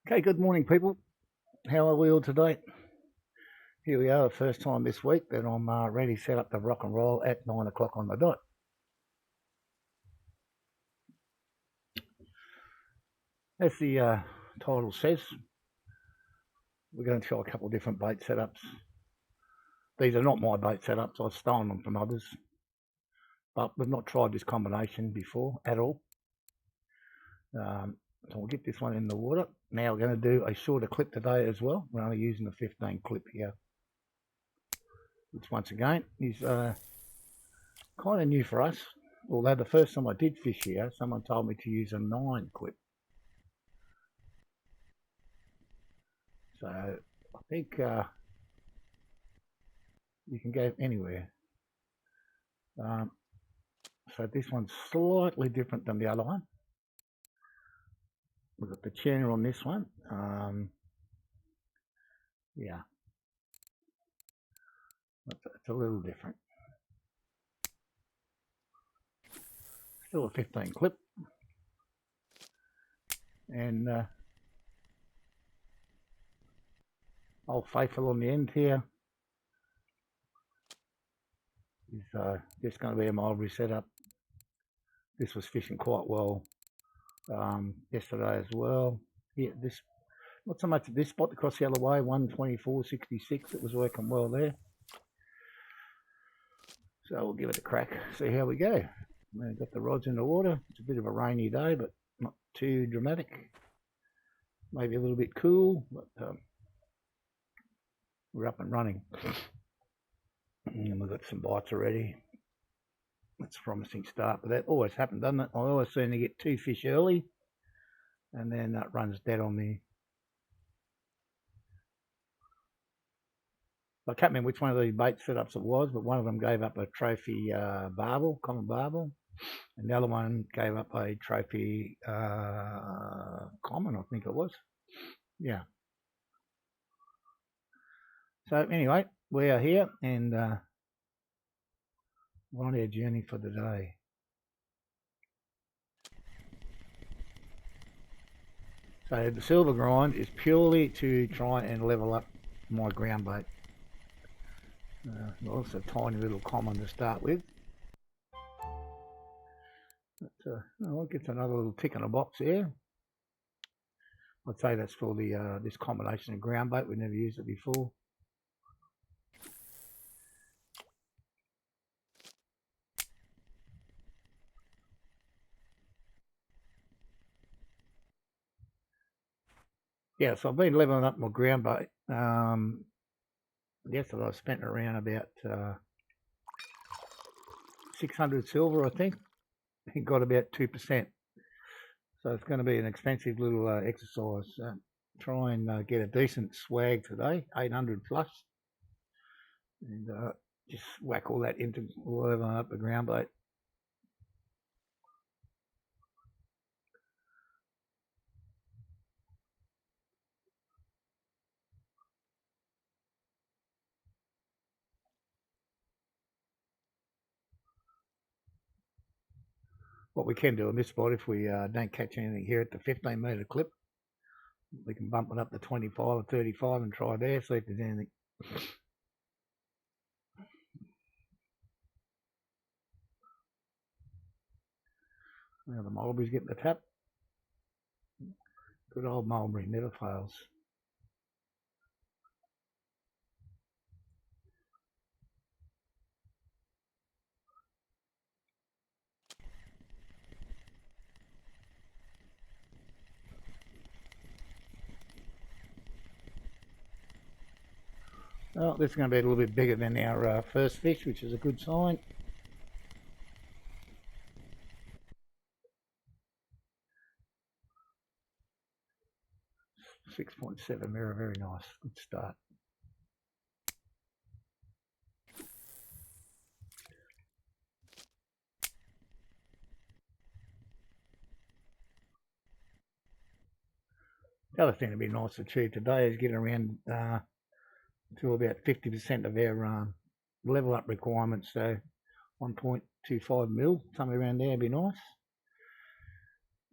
Okay, good morning, people. How are we all today? Here we are, the first time this week that I'm ready set up to rock and roll at 9 o'clock on the dot. As the title says, we're going to try a couple of different bait setups. These are not my bait setups, I've stolen them from others, but we've not tried this combination before at all. So we'll get this one in the water. Now we're going to do a shorter clip today as well. We're only using a 15 clip here, which once again is kind of new for us. Although the first time I did fish here, someone told me to use a 9 clip. So I think you can go anywhere. So this one's slightly different than the other one. We've got the tuna on this one. Yeah, it's a little different. Still a 15 clip. And Old Faithful on the end here is just going to be a mulberry setup. This was fishing quite well yesterday as well. Yeah, this not so much at this spot across the other way, 124.66. It was working well there. So we'll give it a crack, see how we go. We've got the rods in the water. It's a bit of a rainy day, but not too dramatic. Maybe a little bit cool, but we're up and running. And we've got some bites already. That's a promising start, but that always happens, doesn't it? I always seem to get 2 fish early, and then that runs dead on me. I can't remember which one of these bait setups it was, but one of them gave up a trophy barbel, common barbel, and the other one gave up a trophy common, I think it was. Yeah. So anyway, we are here and we're on our journey for the day. So the silver grind is purely to try and level up my ground bait. Well, it's a tiny little common to start with. But, I'll get another little tick in a box here. I'd say that's for the this combination of ground bait. We've never used it before. Yeah, so I've been leveling up my ground bait. Yesterday I spent around about 600 silver, I think. It got about 2%. So it's going to be an expensive little exercise. Try and get a decent swag today, 800 plus. And just whack all that into leveling up the ground bait. What we can do on this spot, if we don't catch anything here at the 15 metre clip, we can bump it up to 25 or 35 and try there, see if there's anything. Now the mulberry's getting the tap. Good old mulberry, never fails. Well, this is going to be a little bit bigger than our first fish, which is a good sign. .7 mirror, very nice, good start. The other thing to be nice to achieve today is get around to about 50% of our level up requirements. So 1.25 mil, somewhere around there would be nice.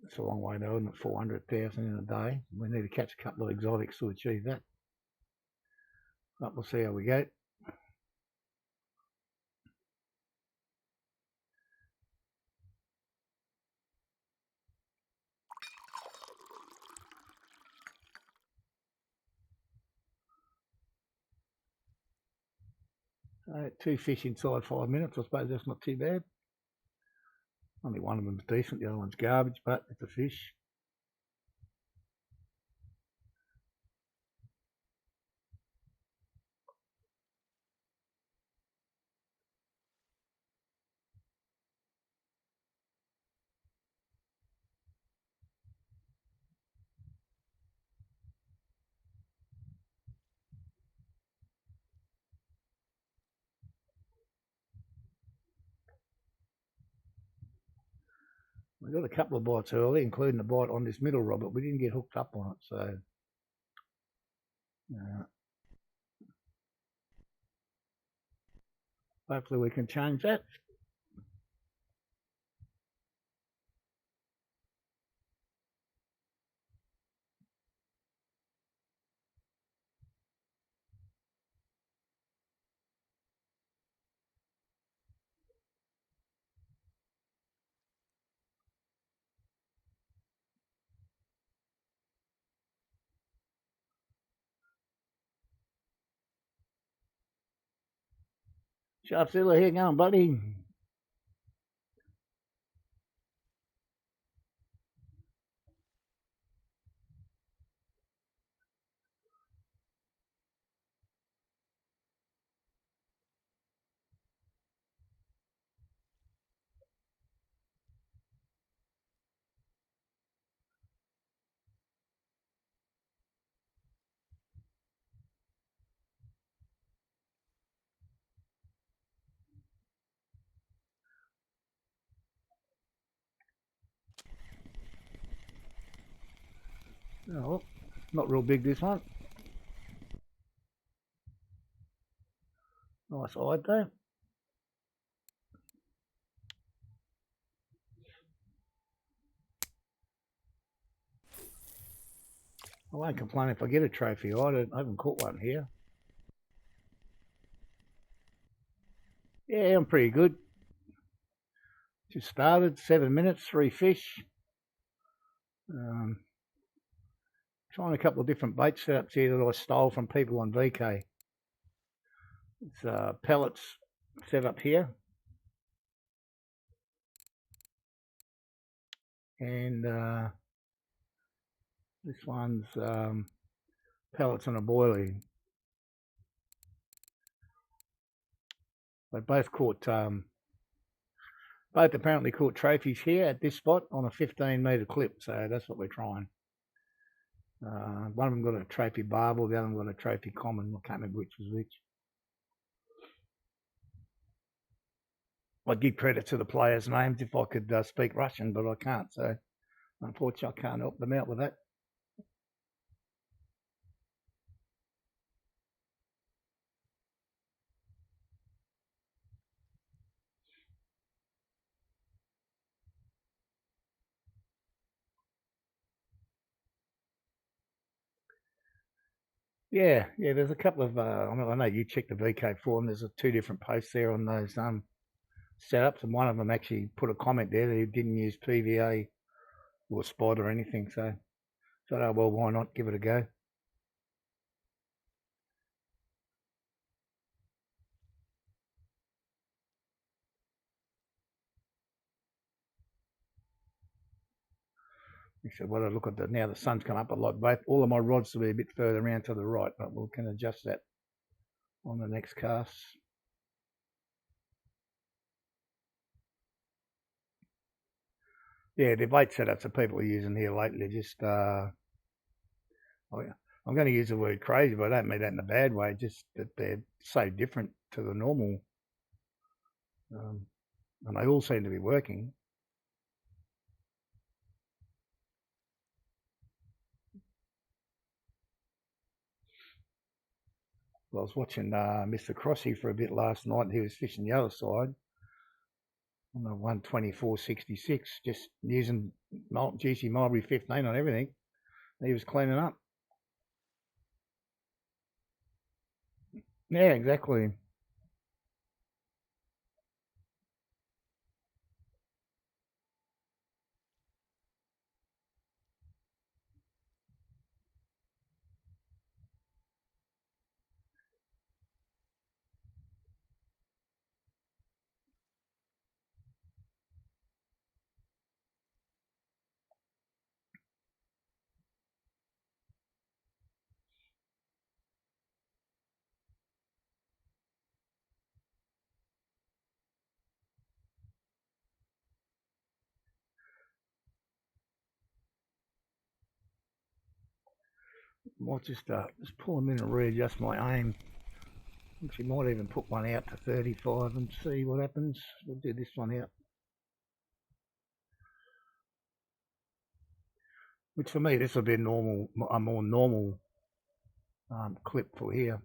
It's a long way though, isn't it? 400,000 in a day. We need to catch a couple of exotics to achieve that. But we'll see how we go. Two fish inside 5 minutes. I suppose that's not too bad. Only one of them's decent. The other one's garbage, but it's a fish. We got a couple of bites early, including the bite on this middle rod, but we didn't get hooked up on it. So hopefully we can change that. Sharpzilla, here going, buddy. Oh, not real big, this one. Nice eye though. I won't complain if I get a trophy. I haven't caught one here. Yeah, I'm pretty good. Just started, 7 minutes, 3 fish. Trying a couple of different bait setups here that I stole from people on VK. It's pellets set up here. And this one's pellets on a boilie. They both caught, both apparently caught trophies here at this spot on a 15-metre clip. So that's what we're trying. One of them got a trophy barbel, the other one got a trophy common. I can't remember which was which. I'd give credit to the players' names if I could speak Russian, but I can't. So unfortunately, I can't help them out with that. Yeah, there's a couple of, I know you checked the VK forum, there's 2 different posts there on those setups, and one of them actually put a comment there that he didn't use PVA or spot or anything, so I thought, well, why not give it a go? He said, well, I look at now the sun's come up a lot, all of my rods will be a bit further around to the right, but we can adjust that on the next cast. Yeah, the bait setups that people are using here lately, just, I'm going to use the word crazy, but I don't mean that in a bad way, just that they're so different to the normal. And they all seem to be working. Well, I was watching Mr. Crossy for a bit last night, and he was fishing the other side. on the 124.66, just using GC Mulberry 15 on everything. He was cleaning up. Yeah, exactly. Might just pull them in and readjust my aim. Actually, might even put one out to 35 and see what happens. We'll do this one out. Which for me, this will be a more normal clip for here.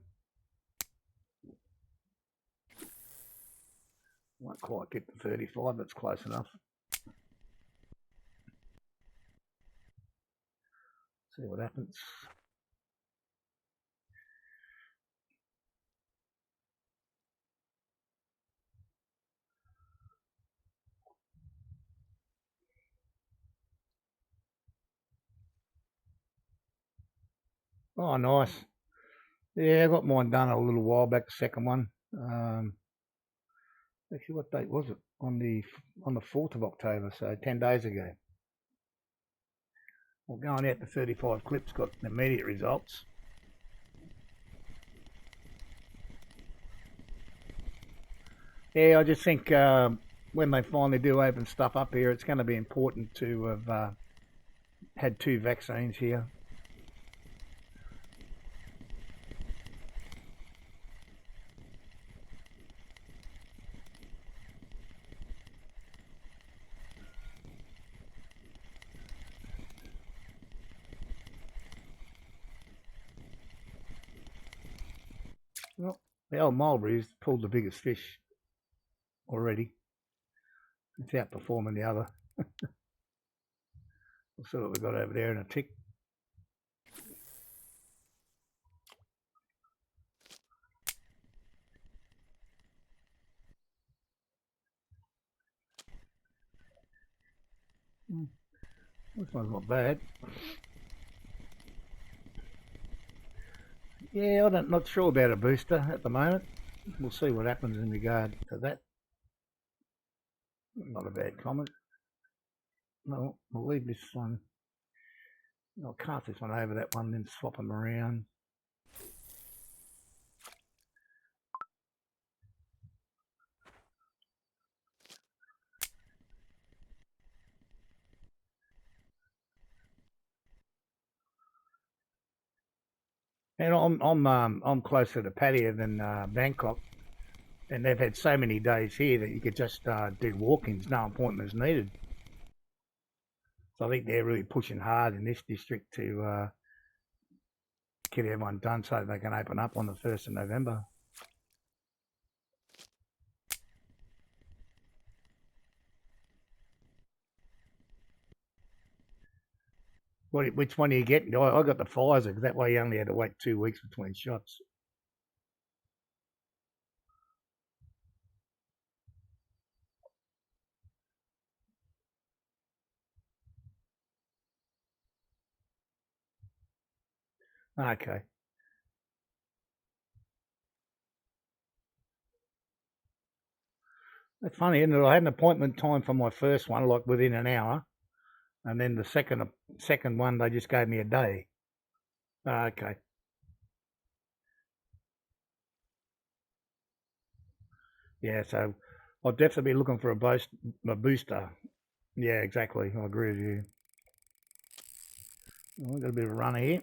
Won't quite get to 35, but it's close enough. See what happens. Oh, nice. Yeah, I got mine done a little while back, the second one. Actually, what date was it? On the 4th of October, so 10 days ago. Well, going out to 35 clips got immediate results. Yeah, I just think when they finally do open stuff up here, it's going to be important to have had 2 vaccines here. Well, the old Mulberry's pulled the biggest fish already. It's outperforming the other. We'll see what we've got over there in a tick. This one's not bad. Yeah, I'm not sure about a booster at the moment. We'll see what happens in regard to that. Not a bad comment. No, we'll leave this one. I'll cast this one over that one, then swap them around. And I'm closer to Pattaya than Bangkok, and they've had so many days here that you could just do walk-ins, no appointments needed. So I think they're really pushing hard in this district to get everyone done so they can open up on the 1st of November. Which one are you getting? I got the Pfizer because that way you only had to wait 2 weeks between shots. Okay. That's funny, isn't it? I had an appointment time for my first one, like within an hour, and then the second one they just gave me a day. Okay. Yeah, so I'll definitely be looking for a booster. Yeah, exactly. I agree with you. We've got a bit of a runner here.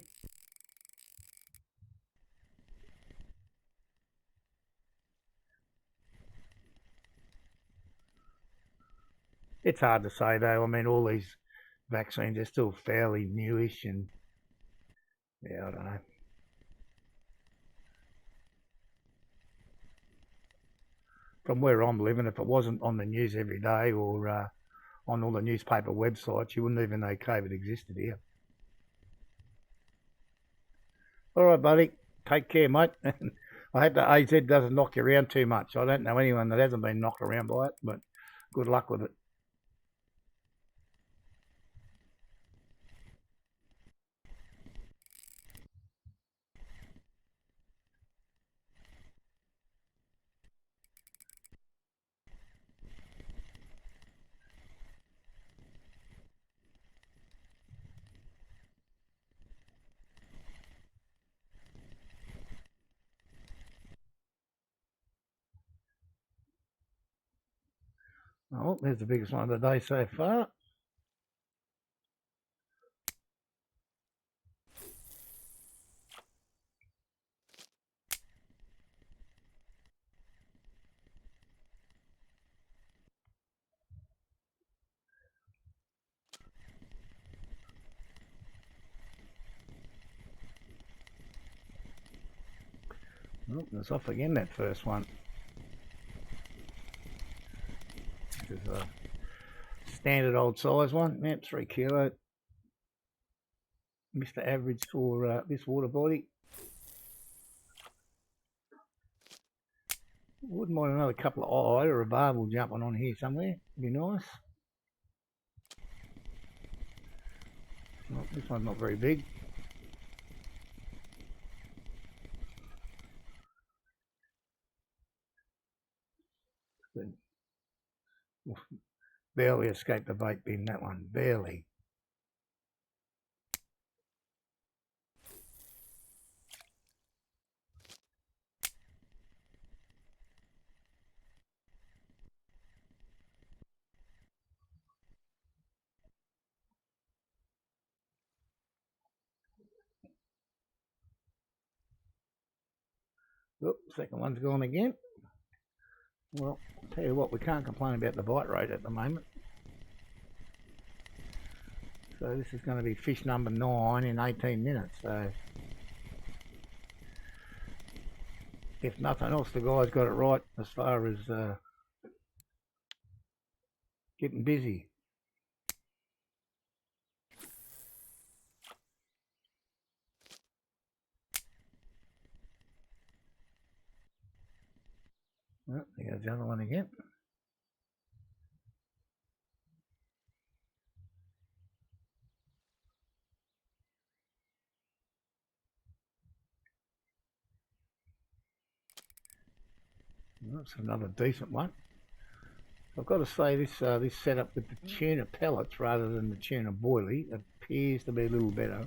It's hard to say though. I mean, all these vaccines are still fairly newish, and yeah, I don't know. from where I'm living, if it wasn't on the news every day or on all the newspaper websites, you wouldn't even know COVID existed here. All right, buddy. Take care, mate. I hope the AZ doesn't knock you around too much. I don't know anyone that hasn't been knocked around by it, but good luck with it. Oh, there's the biggest one of the day so far. Oh, it's off again, that first one. This is a standard old size one. Yep, 3 kilo. Mr. Average for this water body. Wouldn't mind another couple of eye or a barbel jumping on here somewhere. Be nice. Oh, this one's not very big. Barely escaped the bait bin, that one. Barely. Oop, second one's gone again. Well, I'll tell you what, we can't complain about the bite rate at the moment. So this is going to be fish number 9 in 18 minutes. So if nothing else, the guy's got it right as far as getting busy. Oh, there goes the other one again. That's another decent one. I've got to say this this setup with the tuna pellets rather than the tuna boilie appears to be a little better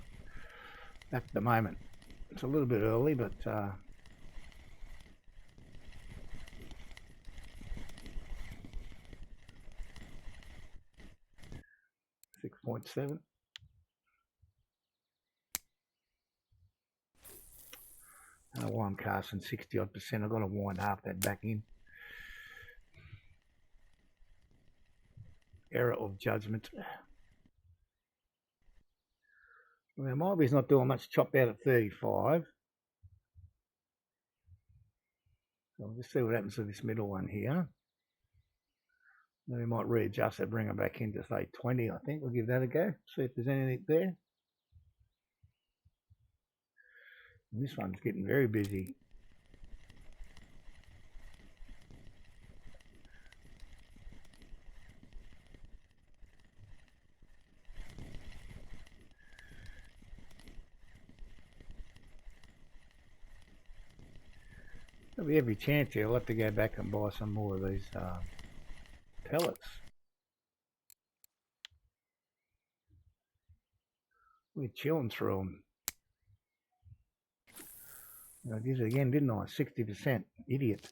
at the moment. It's a little bit early, but 6.7. I don't know why I'm casting 60 odd percent. I've got to wind half that back in. Error of judgment. Well, Mulvey's not doing much chop out at 35. So we'll just see what happens to this middle one here. Then we might readjust it, bring it back into say 20, I think. We'll give that a go. See if there's anything there. And this one's getting very busy. There'll be every chance here. I'll have to go back and buy some more of these pellets. We're chilling through them. I did it again, didn't I? 60%. Idiot.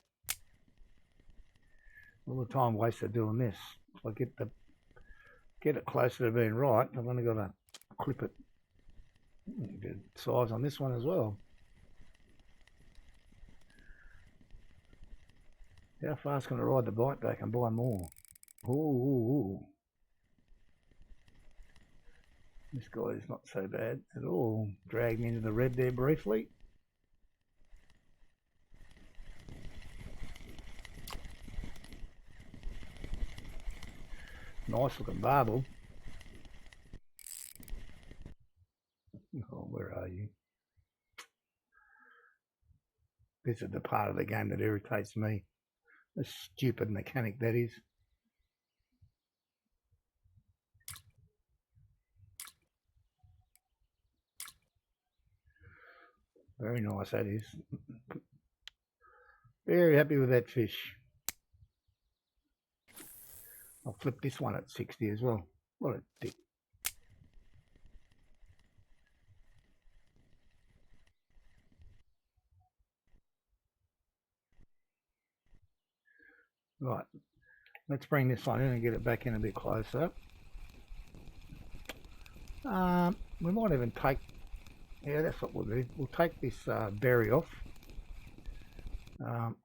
All the time wasted doing this. If I get it closer to being right, I've only got to clip it. Good size on this one as well. How fast can I ride the bite back and buy more? Ooh. This guy is not so bad at all. Dragged me into the red there briefly. Nice looking barbel. Oh, where are you? This is the part of the game that irritates me. The stupid mechanic that is. Very nice, that is. Very happy with that fish. I'll flip this one at 60 as well. What a dick. Right, let's bring this one in and get it back in a bit closer. We might even take, yeah, that's what we'll do. We'll take this berry off. We'll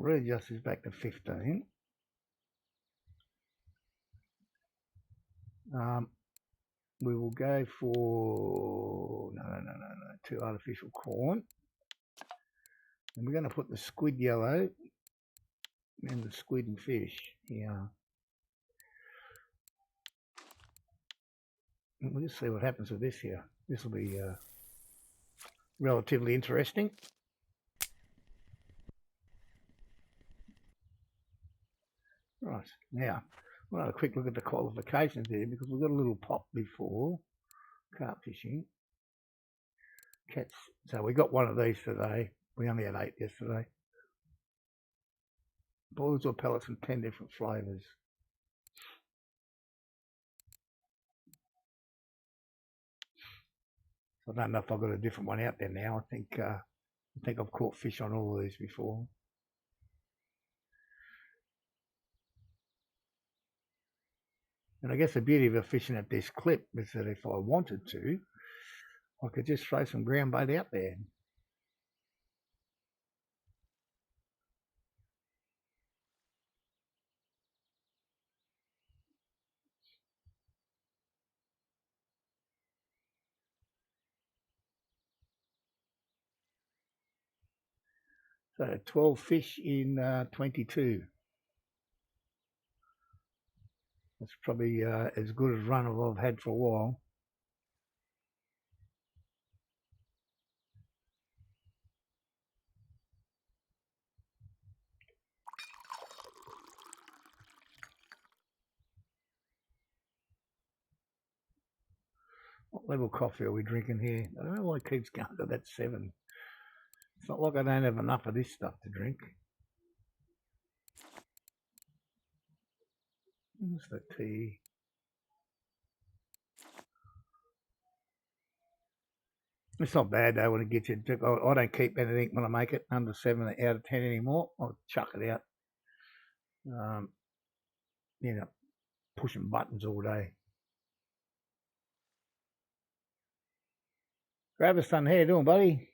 readjust this back to 15. We will go for, no, 2 artificial corn. And we're going to put the squid yellow and the squid and fish here. And we'll just see what happens with this here. This will be relatively interesting. Right, now we'll have a quick look at the qualifications here because we've got a little pop before carp fishing. Cats, so we got one of these today. We only had 8 yesterday. Boils or pellets in 10 different flavours. I don't know if I've got a different one out there now. I think I've caught fish on all of these before. And I guess the beauty of fishing at this clip is that if I wanted to, I could just throw some ground bait out there. So 12 fish in 22. That's probably as good a run as I've had for a while. What level of coffee are we drinking here? I don't know why it keeps going to that 7. It's not like I don't have enough of this stuff to drink. What's the tea? It's not bad though when it gets you. I don't keep anything when I make it under 7 out of 10 anymore. I'll chuck it out. You know, pushing buttons all day. Graverson, how you doing, buddy?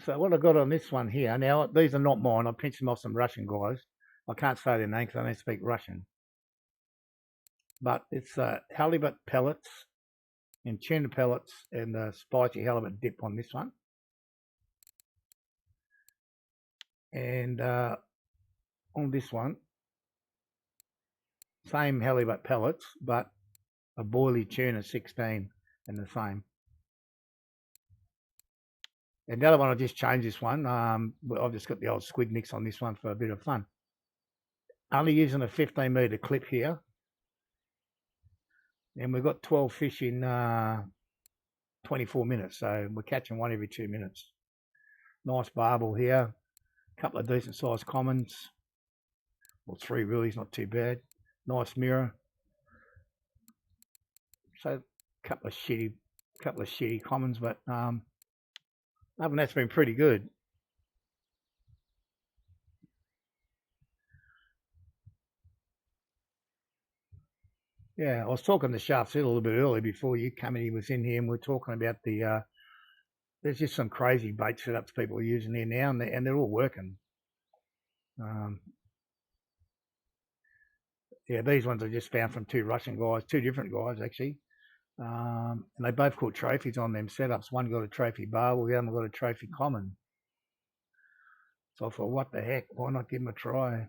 So what I got on this one here, now these are not mine. I pinched them off some Russian guys. I can't say their name because I don't speak Russian. But it's halibut pellets and tuna pellets and the spicy halibut dip on this one. And on this one, same halibut pellets, but a boilie tuna 16 and the same. And the other one, I just changed this one. I've just got the old squid mix on this one for a bit of fun. Only using a 15 metre clip here. And we've got 12 fish in 24 minutes. So we're catching one every 2 minutes. Nice barbel here. A couple of decent sized commons. Well, 3 really is not too bad. Nice mirror. So a couple of shitty commons, but other than that's been pretty good. Yeah, I was talking to Shafts Hill a little bit earlier before you came in. He was in here and we are talking about the there's just some crazy bait setups people are using here now, and they're all working. Yeah, these ones I just found from two Russian guys, two different guys actually. And they both caught trophies on them setups. One got a trophy barbel, the other got a trophy common. So I thought, what the heck? Why not give them a try?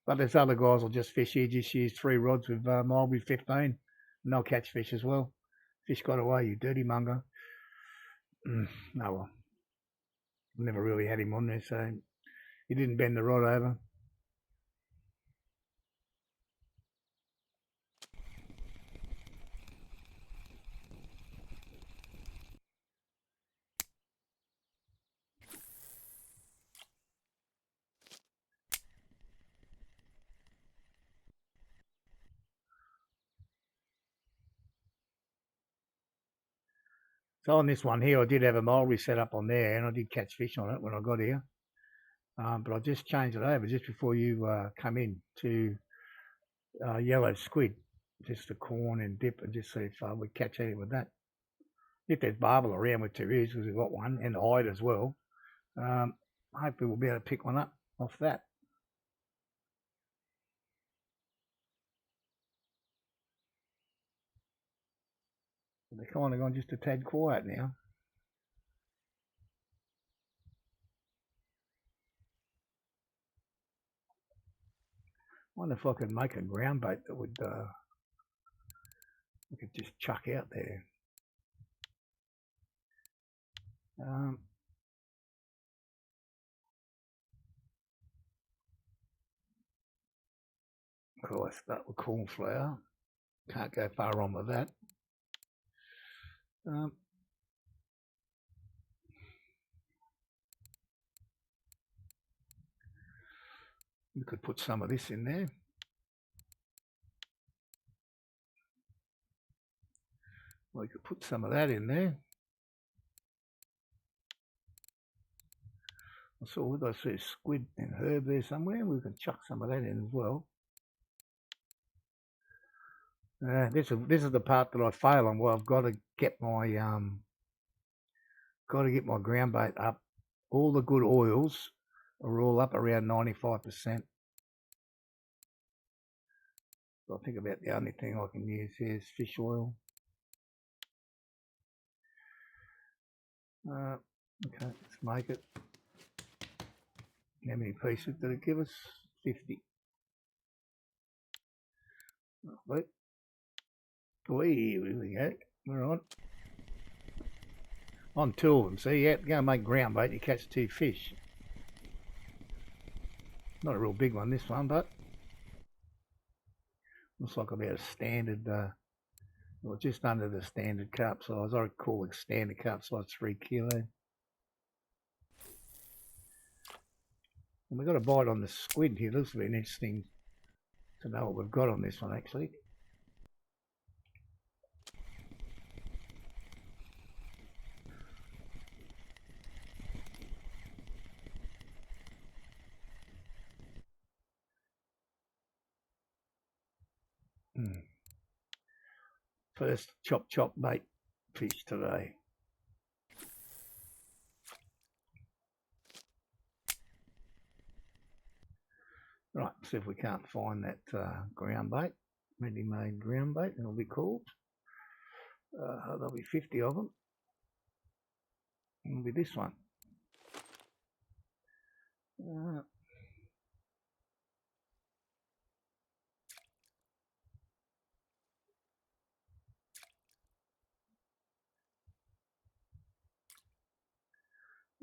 But there's other guys will just fish here, just use 3 rods with Mulberry 15, and they'll catch fish as well. Fish got away, you dirty monger. No, well, never really had him on there, so he didn't bend the rod over. So on this one here, I did have a mulberry set up on there, and I did catch fish on it when I got here. But I just changed it over just before you come in to yellow squid, just the corn and dip, and just see if we catch anything with that. If there's barbel around, which there is, because we've got one, and hide as well, hopefully we'll be able to pick one up off that. They're kind of gone just a tad quiet now. I wonder if I could make a ground bait that would we could just chuck out there. Cool, I start with cornflour. Can't go far wrong with that. We could put some of this in there. We could put some of that in there. I see a squid and herb there somewhere. We can chuck some of that in as well. This is the part that I fail on. Well, I've got to get my ground bait up. All the good oils are all up around 95%. So I think about the only thing I can use here is fish oil. Okay, let's make it. How many pieces did it give us? 50. Wait. Here we go. All right. On 2 of them. See, you go and make ground bait, you catch 2 fish. Not a real big one, this one, but looks like about a standard, well, just under the standard carp size. I call it standard carp size 3 kilo. And we've got a bite on the squid here. Looks to be interesting to know what we've got on this one, actually. First chop bait fish today. Right, see if we can't find that ground bait, ready-made ground bait, it'll be called. There'll be 50 of them. It'll be this one.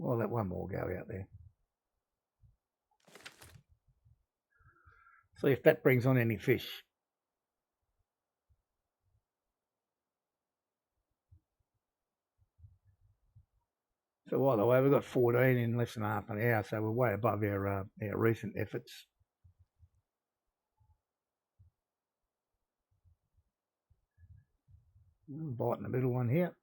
Well, let one more go out there. See if that brings on any fish. So by the way, we've got 14 in less than half an hour, so we're way above our recent efforts. Bite in the middle one here.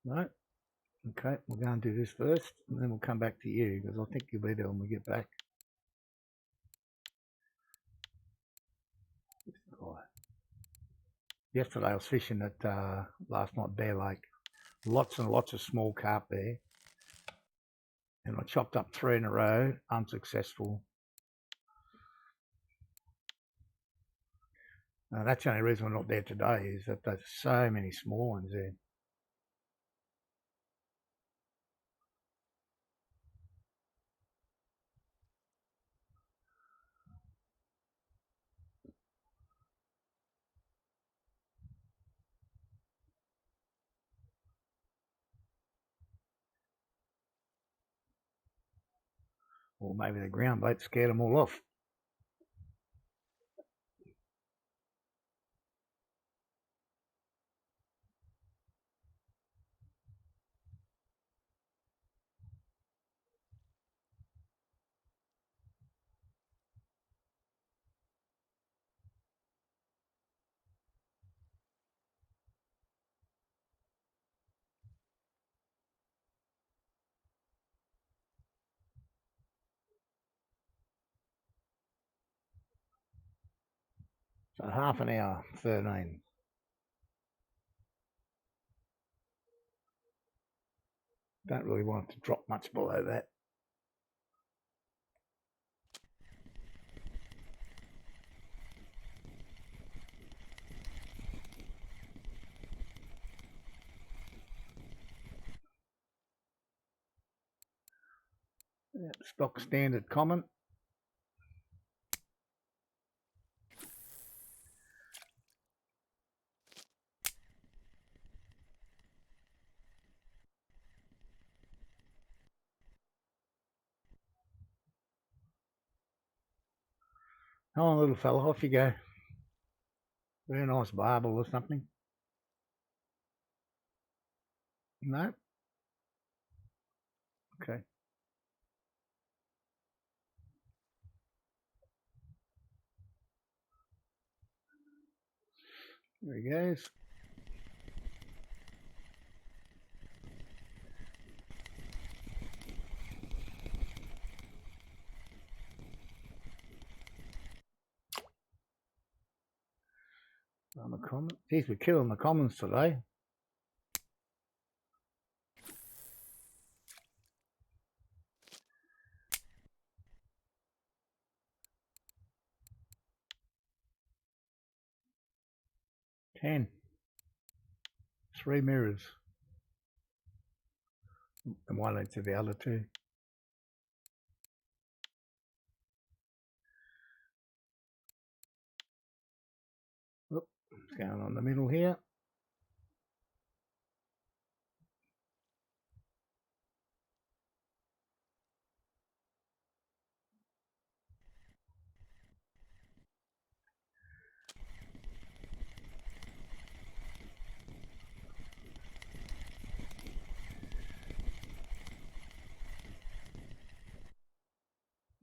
No? Okay, we'll go and do this first, and then we'll come back to you, because I think you'll be there when we get back. Right. Yesterday I was fishing at last night Bear Lake. Lots and lots of small carp there. And I chopped up 3 in a row, unsuccessful. That's the only reason we're not there today, is that there's so many small ones there. Or maybe the ground bait scared them all off. So half an hour, 13. Don't really want it to drop much below that. Yeah, stock standard common. Come on, little fella, off you go. Very nice barbel or something. No? Okay. There he goes. On the common. Geez, we're killing the commons today. Ten. 3 mirrors. And 1 each of the other 2. Oop, it's going on the middle here.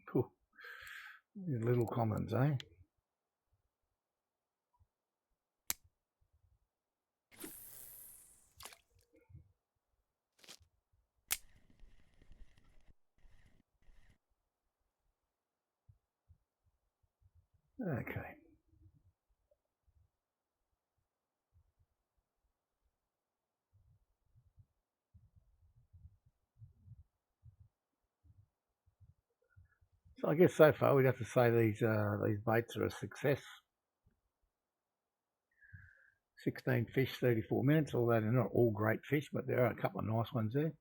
Cool. These little commons, eh? Okay. So I guess so far we'd have to say these baits are a success. 16 fish, 34 minutes, although they're not all great fish, but there are a couple of nice ones there.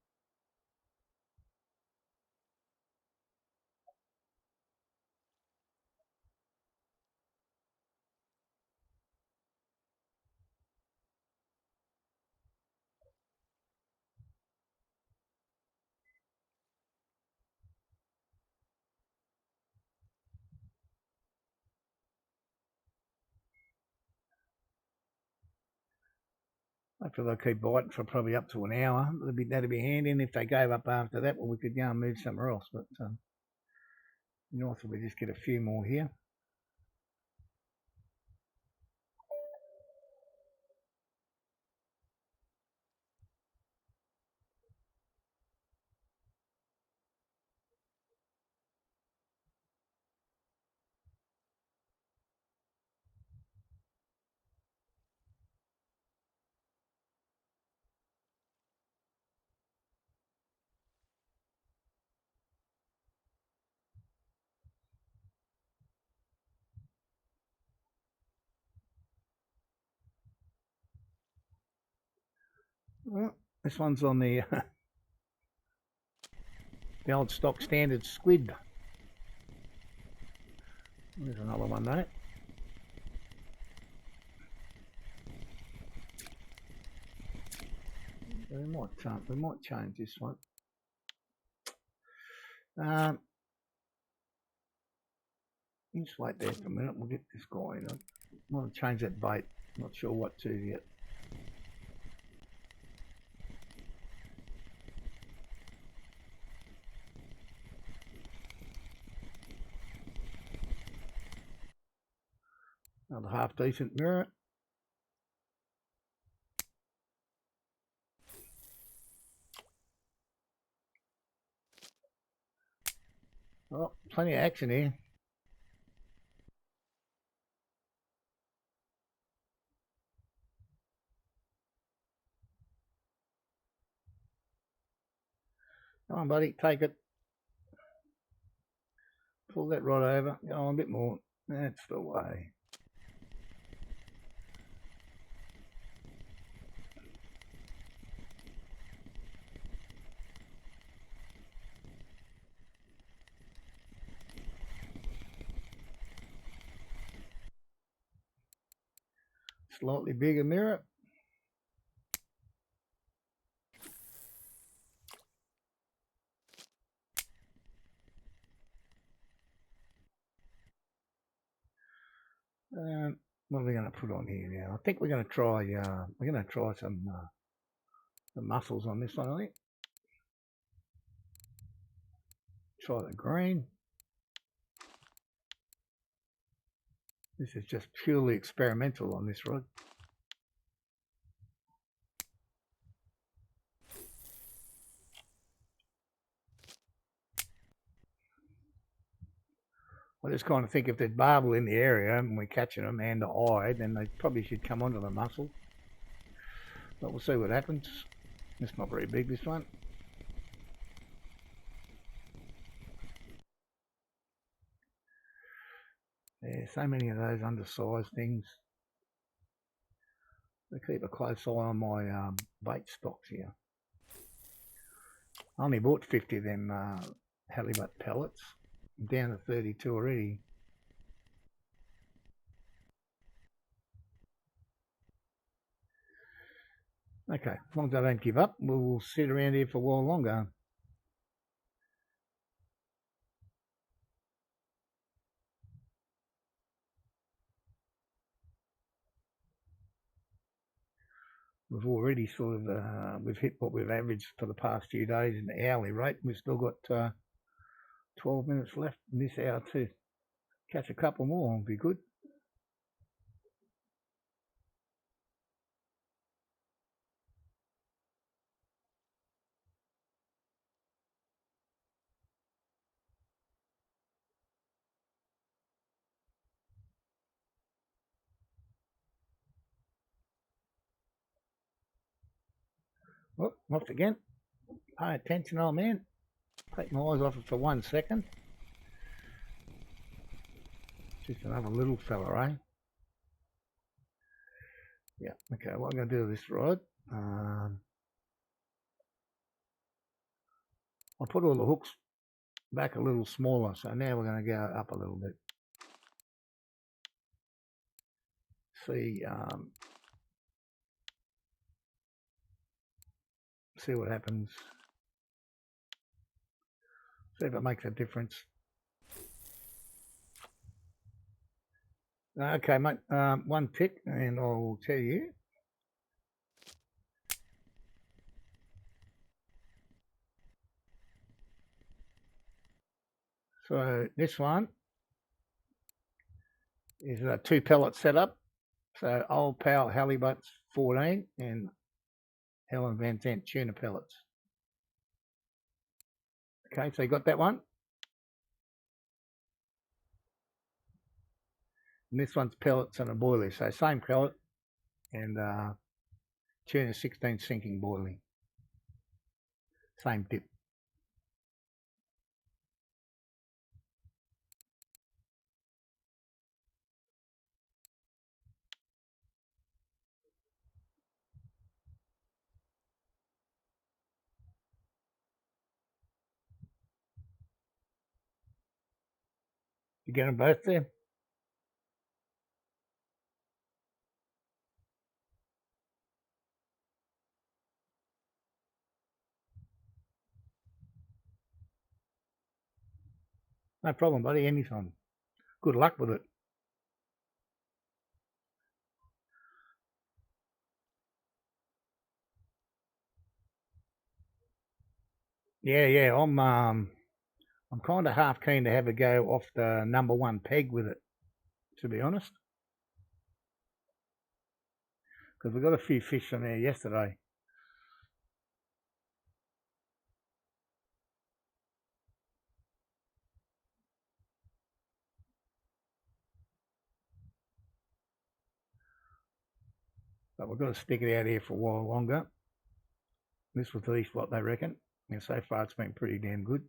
Hopefully they'll keep biting for probably up to an hour. That'd be handy, and if they gave up after that, well, we could go and move somewhere else. But nice if we just get a few more here. Well, this one's on the the old stock standard squid. There's another one there. We might change this one. Just wait there for a minute. We'll get this guy in. I want to change that bait. Not sure what to yet. Another half decent mirror. Oh, plenty of action here. Come on, buddy, take it. Pull that rod over. Go on a bit more. That's the way. Slightly bigger mirror. What are we going to put on here now? I think we're going to try. Some mussels on this one. I think. Try the green. This is just purely experimental on this rod. I just kind of think if there's barbel in the area and we're catching them and the eye, then they probably should come onto the mussel. But we'll see what happens. It's not very big, this one. Yeah, so many of those undersized things. I keep a close eye on my bait stocks here. I only bought 50 of them halibut pellets. I'm down to 32 already. Okay, as long as I don't give up, we'll sit around here for a while longer. We've already sort of we've hit what we've averaged for the past few days in the hourly rate. We've still got 12 minutes left in this hour to catch a couple more. Will be good. Oh, off again. Pay attention, old man. Take my eyes off it for 1 second. Just another little fella, eh? Yeah, okay, what I'm going to do with this rod, I'll put all the hooks back a little smaller, so now we're going to go up a little bit. See what happens. See if it makes a difference. Okay, mate, one tick and I'll tell you. So this one is a 2 pellet setup. So Old Pal Halibuts 14 and Helen Van Zandt tuna pellets. Okay, so you got that one. And this one's pellets and a boilie. So same pellet and tuna 16 sinking boilie. Same dip. You get them both there? No problem, buddy. Anytime. Good luck with it. Yeah. I'm kind of half keen to have a go off the number one peg with it, to be honest, because we got a few fish from there yesterday. But we've got to stick it out here for a while longer. This was at least what they reckon. And so far it's been pretty damn good.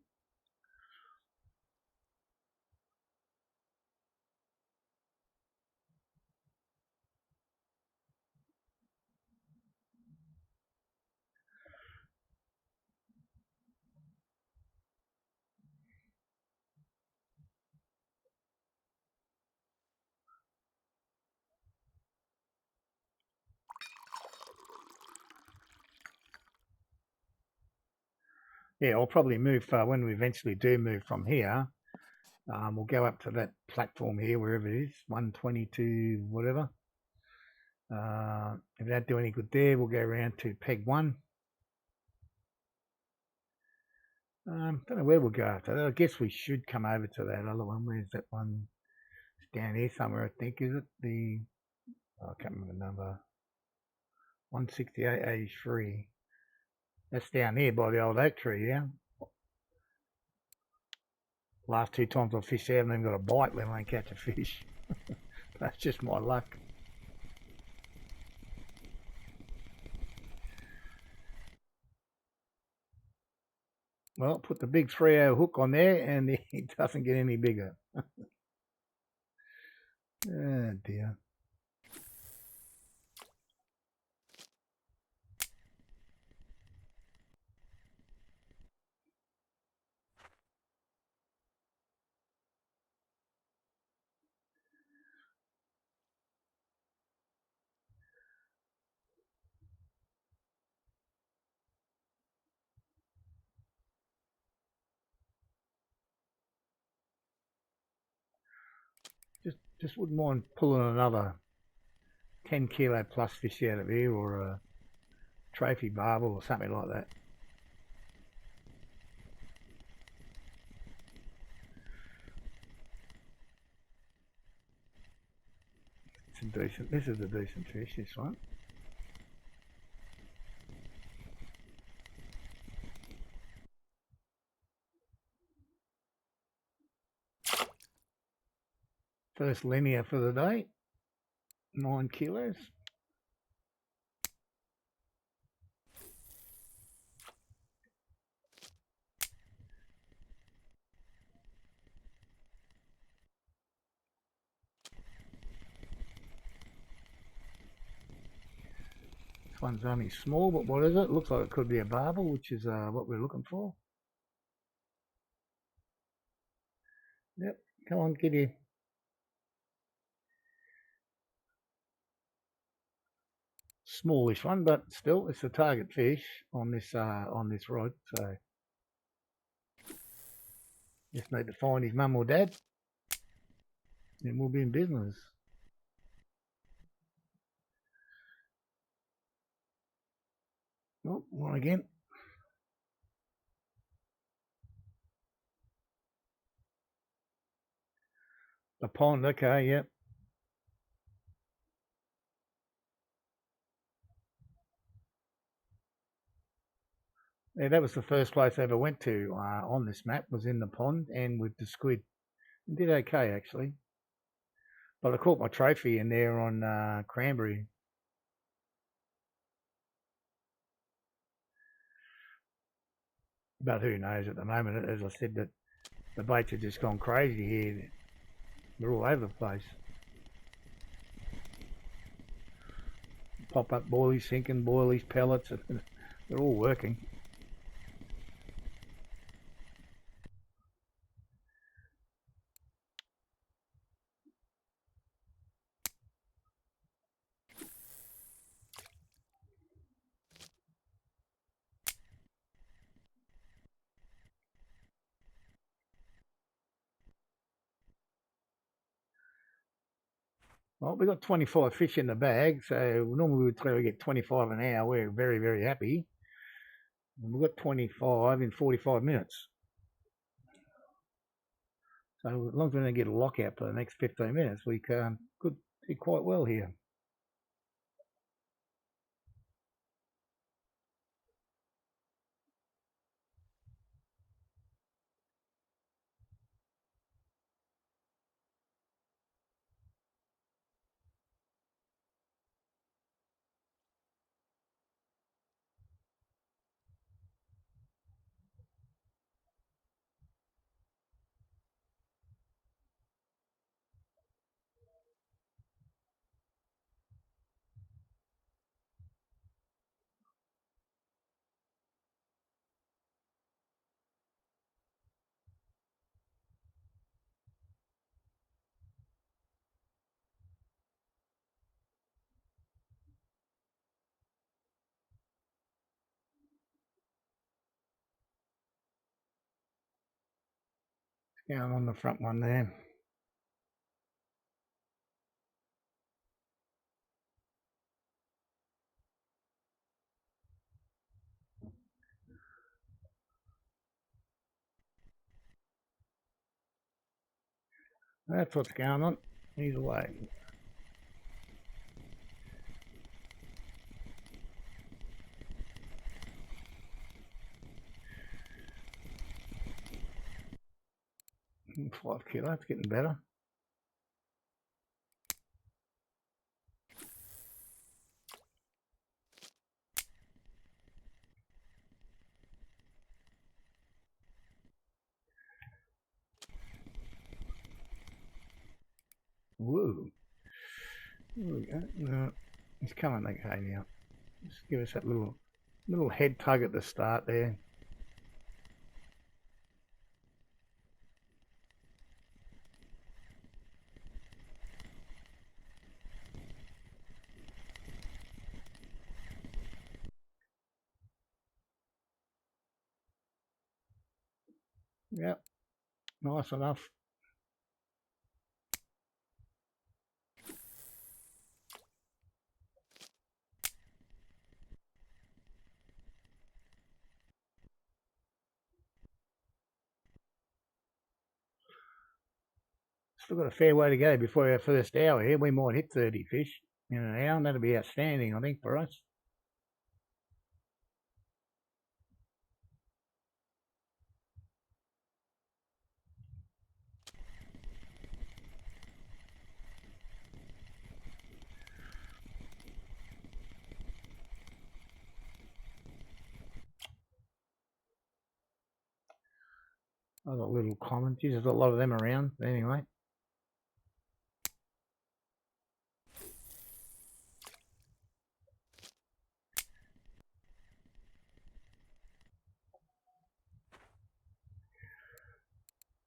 Yeah, I'll probably move when we eventually do move from here. We'll go up to that platform here, wherever it is, 122, whatever. If we don't do any good there, we'll go around to peg 1. Don't know where we'll go after that. I guess we should come over to that other one. Where's that one? It's down here somewhere, I think. Is it I can't remember the number. 168.83. That's down here by the old oak tree, yeah? Last 2 times I've fished, I haven't even got a bite, let alone catch a fish. That's just my luck. Well, put the big 3-0 hook on there and it doesn't get any bigger. Oh dear. Just wouldn't mind pulling another 10 kilo plus fish out of here, or a trophy barbel or something like that. This is a decent fish, this one. First linear for the day, 9 kilos. This one's only small, but what is it? Looks like it could be a barbel, which is what we're looking for. Yep, come on, get here. Smallish one, but still, it's a target fish on this rod. So just need to find his mum or dad, and we'll be in business. Oh, one again. The pond, okay, yep. Yeah, that was the first place I ever went to on this map, was in the pond and with the squid. I did okay, actually. But I caught my trophy in there on Cranberry. But who knows at the moment? As I said, that the baits have just gone crazy here. They're all over the place. Pop-up boilies, sinking boilies, pellets. They're all working. Well, we got 25 fish in the bag, so normally we would try to get 25 an hour. We're very, very happy. And we've got 25 in 45 minutes. So as long as we don't get a lockout for the next 15 minutes, we could do quite well here. Going on the front one there. That's what's going on. He's away. $5 it's getting better. Woo. There we go. No, he's coming okay now. Just give us that little head tug at the start there. Yep, nice enough. Still got a fair way to go before our first hour here. We might hit 30 fish in an hour, and that'll be outstanding, I think, for us. I've got little comments. There's a lot of them around. But anyway.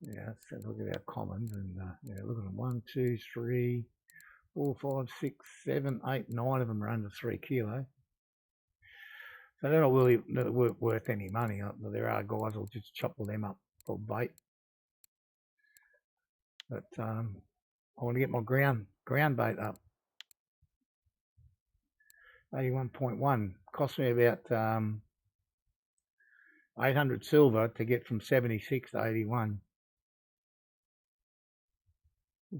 Yeah, let's have a look at our commons and yeah, look at them. 1, 2, 3, 4, 5, 6, 7, 8, 9 of them are under 3 kilo. So they're not really worth any money. There are guys who'll just chop them up for bait. But I want to get my ground bait up. 81.1 cost me about 800 silver to get from 76 to 81.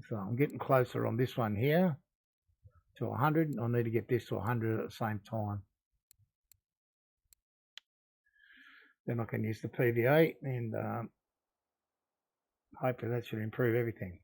So I'm getting closer on this one here to 100. I need to get this to 100 at the same time. Then I can use the PVA and hopefully that should improve everything.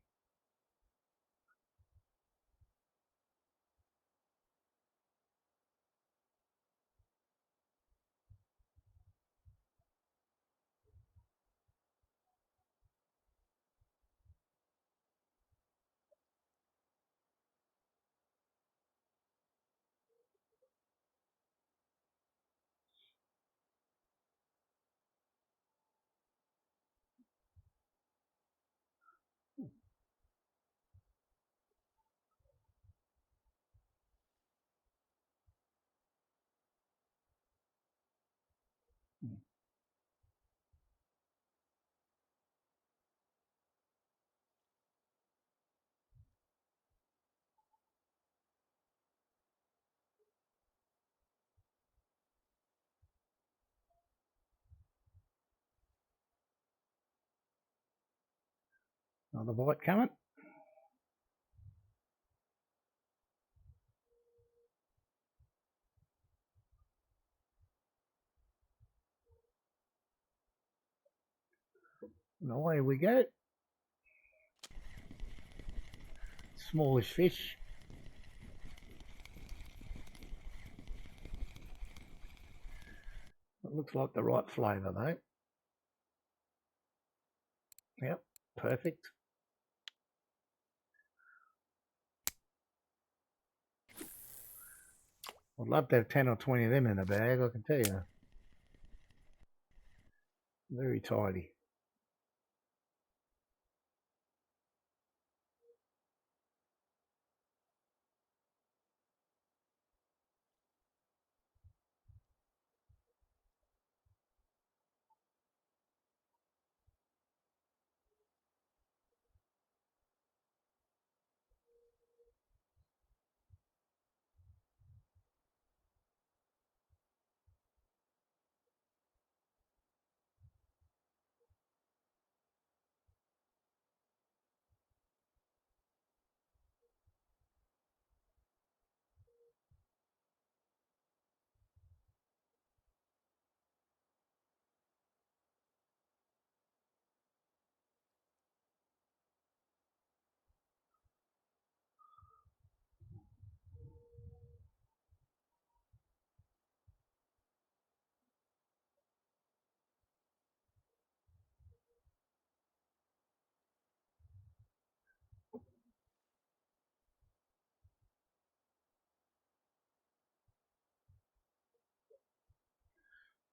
Another bite coming. And away we go. Smallish fish. It looks like the right flavour though. Yep, perfect. I'd love to have 10 or 20 of them in a bag, I can tell you. Very tidy.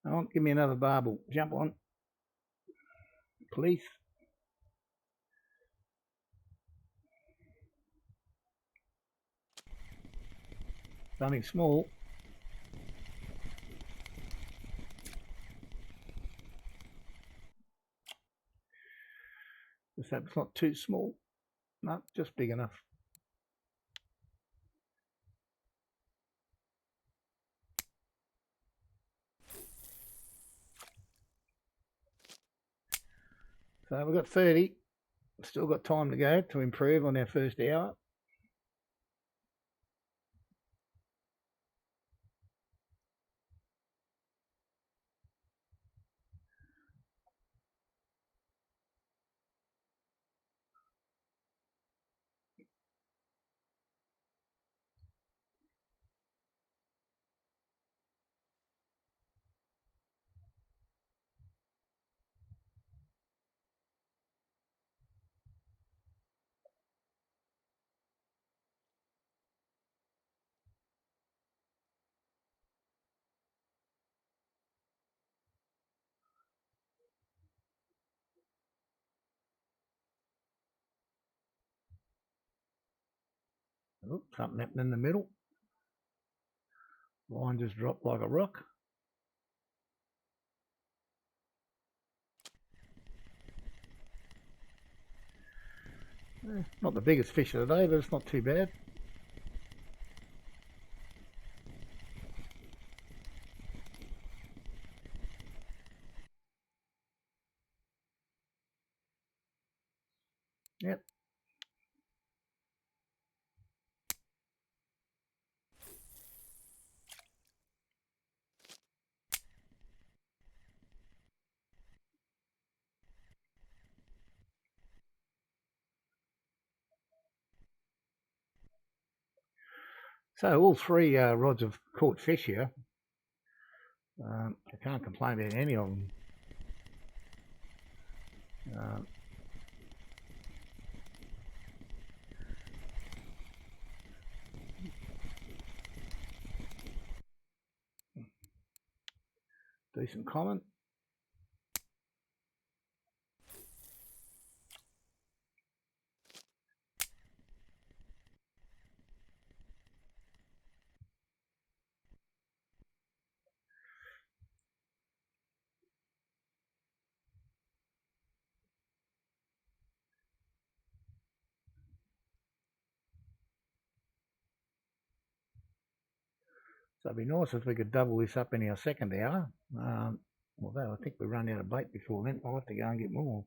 Oh, give me another barbel. Jump on, please. Something small. Just hope it's not too small. No, just big enough. So we've got 30. Still got time to go to improve on our first hour. Oh, something happened in the middle. Line just dropped like a rock. Not the biggest fish of the day, but it's not too bad. Yep. So all three rods have caught fish here. I can't complain about any of them. Decent comment. So it'd be nice if we could double this up in our second hour. Although I think we run out of bait before then, I'll have to go and get more.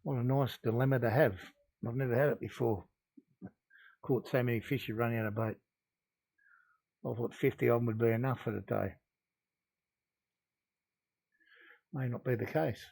What a nice dilemma to have. I've never had it before. Caught so many fish you run out of bait. I thought 50 of them would be enough for the day. May not be the case.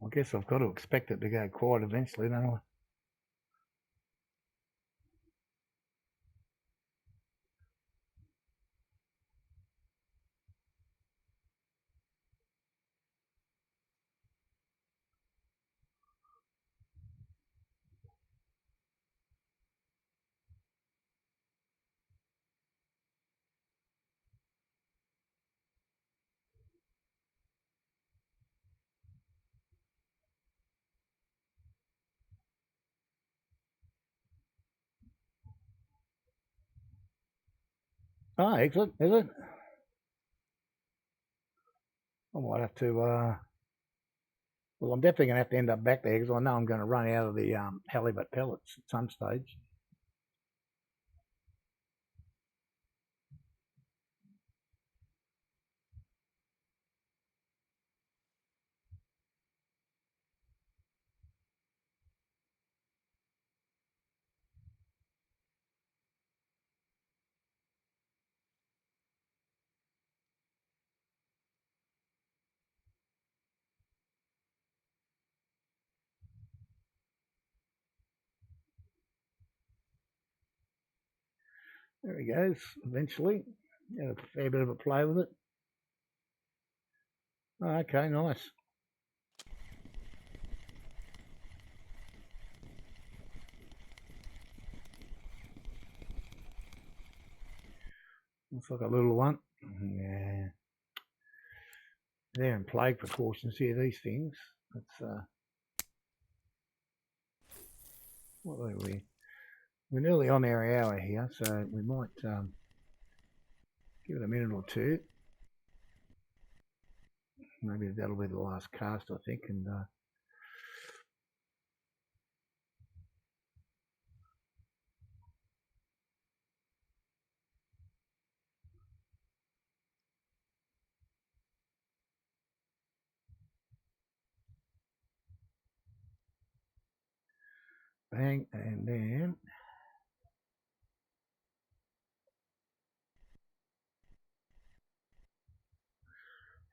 I guess I've got to expect it to go quiet eventually, don't I? Oh, excellent, is it? I might have to, well, I'm definitely going to have to end up back there because I know I'm going to run out of the halibut pellets at some stage. There he goes, eventually. Had a fair bit of a play with it. Oh, okay, nice. Looks like a little one. Yeah. They're in plague precautions here, these things. That's, what are we? We're nearly on our hour here, so we might give it a minute or two. Maybe that'll be the last cast, I think, and bang, and then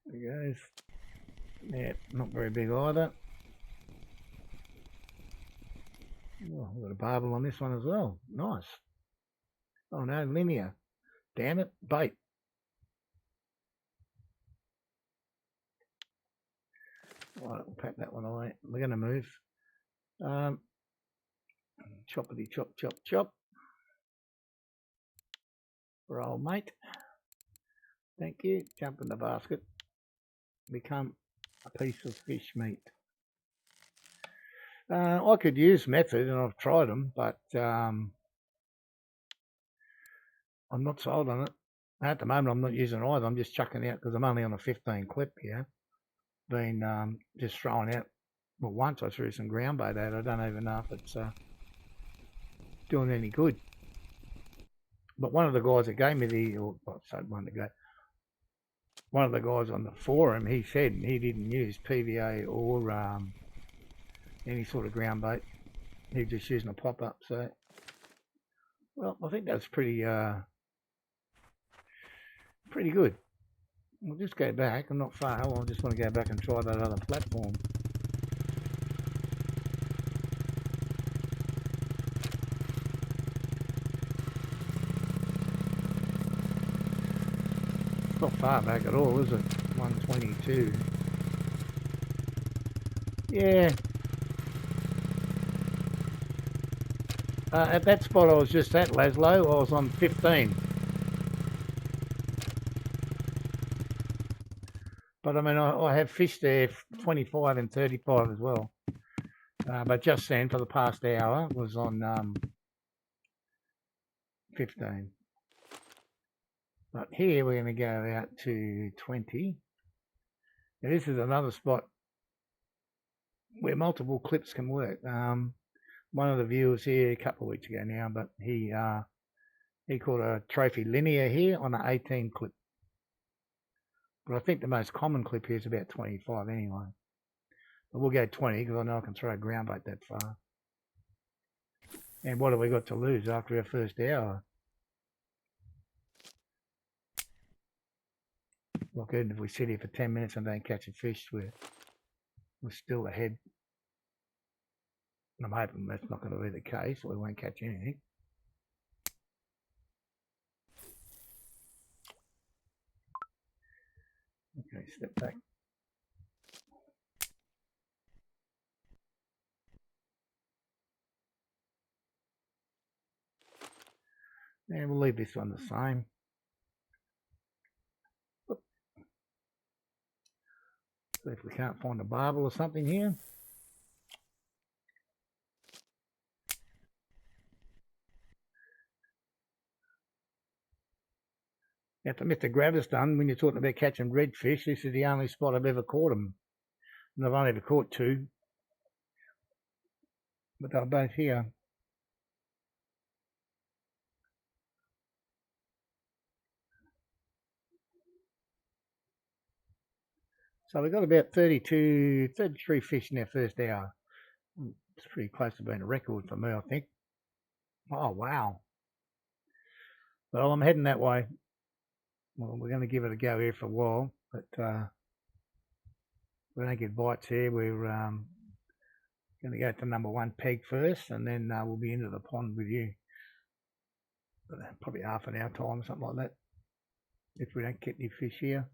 there he goes. Yeah, not very big either. Oh, I've got a barbel on this one as well. Nice. Oh no, linear. Damn it, bait. Right, we'll pack that one away. We're going to move. Choppity chop, chop, chop. For old mate. Thank you. Jump in the basket. Become a piece of fish meat. I could use method, and I've tried them, but I'm not sold on it. At the moment, I'm not using it either. I'm just chucking out because I'm only on a 15 clip here. Been just throwing out. Well, once I threw some ground bait out. I don't even know if it's doing any good. But one of the guys that gave me one of the guys on the forum, he said he didn't use PVA or any sort of ground bait. He was just using a pop-up. So, well, I think that's pretty good. We'll just go back. I'm not far. I just want to go back and try that other platform. not far back at all, is it? 122. Yeah. At that spot I was just at, Laszlo, I was on 15. But I mean, I have fished there 25 and 35 as well. But just then, for the past hour, was on 15. But here we're going to go out to 20. Now this is another spot where multiple clips can work. One of the viewers here a couple of weeks ago now, but he caught a trophy linear here on an 18 clip. But I think the most common clip here is about 25 anyway. But we'll go 20 because I know I can throw a ground bait that far. And what have we got to lose after our first hour? Look, even if we sit here for 10 minutes and don't catch a fish, we're still ahead. And I'm hoping that's not going to be the case. We won't catch anything. Okay, step back. And we'll leave this one the same. See if we can't find a barbel or something here. After Mr. Gravis done, when you're talking about catching redfish, this is the only spot I've ever caught them. And I've only ever caught 2. But they're both here. So we got about 32, 33 fish in our first hour. It's pretty close to being a record for me, I think. Oh, wow. Well, I'm heading that way. Well, we're going to give it a go here for a while, but if we don't get bites here, we're going to go to number 1 peg first, and then we'll be into the pond with you. Probably half an hour time, something like that, if we don't get any fish here.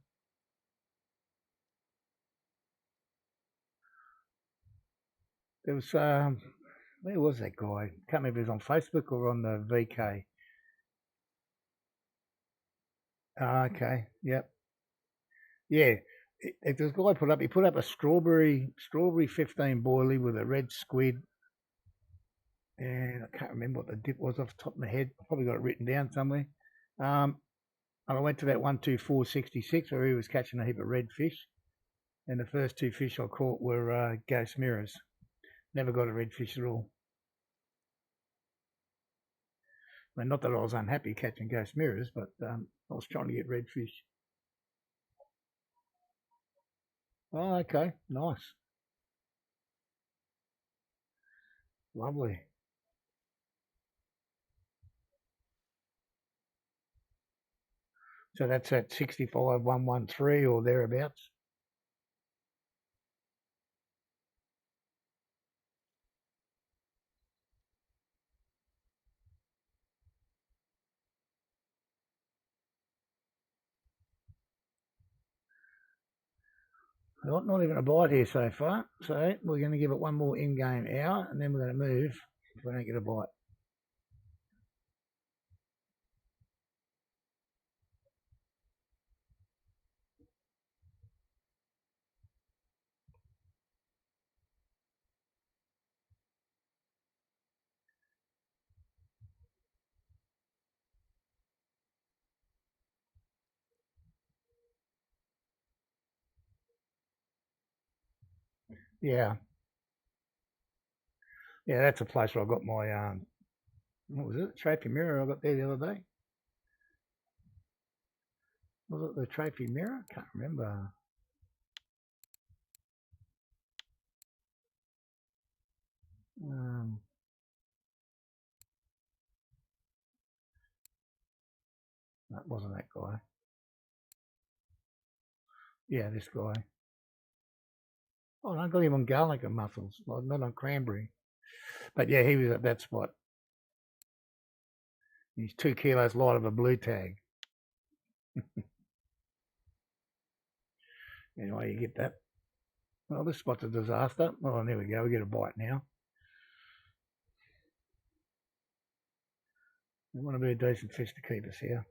There was, where was that guy? Can't remember if he was on Facebook or on the VK. Okay, yep. Yeah, if this guy he put up a strawberry 15 boilie with a red squid, and I can't remember what the dip was off the top of my head. I probably got it written down somewhere. And I went to that 124.66 where he was catching a heap of redfish, and the first 2 fish I caught were ghost mirrors. Never got a redfish at all. I mean, not that I was unhappy catching ghost mirrors, but I was trying to get redfish. Oh, okay, nice. Lovely. So that's at 65,113 or thereabouts. Not even a bite here so far. So we're going to give it one more in-game hour, and then we're going to move if we don't get a bite. Yeah. Yeah, that's a place where I got my, what was it? Trophy mirror I got there the other day. Was it the trophy mirror? I can't remember. That wasn't that guy. Yeah, this guy. Oh, I got him on garlic and mussels, not on cranberry. But yeah, he was at that spot. He's 2 kilos light of a blue tag. Anyway, you get that. Well, this spot's a disaster. Oh, there we go. We get a bite now. We want to be a decent fish to keep us here.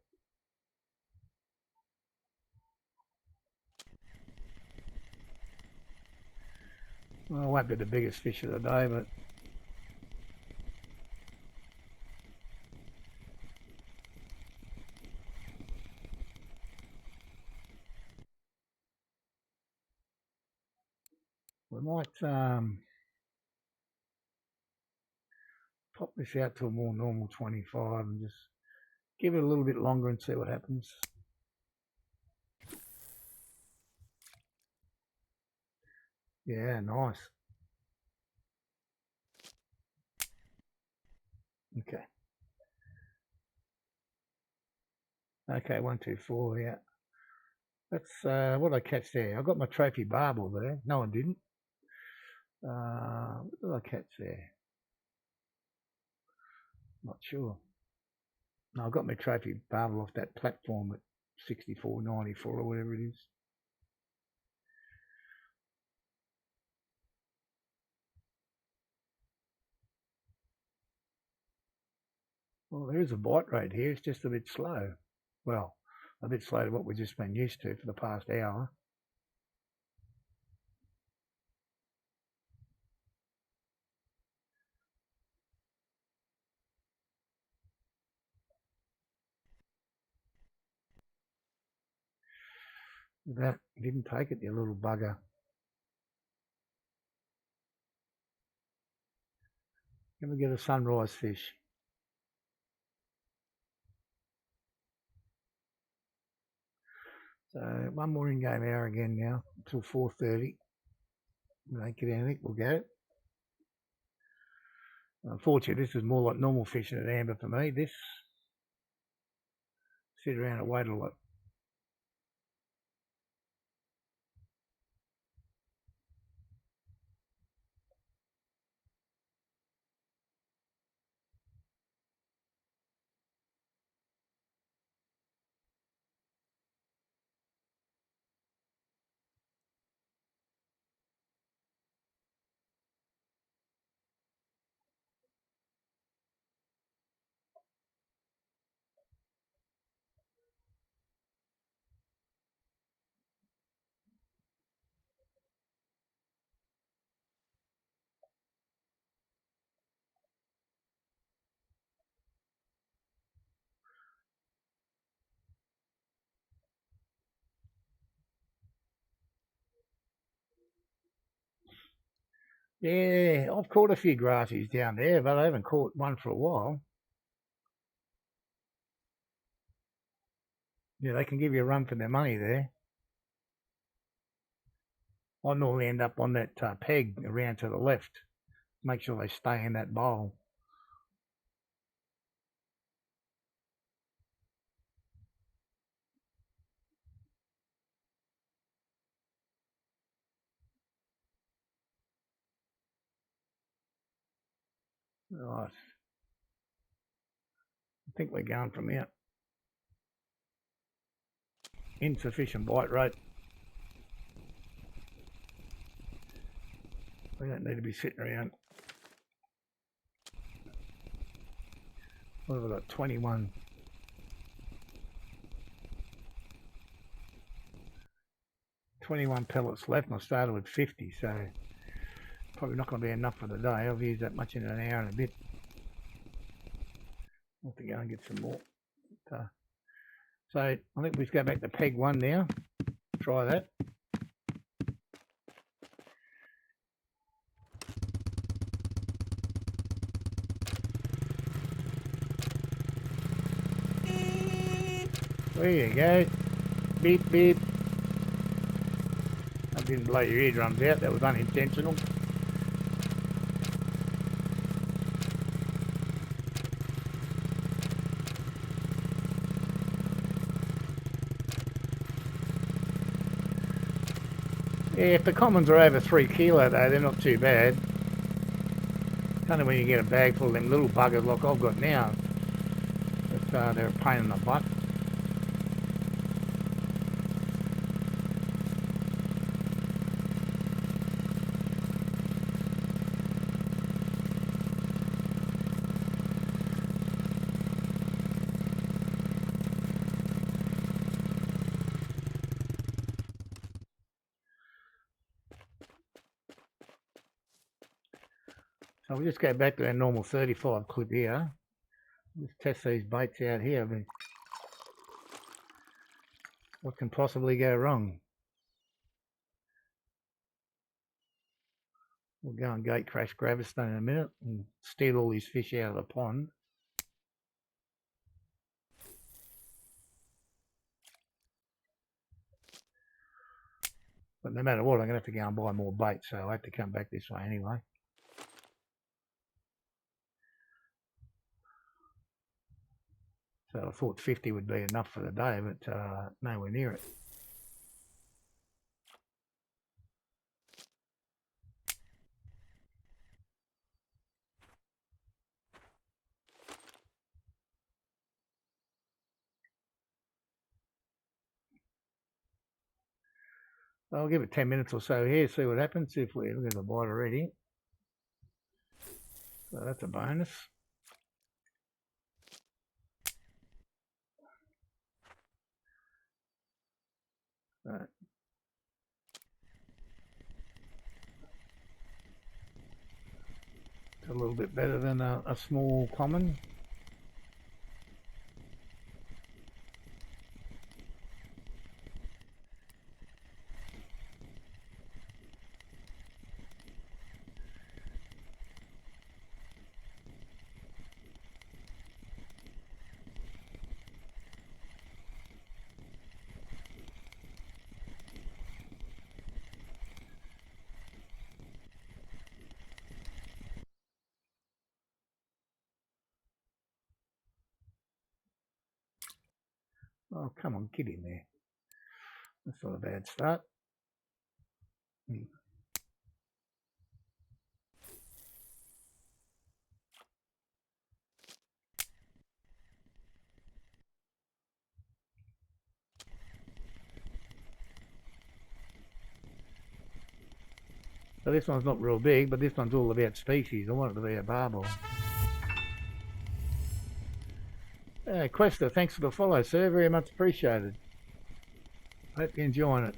Well, it won't be the biggest fish of the day, but we might pop this out to a more normal 25 and just give it a little bit longer and see what happens. Yeah, nice. Okay. Okay, 1, 2, 4, yeah. That's what I catch there. I got my trophy barbel there. No, I didn't. What did I catch there? Not sure. No, I got my trophy barbel off that platform at 64.94 or whatever it is. Well, there is a bite rate here. It's just a bit slow. Well, a bit slow to what we've just been used to for the past hour. That didn't take it, you little bugger. Can we get a sunrise fish? So one more in-game hour again now until 4:30. We don't get anything, we'll go. Unfortunately, this is more like normal fishing at amber for me. This sit around and wait a lot. Yeah, I've caught a few grassies down there, but I haven't caught one for a while. Yeah, they can give you a run for their money there. I normally end up on that peg around to the left. Make sure they stay in that bowl. Right. I think we're going from here. Insufficient bite rate. We don't need to be sitting around. What have we got? 21. 21 pellets left, and I started with 50, so probably not going to be enough for the day. I've used that much in an hour and a bit. I'll have to go and get some more. So I think we just go back to peg 1 now. Try that. There you go. Beep, beep. I didn't blow your eardrums out. That was unintentional. Yeah, if the commons are over 3 kilo though, they're not too bad. It's only when you get a bag full of them little buggers like I've got now that they're a pain in the butt. So we'll just go back to our normal 35 clip here. Let's test these baits out here. I mean, what can possibly go wrong? We'll go and gate crash Gravestone in a minute and steal all these fish out of the pond. But no matter what, I'm going to have to go and buy more bait, so I have to come back this way anyway. So I thought 50 would be enough for the day, but nowhere near it. I'll give it 10 minutes or so here, see what happens. If we look at the bite already. So that's a bonus. Right. It's a little bit better than a small common. Oh, come on, get in there. That's not a bad start. So this one's not real big, but this one's all about species. I want it to be a barbel. Quester, thanks for the follow, sir. Very much appreciated. Hope you're enjoying it.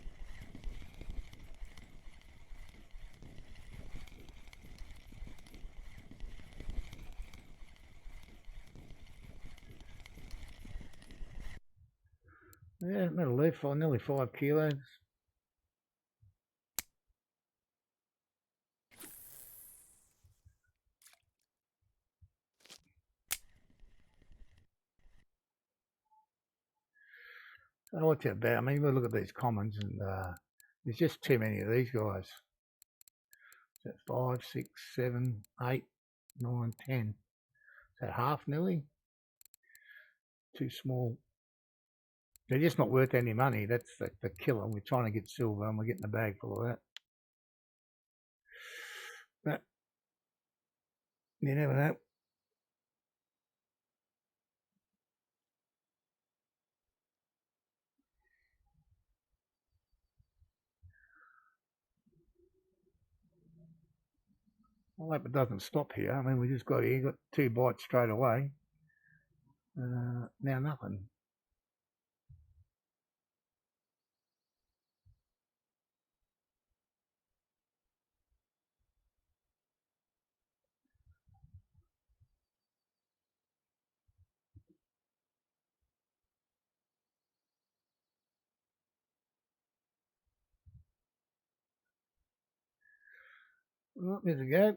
Yeah, that'll leave for nearly 5 kilos. Oh, what's that about? I mean, you look at these commons, and there's just too many of these guys. Is that 5, 6, 7, 8, 9, 10? Is that half nearly? Too small. They're just not worth any money. That's the killer. We're trying to get silver, and we're getting a bag full of that. But you never know. I hope it doesn't stop here. I mean, we just got here, got 2 bites straight away. Now nothing. Oh, there's a go.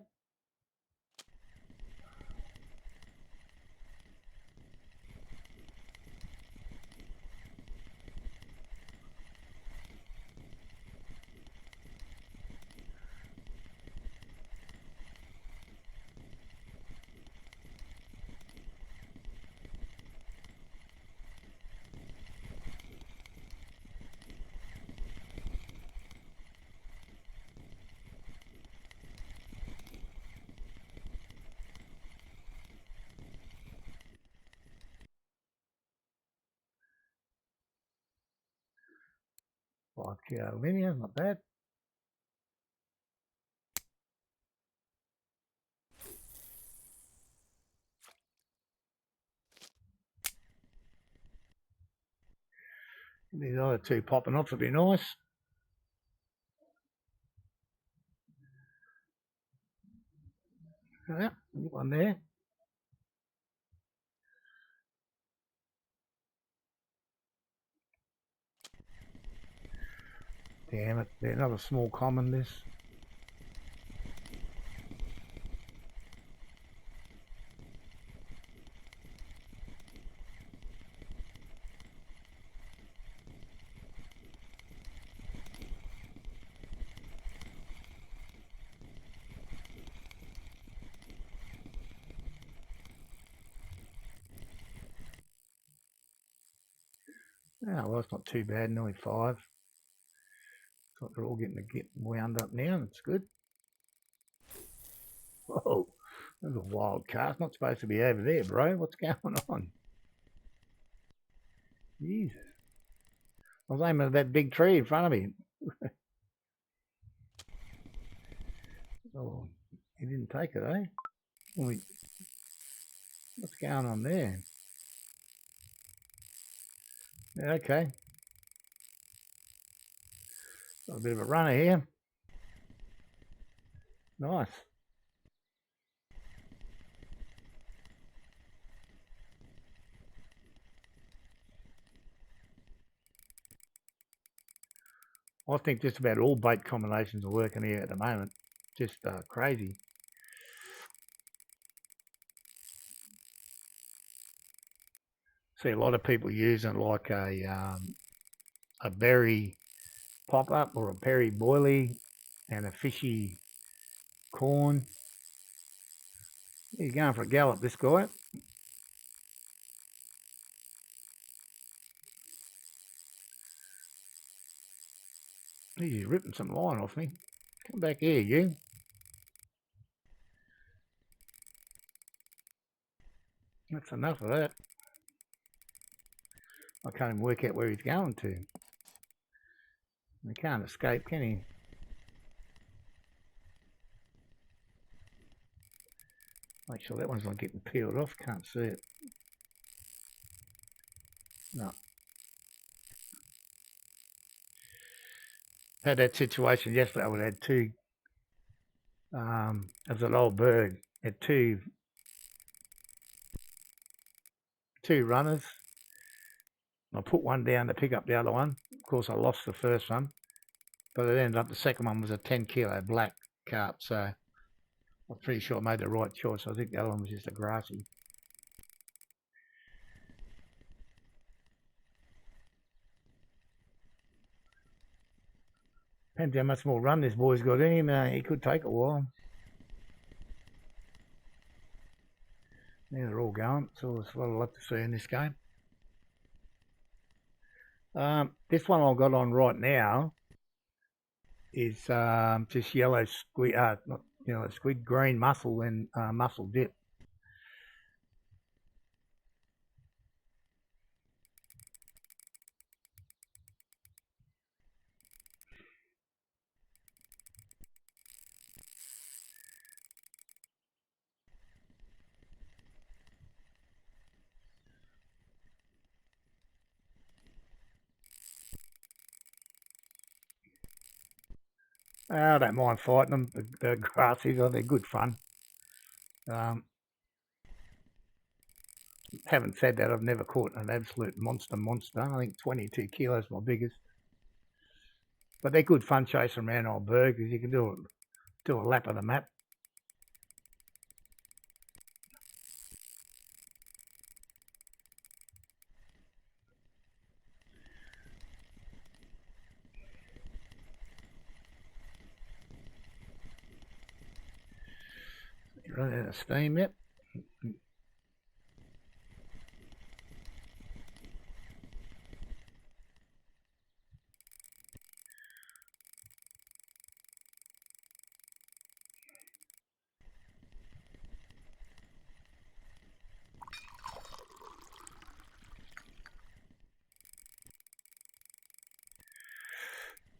Like linear, not bad. These other 2 popping off would be nice. Yeah, one there. Damn it, they're not a small common this. Oh, well, it's not too bad, nearly 5. Thought they're all getting wound up now, that's good. Whoa, there's a wild cast, not supposed to be over there, bro. What's going on? Jesus. I was aiming at that big tree in front of me. Oh, he didn't take it, eh? What's going on there? Yeah, okay. Got a bit of a runner here. Nice. I think just about all bait combinations are working here at the moment. Just crazy. See a lot of people using like a berry pop-up or a berry boilie and a fishy corn. He's going for a gallop, this guy. He's ripping some line off me. Come back here, you. That's enough of that. I can't even work out where he's going to. He can't escape, can he? Make sure that one's not getting peeled off. Can't see it. No. Had that situation yesterday. I had two. As an old bird, had two runners. I put one down to pick up the other one. Of course, I lost the first one, but it ended up the second one was a 10 kilo black carp. So I'm pretty sure I made the right choice. I think the other one was just a grassy. Depends how much more run this boy's got in him. He could take a while. Yeah, they're all going. So there's a lot of luck to see in this game. This one I've got on right now is just yellow squid, not yellow squid, green mussel and mussel dip. I don't mind fighting them. The grassies, they're good fun. Having said that, I've never caught an absolute monster. I think 22 kilos my biggest. But they're good fun chasing around old berg because you can do a lap of the map. You run out of steam yet?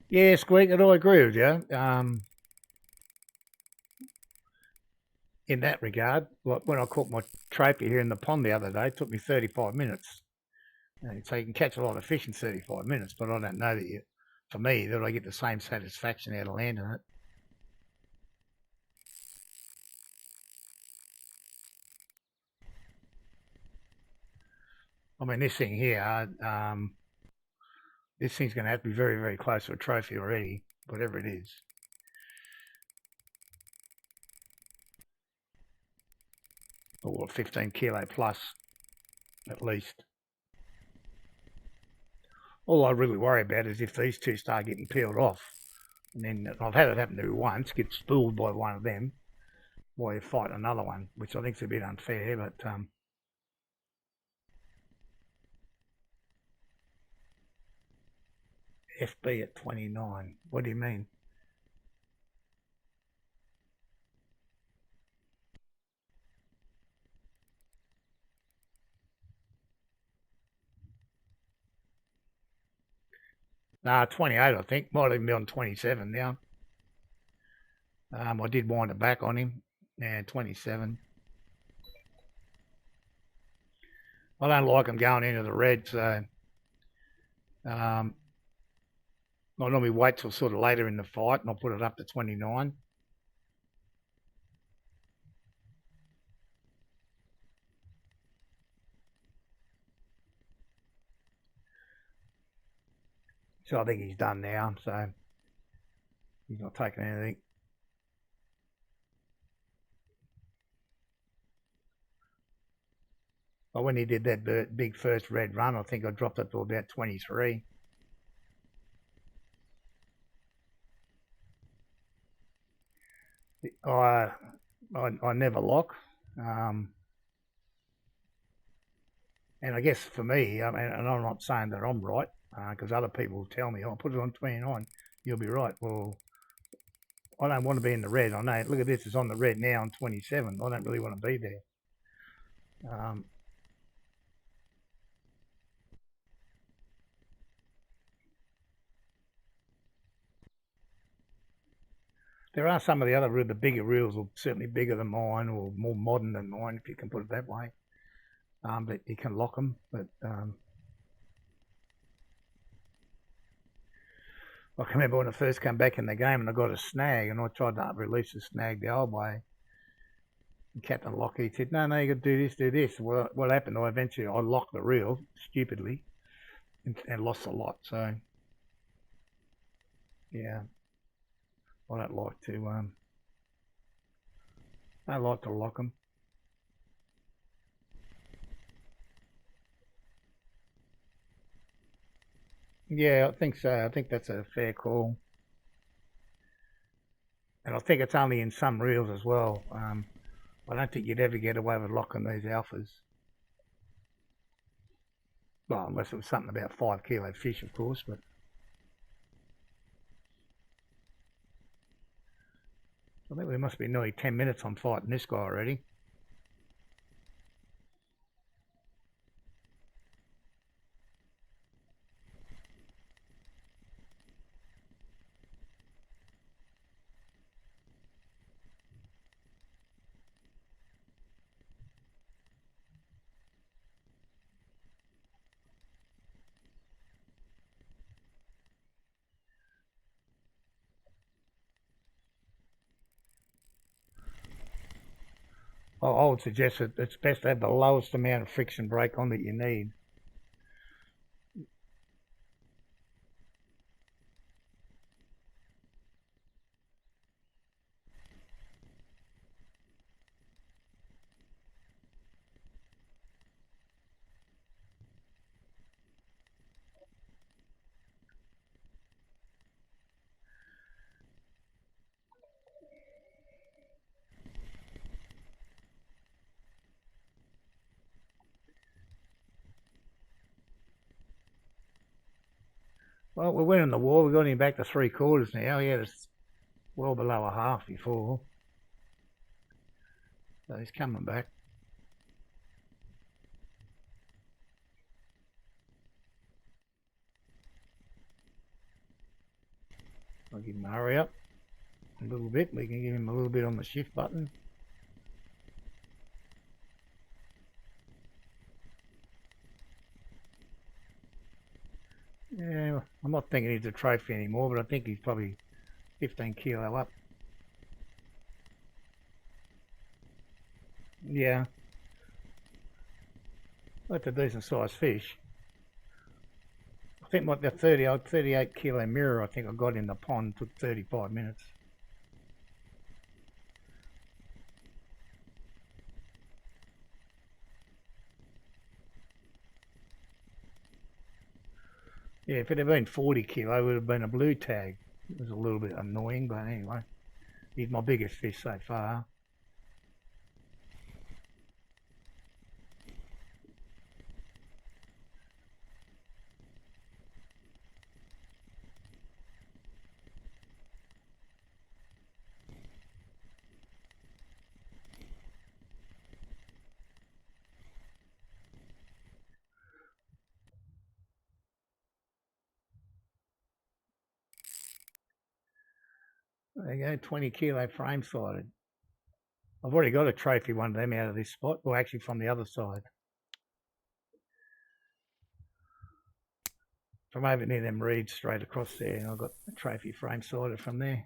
Yeah, Squeak, I agree with you. In that regard, like when I caught my trophy here in the pond the other day, it took me 35 minutes. So you can catch a lot of fish in 35 minutes, but I don't know that for me, that I get the same satisfaction out of landing it. I mean, this thing here, this thing's going to have to be very, very close to a trophy already, whatever it is. Or 15 kilo plus, at least. All I really worry about is if these two start getting peeled off. And then I've had it happen to me once, get spooled by one of them while you fight another one, which I think is a bit unfair, but FB at 29. What do you mean? Nah, 28, I think. Might even be on 27 now. I did wind it back on him. Yeah, 27. I don't like him going into the red, so I normally wait till sort of later in the fight and I'll put it up to 29. So I think he's done now, so he's not taking anything. But when he did that big first red run, I think I dropped it to about 23. I never lock. And I guess for me, I mean, and I'm not saying that I'm right, because other people tell me, "Oh, put it on 29, you'll be right." Well, I don't want to be in the red. I know. Look at this; it's on the red now on 27. I don't really want to be there. There are some of the bigger reels, or certainly bigger than mine, or more modern than mine, if you can put it that way. That you can lock them, but I can remember when I first came back in the game and I got a snag, and I tried to release the snag the old way. And Captain Lockheed said, "No, you got to do this." Well, what happened? I locked the reel stupidly and lost a lot. So yeah, I don't like to. I like to lock them. Yeah, I think so. I think that's a fair call. And I think it's only in some reels as well. I don't think you'd ever get away with locking these alphas. Well, unless it was something about 5 kilo fish, of course, but I think we must be nearly 10 minutes on fighting this guy already. I would suggest that it's best to have the lowest amount of friction brake on that you need. Well, we're winning the war. We've got him back to 3/4 now. He had us well below a half before. So he's coming back. I'll give him a hurry up a little bit. We can give him a little bit on the shift button. Yeah, I'm not thinking he's a trophy anymore, but I think he's probably 15 kilo up. Yeah. That's a decent sized fish. I think what the 38 kilo mirror I think I got in the pond took 35 minutes. Yeah, if it had been 40 kilo, it would have been a blue tag. It was a little bit annoying, but anyway, he's my biggest fish so far. There you go, 20 kilo frame sided. I've already got a trophy one of them out of this spot, or actually from the other side. From over near them reeds straight across there, and I've got a trophy frame sided from there.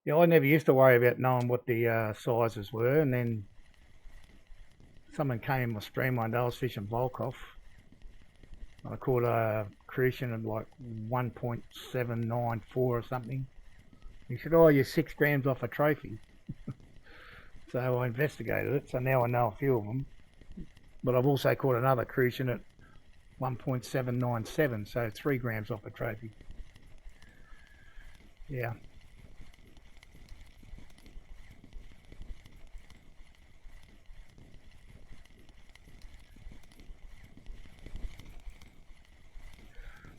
Yeah, I never used to worry about knowing what the sizes were, and then someone came in my stream one day, I was fishing Volkov. I caught a crucian of like 1.794 or something. He said, oh, you're 6 grams off a trophy. So I investigated it, so now I know a few of them. But I've also caught another crucian at 1.797, so 3 grams off a trophy. Yeah.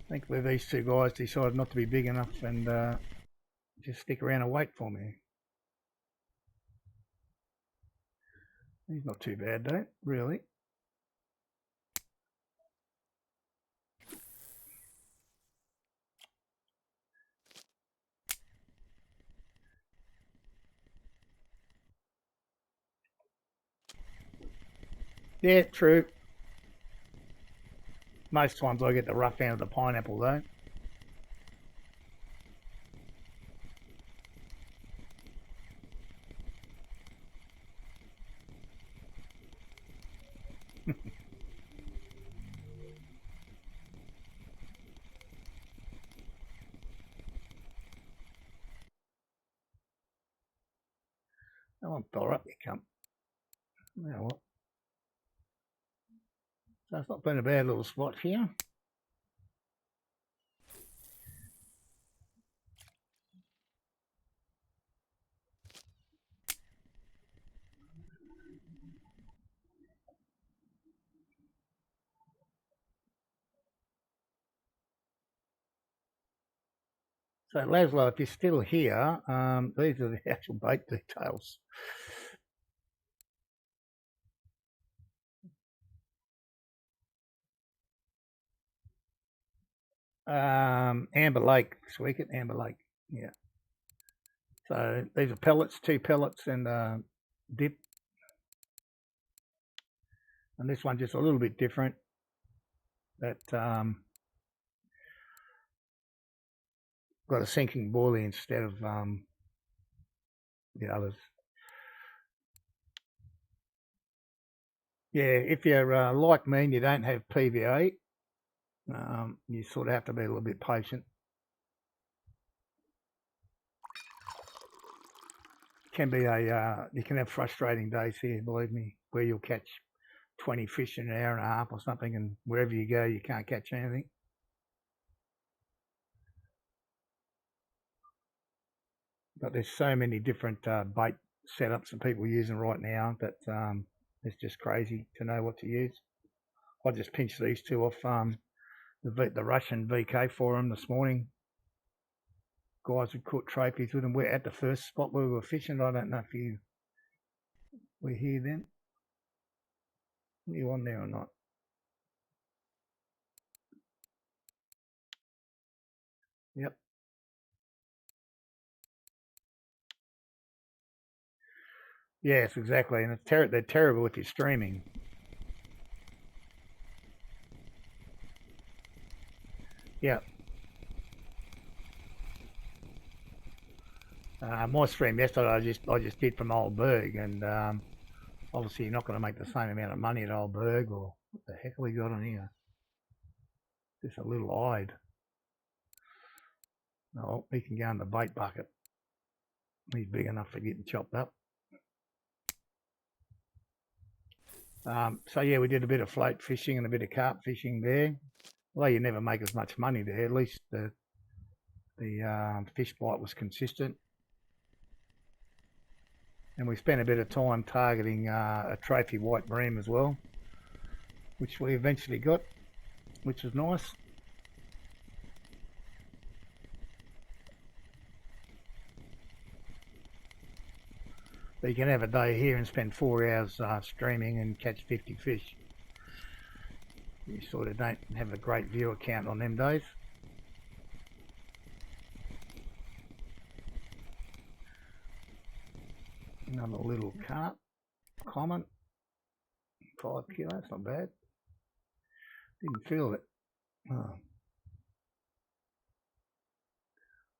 Thankfully these two guys decided not to be big enough and just stick around and wait for me. He's not too bad though, really. Yeah, true. Most times I get the rough end of the pineapple though. Come on, Thor, up you come. Now what? So it's not been a bad little spot here. So Laszlo, if you're still here, these are the actual bait details. Amber Lake, Sweeket, Amber Lake, yeah. So these are pellets, 2 pellets and dip. And this one just a little bit different. That got a sinking boilie instead of the others. Yeah, if you're like me and you don't have PVA, you sort of have to be a little bit patient. Can be you can have frustrating days here, believe me, where you'll catch 20 fish in an hour and a half or something, and wherever you go, you can't catch anything. But there's so many different bait setups that people are using right now that it's just crazy to know what to use. I just pinched these two off the Russian VK forum this morning. Guys had caught trophies with them. We're at the first spot where we were fishing. I don't know if you were here then. Are you on there or not? Yep. Yes, exactly. And they're terrible if you're streaming. Yeah. My stream yesterday, I just did from Old Berg, and obviously you're not going to make the same amount of money at Old Berg. Or what the heck have we got on here? Just a little eyed. Oh, he can go in the bait bucket. He's big enough for getting chopped up. So yeah, we did a bit of float fishing and a bit of carp fishing there. Well, you never make as much money there. At least the fish bite was consistent. And we spent a bit of time targeting a trophy white bream as well, which we eventually got, which was nice. But you can have a day here and spend 4 hours streaming and catch 50 fish. You sort of don't have a great viewer count on them days. Another little carp, common, 5 kilo, that's not bad. Didn't feel it. Oh.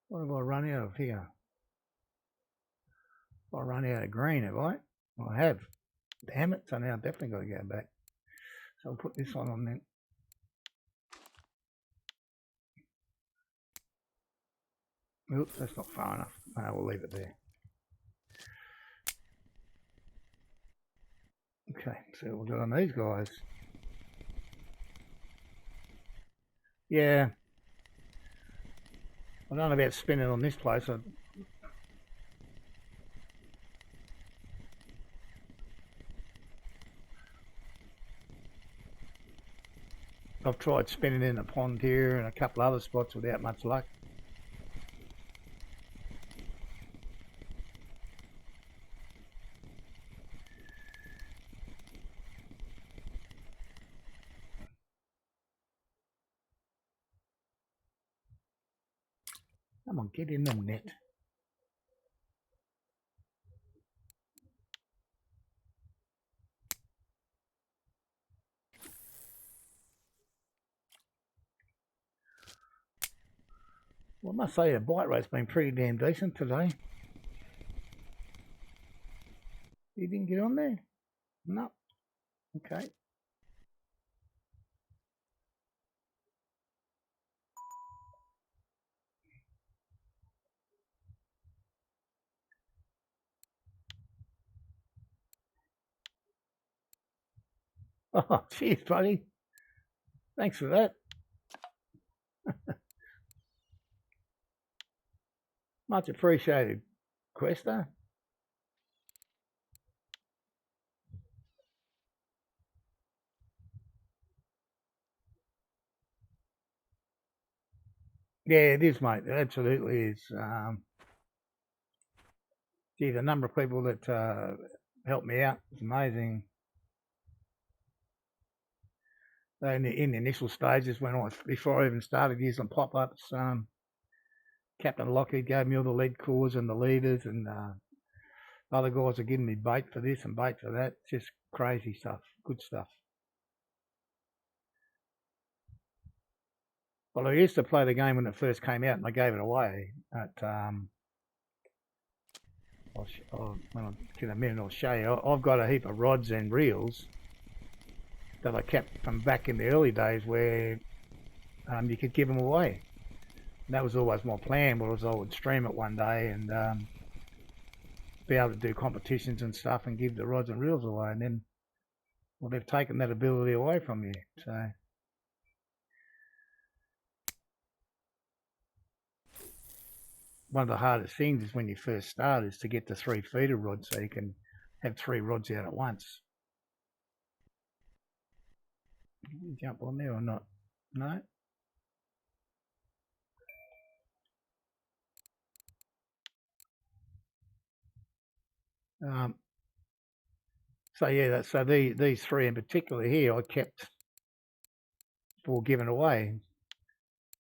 What have I run out of here? I run out of green, have I? I have. Damn it, so now I've definitely got to go back. So I'll put this on then. Oops, that's not far enough. No, we'll leave it there. Okay, so we'll go on these guys. Yeah. I don't know about spinning on this place. I've tried spinning in the pond here and a couple other spots without much luck. Come on, get in the net. Well, I must say the bite rate's been pretty damn decent today. You didn't get on there? No. Okay. Oh, cheers, buddy. Thanks for that. Much appreciated, Questa. Yeah, it is, mate. It absolutely is. Gee, the number of people that helped me out is amazing. In the initial stages, before I even started using pop-ups, Captain Lockheed gave me all the lead cores and the leaders, and other guys are giving me bait for this and bait for that. Just crazy stuff, good stuff. Well, I used to play the game when it first came out, and I gave it away at. When I get a minute, I'll show you. I've got a heap of rods and reels that I kept from back in the early days where you could give them away. And that was always my plan, was I would stream it one day and be able to do competitions and stuff and give the rods and reels away. And then, well, they've taken that ability away from you. So one of the hardest things is when you first start is to get the 3 feeder rods so you can have 3 rods out at once. Can you jump on there or not? No? So yeah, so these 3 in particular here I kept for giving away,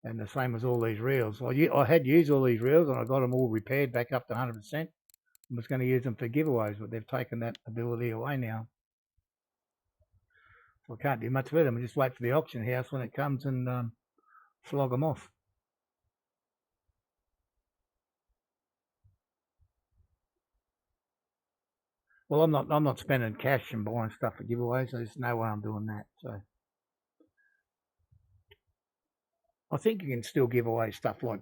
and the same as all these reels. I had used all these reels and I got them all repaired back up to 100%. I was going to use them for giveaways, but they've taken that ability away now. So I can't do much with them. I just wait for the auction house when it comes and flog them off. Well, I'm not spending cash and buying stuff for giveaways. There's no way I'm doing that. So I think you can still give away stuff like,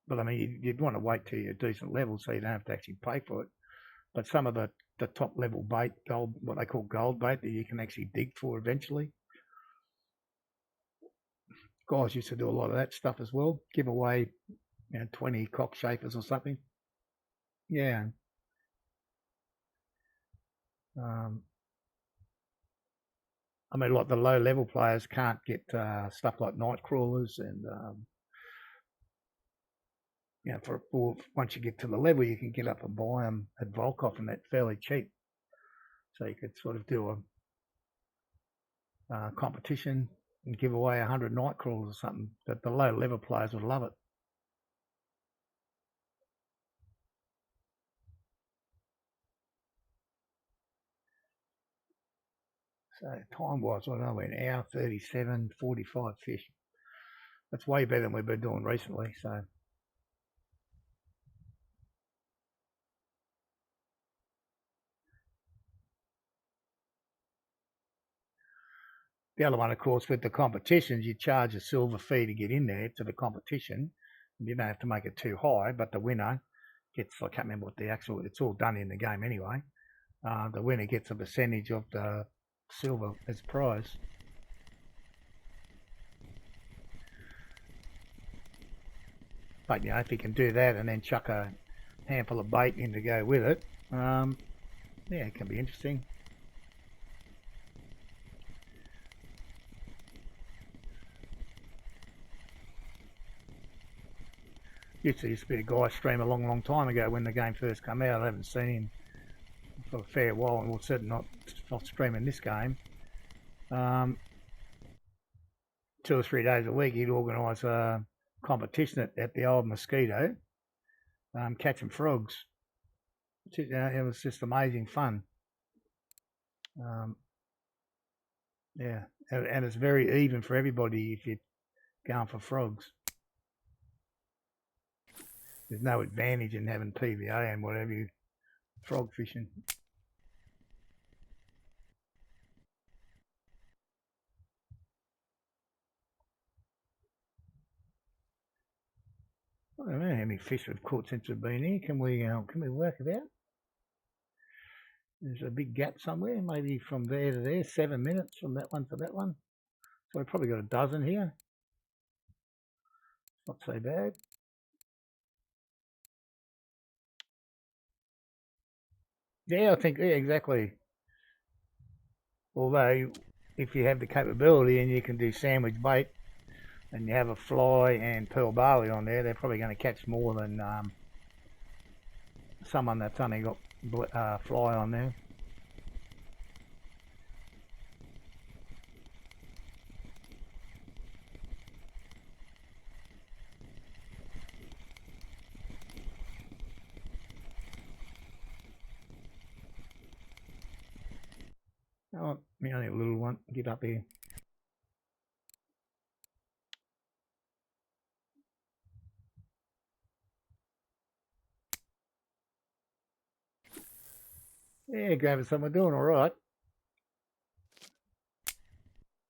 but I mean, you'd want to wait till you're a decent level so you don't have to actually pay for it. But some of the top level bait, gold, what they call gold bait, that you can actually dig for eventually. Guys used to do a lot of that stuff as well. Give away, 20 cockchafers or something. Yeah. I mean, like the low level players can't get stuff like night crawlers, and for once you get to the level, you can get up and buy them at Volkov and that fairly cheap. So you could sort of do a competition and give away 100 night crawlers or something. But the low level players would love it. So time wise, I don't know, an hour 37, 45 fish. That's way better than we've been doing recently. So the other one, of course, with the competitions, you charge a silver fee to get in there to the competition. You don't have to make it too high, but the winner gets, I can't remember what the actual, it's all done in the game anyway. The winner gets a percentage of the silver as prize. But, if you can do that and then chuck a handful of bait in to go with it, it can be interesting. Used to be a guy stream a long time ago when the game first came out. I haven't seen him for a fair while, and we'll certainly not streaming this game. 2 or 3 days a week, he'd organise a competition at the old Mosquito, catching frogs. It was just amazing fun. And it's very even for everybody if you're going for frogs. There's no advantage in having PVA and whatever you frog fishing. I don't know how many fish we've caught since we've been here. Can we work it out? There's a big gap somewhere, maybe from there to there, 7 minutes from that one to that one. So we've probably got a dozen here. Not so bad. Yeah, I think, yeah, exactly. Although, if you have the capability and you can do sandwich bait and you have a fly and pearl barley on there, they're probably going to catch more than someone that's only got fly on there. Oh, me only a little one. Get up here. Yeah, Gravison, we're doing all right.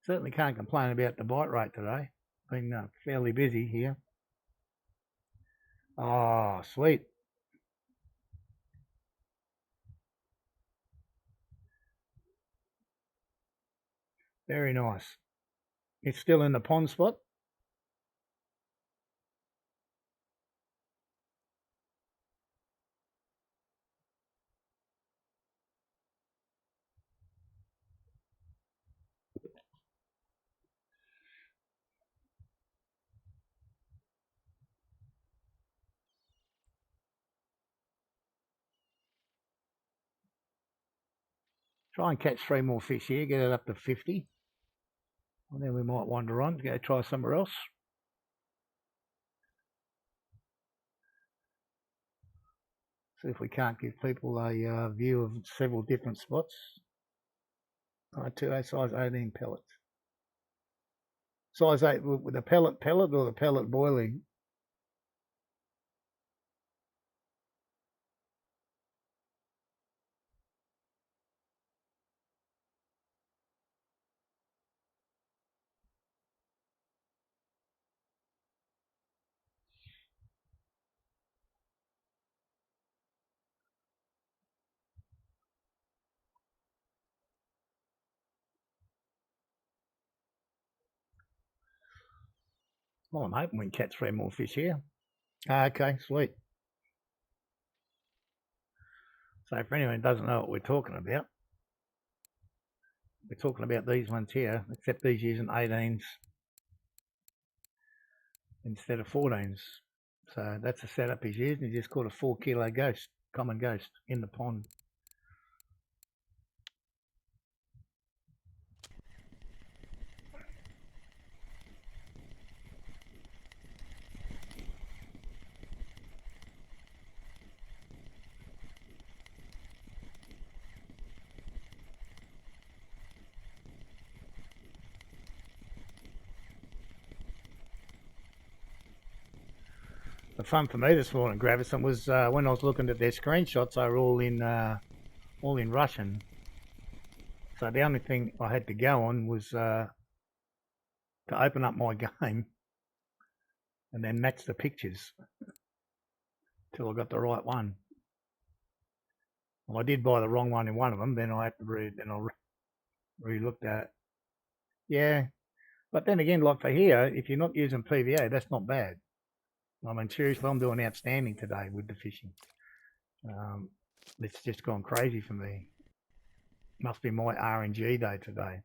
Certainly can't complain about the bite rate today. Been fairly busy here. Oh, sweet. Very nice. It's still in the pond spot. Try and catch 3 more fish here, get it up to 50. And then we might wander on, go try somewhere else. See if we can't give people a view of several different spots. 2A size 18 pellets. Size 8 with the pellet or the pellet boiling? Well, I'm hoping we can catch 3 more fish here. Okay, sweet. So for anyone who doesn't know what we're talking about these ones here, except these using 18s instead of 14s. So that's the setup he's using. He just caught a 4 kilo ghost, common ghost, in the pond. The fun for me this morning, Gravison, was when I was looking at their screenshots, they were all in Russian. So the only thing I had to go on was to open up my game and then match the pictures till I got the right one. Well, I did buy the wrong one in one of them. Then I had to re-looked at it. Yeah, but then again, like for here, if you're not using PVA, that's not bad. I mean, seriously, I'm doing outstanding today with the fishing. It's just gone crazy for me. Must be my RNG day today.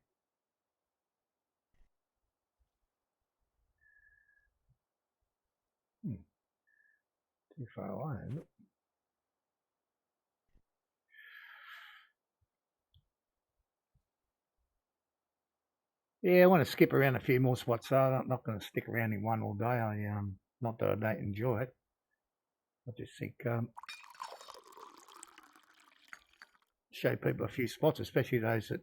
Too far away, isn't it? Yeah, I want to skip around a few more spots, so I'm not going to stick around in one all day. Not that I don't enjoy it. I just think show people a few spots, especially those that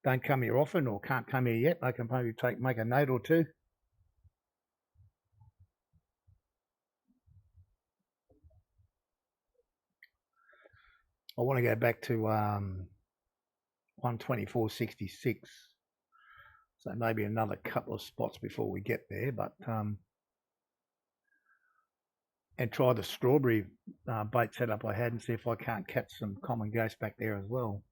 don't come here often or can't come here yet. They can maybe make a note or two. I want to go back to 124.66, so maybe another couple of spots before we get there, but and try the strawberry bait setup I had and see if I can't catch some common ghosts back there as well.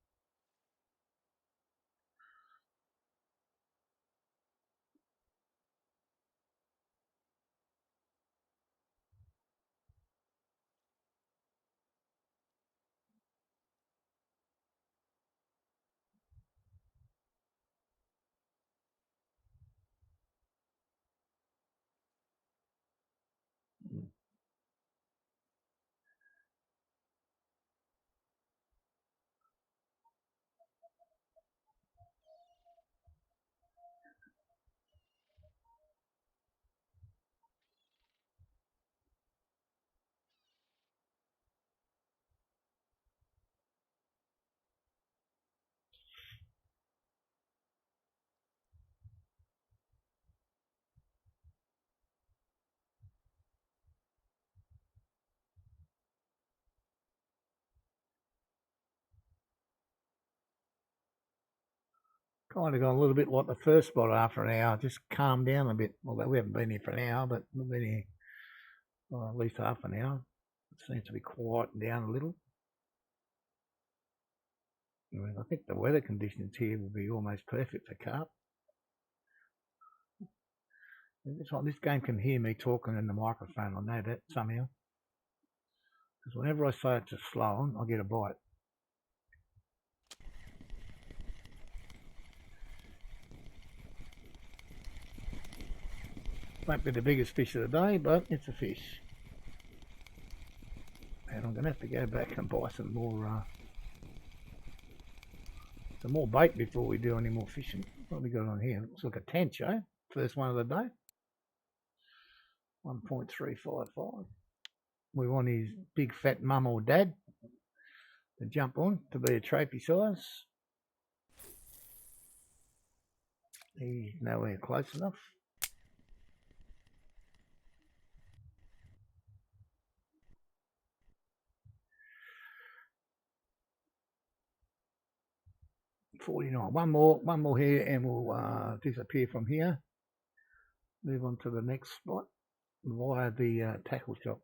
Kind of gone a little bit like the first spot after an hour, just calmed down a bit. Although we haven't been here for an hour, but we've been here at least half an hour. It seems to be quieting down a little. I think the weather conditions here will be almost perfect for carp. It's like this game can hear me talking in the microphone. I know that somehow. Because whenever I say it's a slow one, I get a bite. Won't be the biggest fish of the day, but it's a fish. And I'm going to have to go back and buy some more bait before we do any more fishing. What we got on here? Looks like a tencho. First one of the day. 1.355. We want his big fat mum or dad to jump on to be a trophy size. He's nowhere close enough. $49. One more here, and we'll disappear from here. Move on to the next spot via the tackle shop.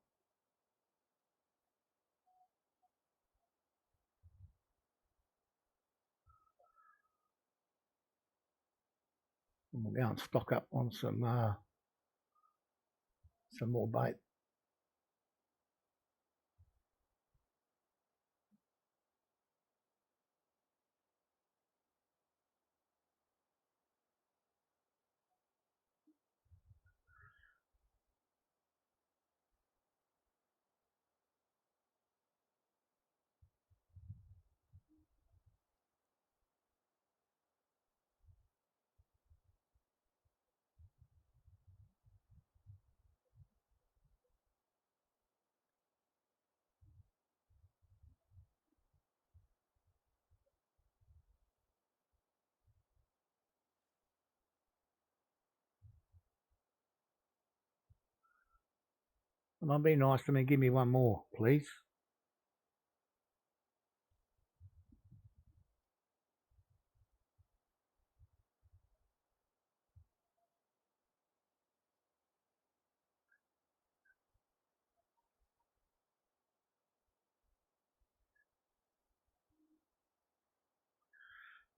And we'll go and stock up on some some more bait. It might be nice to me. Give me one more, please.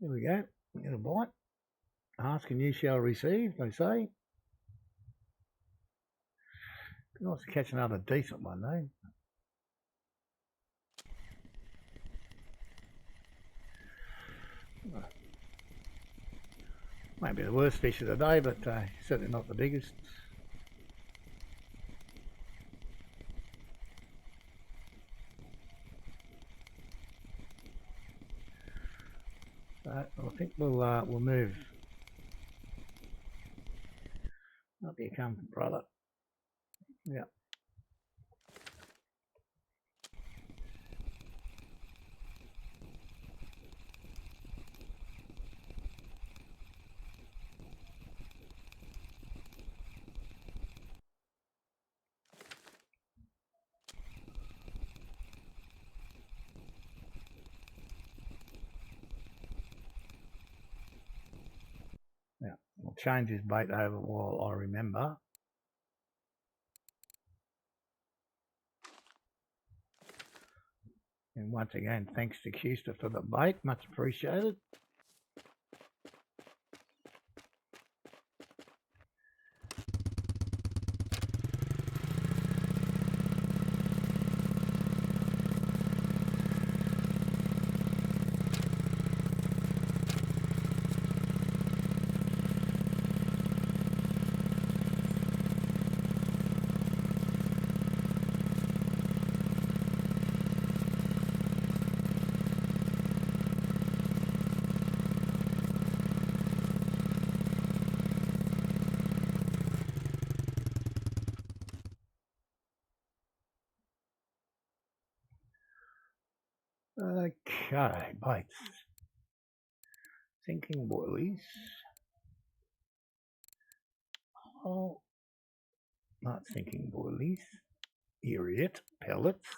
There we go. Get a bite. Ask and you shall receive, they say. Be nice to catch another decent one, though. Maybe the worst fish of the day, but certainly not the biggest. I think we'll move. Up you come, brother. Yeah. Yeah, I'll change his bait over while I remember. And once again, thanks to Custer for the bait, much appreciated. Okay, baits. Thinking boilies. Oh, not thinking boilies. Idiot. Pellets.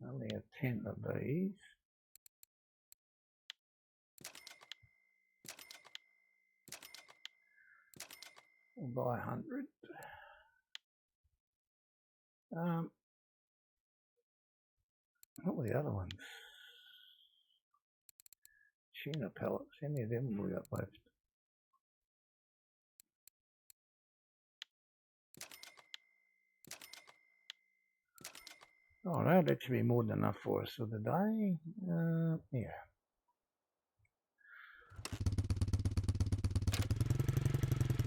Only have 10 of these. We'll buy 100. What were the other ones? Tuna pellets. How many of them have we got left? Oh no, that should be more than enough for us for the day. Yeah.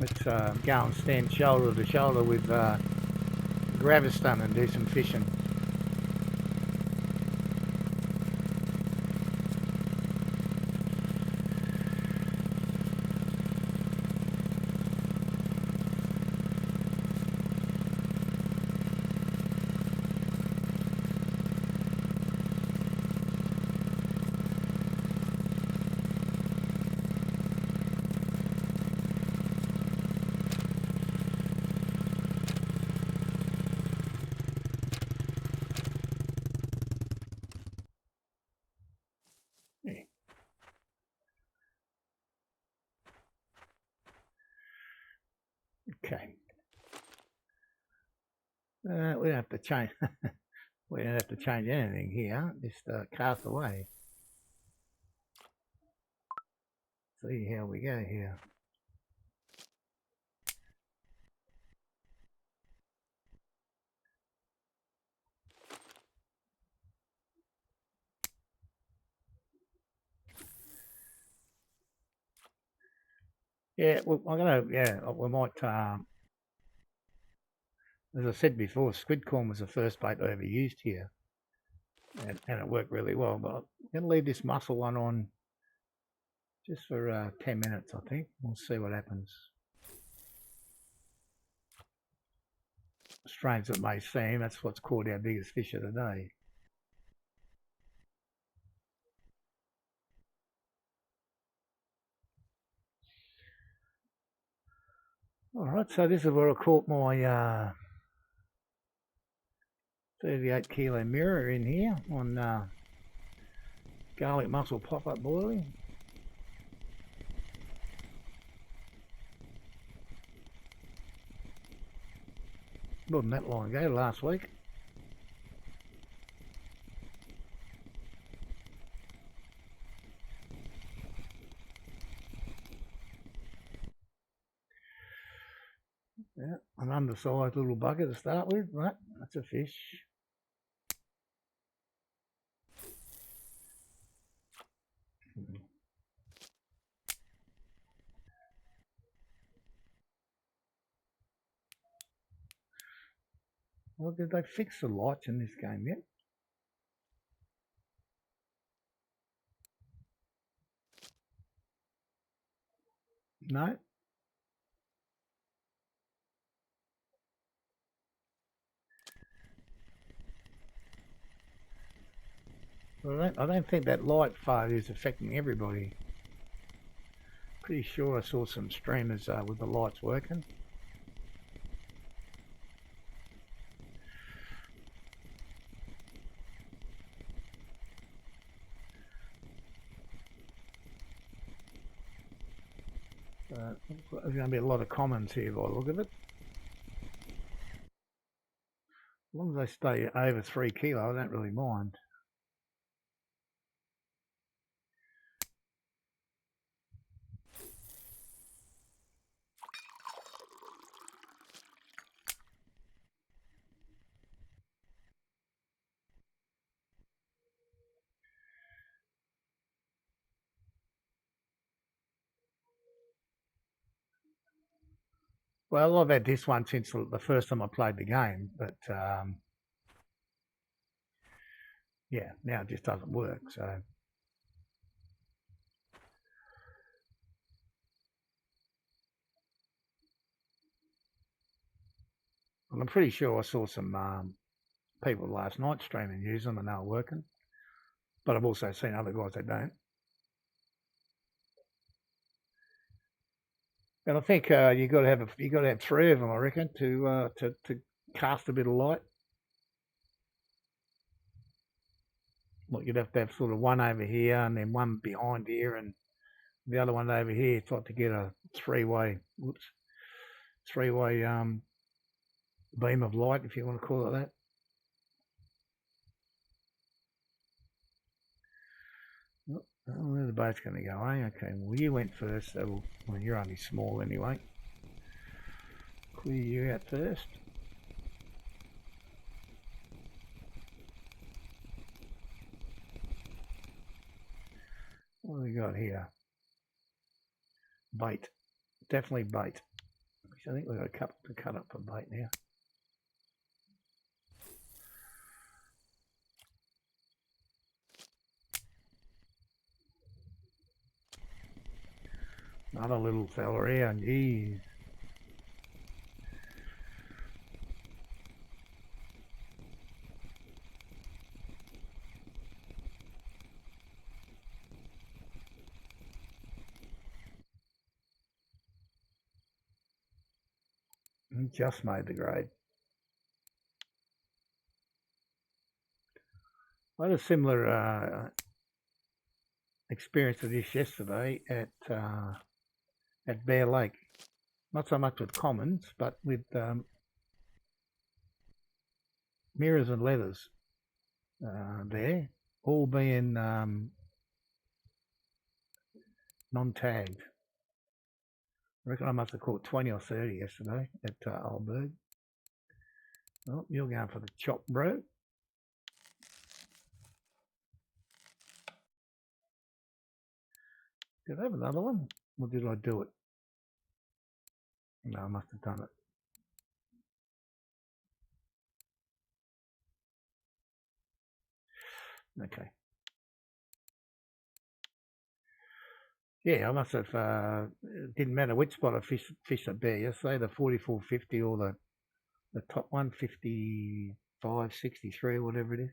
Let's go and stand shoulder to shoulder with Graviston and do some fishing. Okay. We have to change We don't have to change anything here, just cast away. See how we go here. Yeah, well, I'm gonna, we might, as I said before, squid corn was the first bait I ever used here, and it worked really well. But I'm gonna leave this mussel one on just for 10 minutes, I think. We'll see what happens. Strange as it may seem, that's what's caught our biggest fish of the day. Alright, so this is where I caught my 38 kilo mirror in here on garlic mussel pop-up boiling. Wasn't that long ago, last week. Yeah, an undersized little bugger to start with, right? That's a fish. Well, did they fix the lights in this game yet? No. Well, I don't think that light failure is affecting everybody. Pretty sure I saw some streamers with the lights working. There's going to be a lot of commons here by the look of it. As long as they stay over 3 kilo, I don't really mind. Well, I've had this one since the first time I played the game, but yeah, now it just doesn't work. So I'm pretty sure I saw some people last night streaming using them and they were working, but I've also seen other guys that don't. And I think you got to have 3 of them, I reckon, to cast a bit of light. Like you'd have to have sort of one over here and then one behind here and the other one over here, to get a three-way beam of light, if you want to call it that. Oh, where are the boats going to go, eh? Okay, well, you went first. So well, you're only small anyway. Clear you out first. What have we got here? Bait. Definitely bait. I think we've got a couple to cut up for bait now. Another little fella here, geez. Just made the grade. I had a similar experience of this yesterday at Bear Lake. Not so much with commons, but with mirrors and leathers. there, all being non-tagged. I reckon I must have caught 20 or 30 yesterday at Oldberg. Oh, you're going for the chop, bro. Did I have another one? Or did I do it? No, I must have done it. Okay. Yeah, I must have, it didn't matter which spot I fished at Bear yesterday, the 44.50 or the top one, 55.63, whatever it is.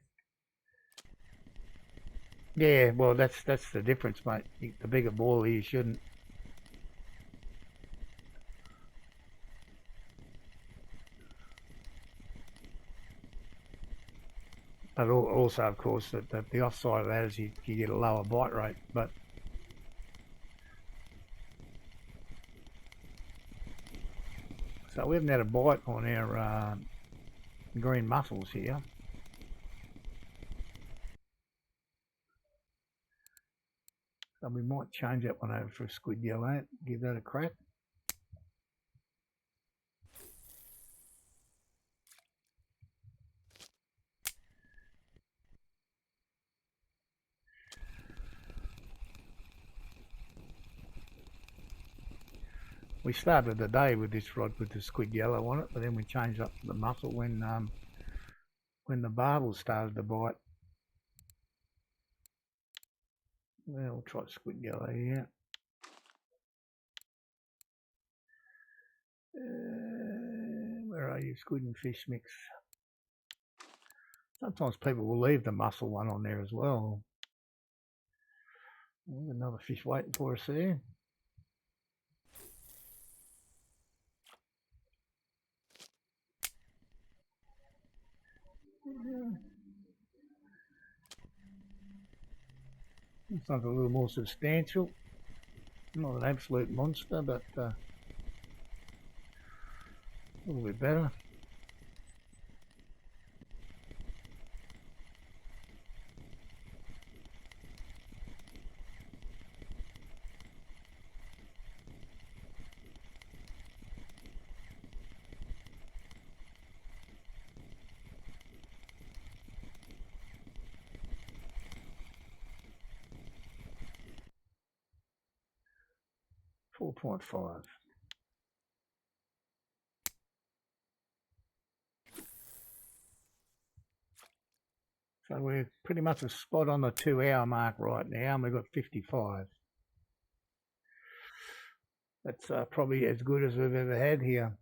Yeah, well, that's the difference, mate. The bigger ball, you shouldn't. But also, of course, the offside of that is you get a lower bite rate. But so we haven't had a bite on our green mussels here. So we might change that one over for a squid yellow. Give that a crack. We started the day with this rod with the squid yellow on it, but then we changed up to the mussel when the barbels started to bite. Well, we'll try squid yellow here. Where are you? Squid and fish mix. Sometimes people will leave the mussel one on there as well. Another fish waiting for us there. Something a little more substantial. Not an absolute monster, but a little bit better. .5. So we're pretty much a spot on the 2 hour mark right now, and we've got 55. That's probably as good as we've ever had here.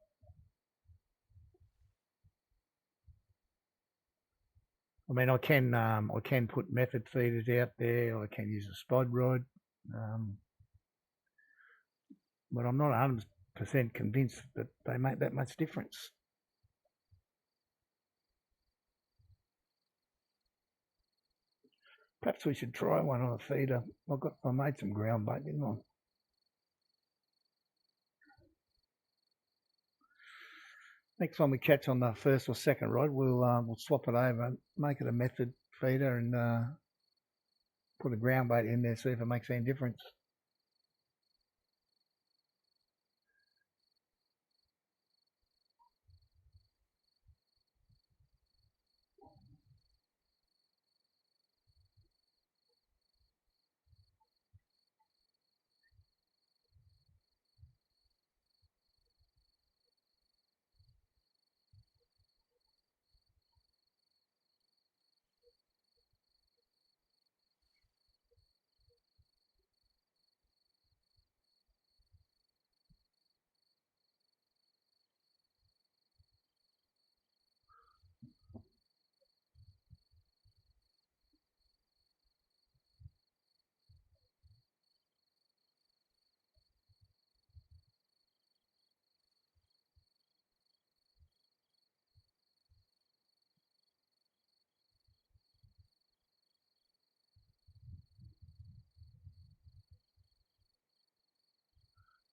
I mean, I can put method feeders out there. I can use a spod rod, but I'm not 100% convinced that they make that much difference. Perhaps we should try one on a feeder. I made some ground bait, didn't I? Next time we catch on the first or second rod, we'll swap it over, make it a method feeder, and put a ground bait in there, see if it makes any difference.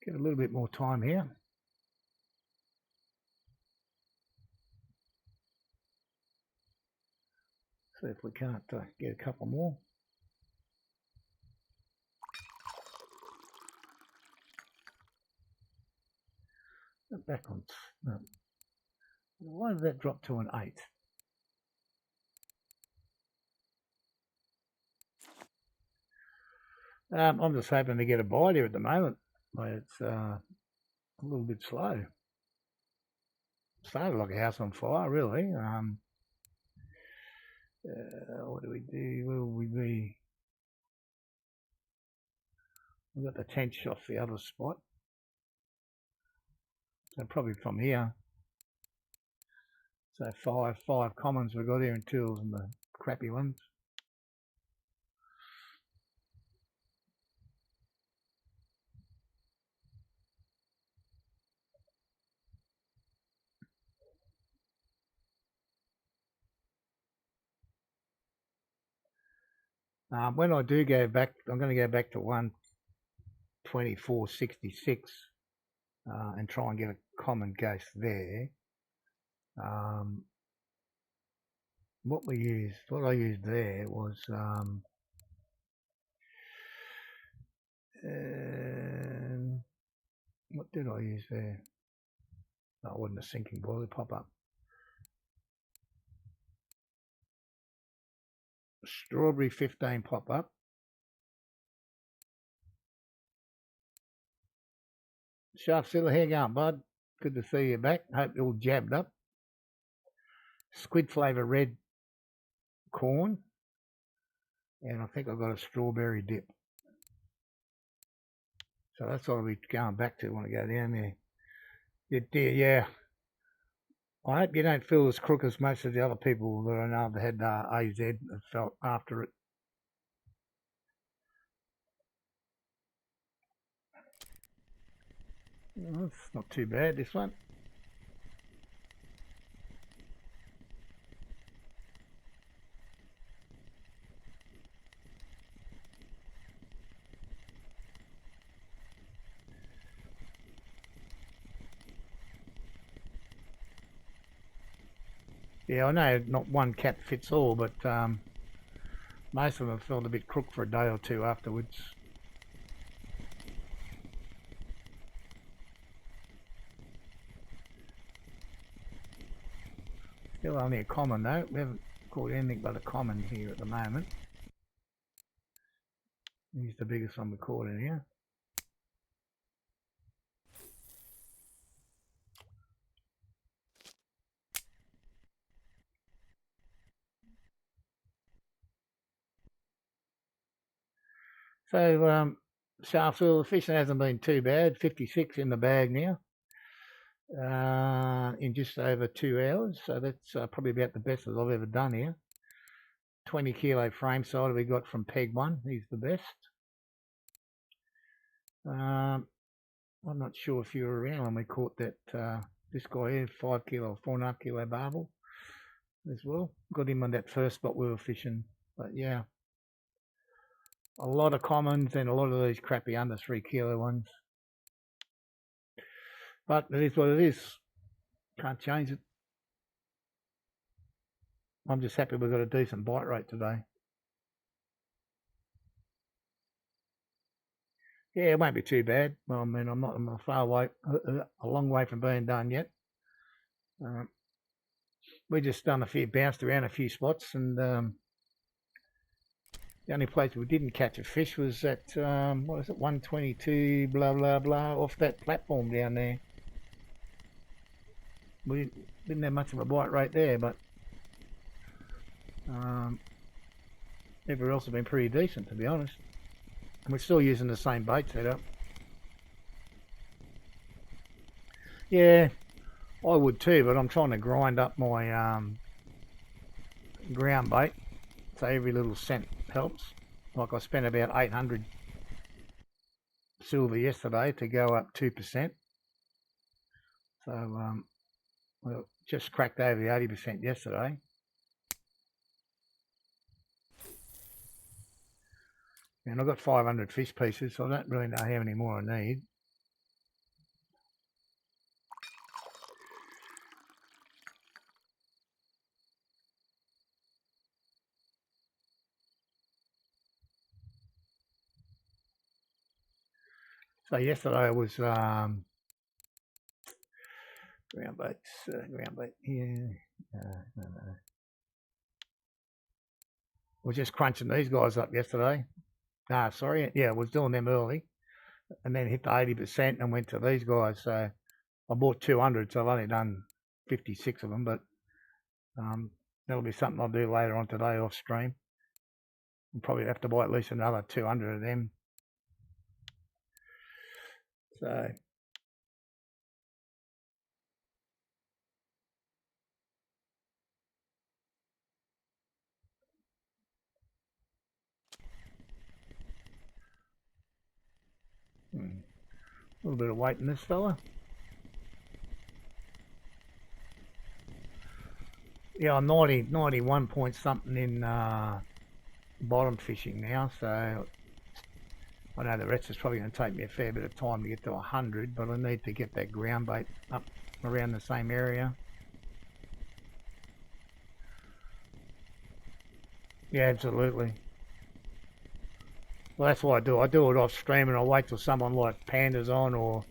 Get a little bit more time here. See if we can't get a couple more. Back on. No. Why did that drop to an 8? I'm just hoping to get a bite here at the moment, but it's a little bit slow. Started like a house on fire, really. What do we do? Where will we be? We've got the tent off the other spot. So probably from here. So five commons we've got here and tools and the crappy ones. When I do go back, I'm going to go back to 124.66 and try and get a common ghost there. What I used there was what did I use there? No, it wasn't a sinking boiler pop-up. Strawberry 15 pop-up. Sharp Sealer, how you going, bud? Good to see you back. Hope you're all jabbed up. Squid flavour red corn. And I think I've got a strawberry dip. So that's what I'll be going back to when I go down there. Yeah. I hope you don't feel as crook as most of the other people that I know that had AZ and felt after it. Well, it's not too bad, this one. Yeah, I know not one cat fits all, but most of them felt a bit crook for a day or two afterwards. Still only a common though. We haven't caught anything but a common here at the moment. Here's the biggest one we caught in here. So Shaftesville, the fishing hasn't been too bad. 56 in the bag now. In just over 2 hours, so that's probably about the best that I've ever done here. 20 kilo frame sider we got from Peg One. He's the best. I'm not sure if you were around when we caught that this guy here, 5 kilo, 4.5 kilo barbel as well. Got him on that first spot we were fishing, but yeah, a lot of commons and a lot of these crappy under 3 kilo ones. But it is what it is. Can't change it. I'm just happy we've got a decent bite rate today. Yeah, it won't be too bad. Well, I mean, I'm a long way from being done yet. We just bounced around a few spots, and the only place we didn't catch a fish was at, 122, blah, blah, blah, off that platform down there. We didn't have much of a bite rate there, but everywhere else has been pretty decent, to be honest. And we're still using the same bait setup. Yeah, I would too, but I'm trying to grind up my ground bait, so every little cent helps. Like I spent about 800 silver yesterday to go up 2%. So well, just cracked over the 80% yesterday. And I've got 500 fish pieces, so I don't really know how many more I need. So yesterday I was ground bait here. Was just crunching these guys up yesterday. Sorry, yeah, I was doing them early, and then hit the 80% and went to these guys. So I bought 200, so I've only done 56 of them, but that'll be something I'll do later on today off stream. I'll probably have to buy at least another 200 of them. So a little bit of weight in this fella. Yeah, I'm 91 point something in bottom fishing now, so I know the rest is probably going to take me a fair bit of time to get to 100, but I need to get that ground bait up around the same area. Yeah, absolutely. Well, that's what I do. I do it off stream and I wait till someone like Panda's on or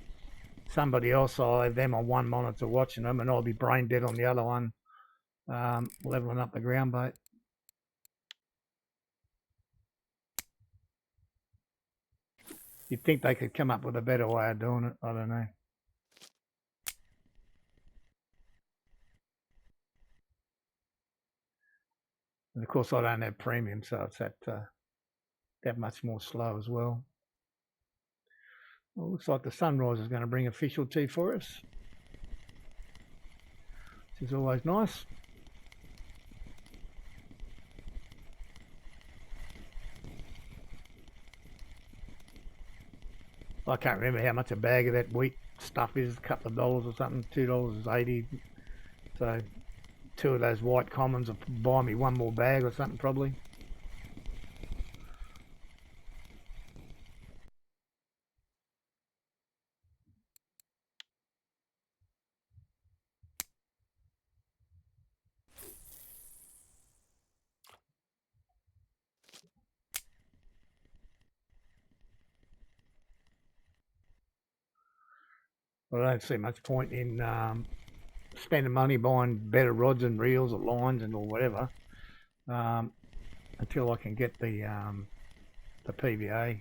somebody else. I'll have them on one monitor watching them and I'll be brain dead on the other one, leveling up the ground bait. You'd think they could come up with a better way of doing it. I don't know. And of course, I don't have premium, so it's that much more slow as well. Well, looks like the sunrise is going to bring a fish or two for us, which is always nice. I can't remember how much a bag of that wheat stuff is, a couple of dollars or something, $2.80. So 2 of those white commons will buy me 1 more bag or something probably. But I don't see much point in spending money buying better rods and reels or lines and or whatever until I can get the PVA.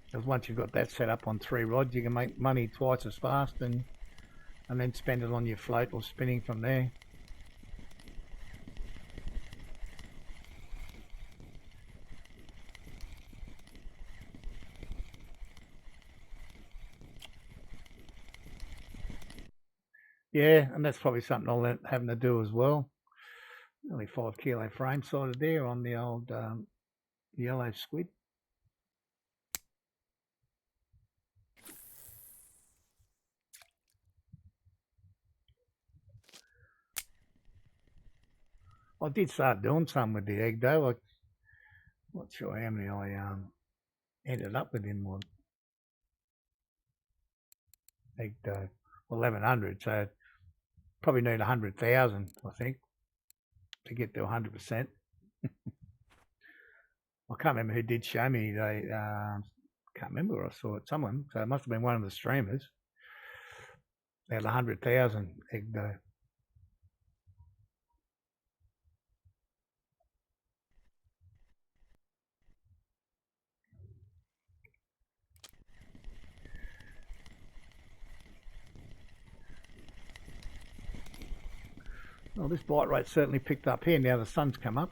Because once you've got that set up on 3 rods, you can make money twice as fast and then spend it on your float or spinning from there. Yeah, and that's probably something I'll end up having to do as well. Only 5 kilo frame sighted there on the old yellow squid. I did start doing some with the egg though. I'm not sure how many I ended up with in one egg dough. 1100, so probably need 100,000, I think, to get to 100%. I can't remember who did show me. They can't remember where I saw it. Someone, so it must have been one of the streamers. They had 100,000 egg dough. Well, this bite rate certainly picked up here. Now the sun's come up.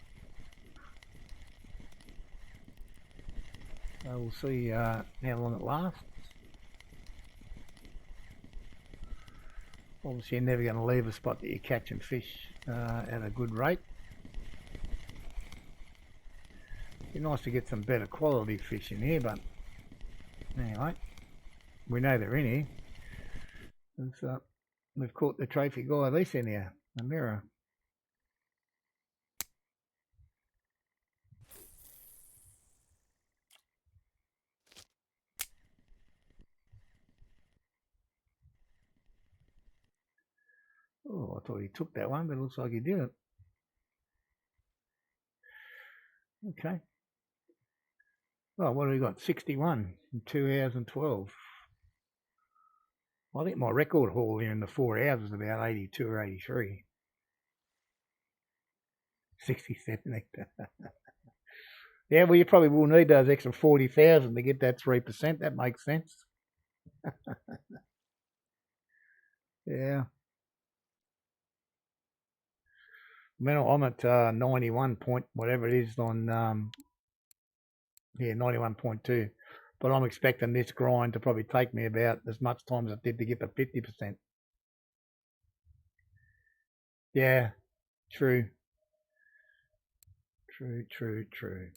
So we'll see how long it lasts. Obviously, you're never going to leave a spot that you're catching fish at a good rate. It'd be nice to get some better quality fish in here, but anyway, we know they're in here. And so we've caught the trophy guy this in here, the mirror. Oh, I thought he took that one, but it looks like he didn't. Okay. Well, what have we got? 61 in 2 hours and 12. I think my record haul here in the 4 hours was about 82 or 83. 67 hectare. Yeah, well, you probably will need those extra 40,000 to get that 3%. That makes sense. Yeah. I mean, I'm at 91 point, whatever it is on, 91.2. But I'm expecting this grind to probably take me about as much time as it did to get to 50%. Yeah, true. True.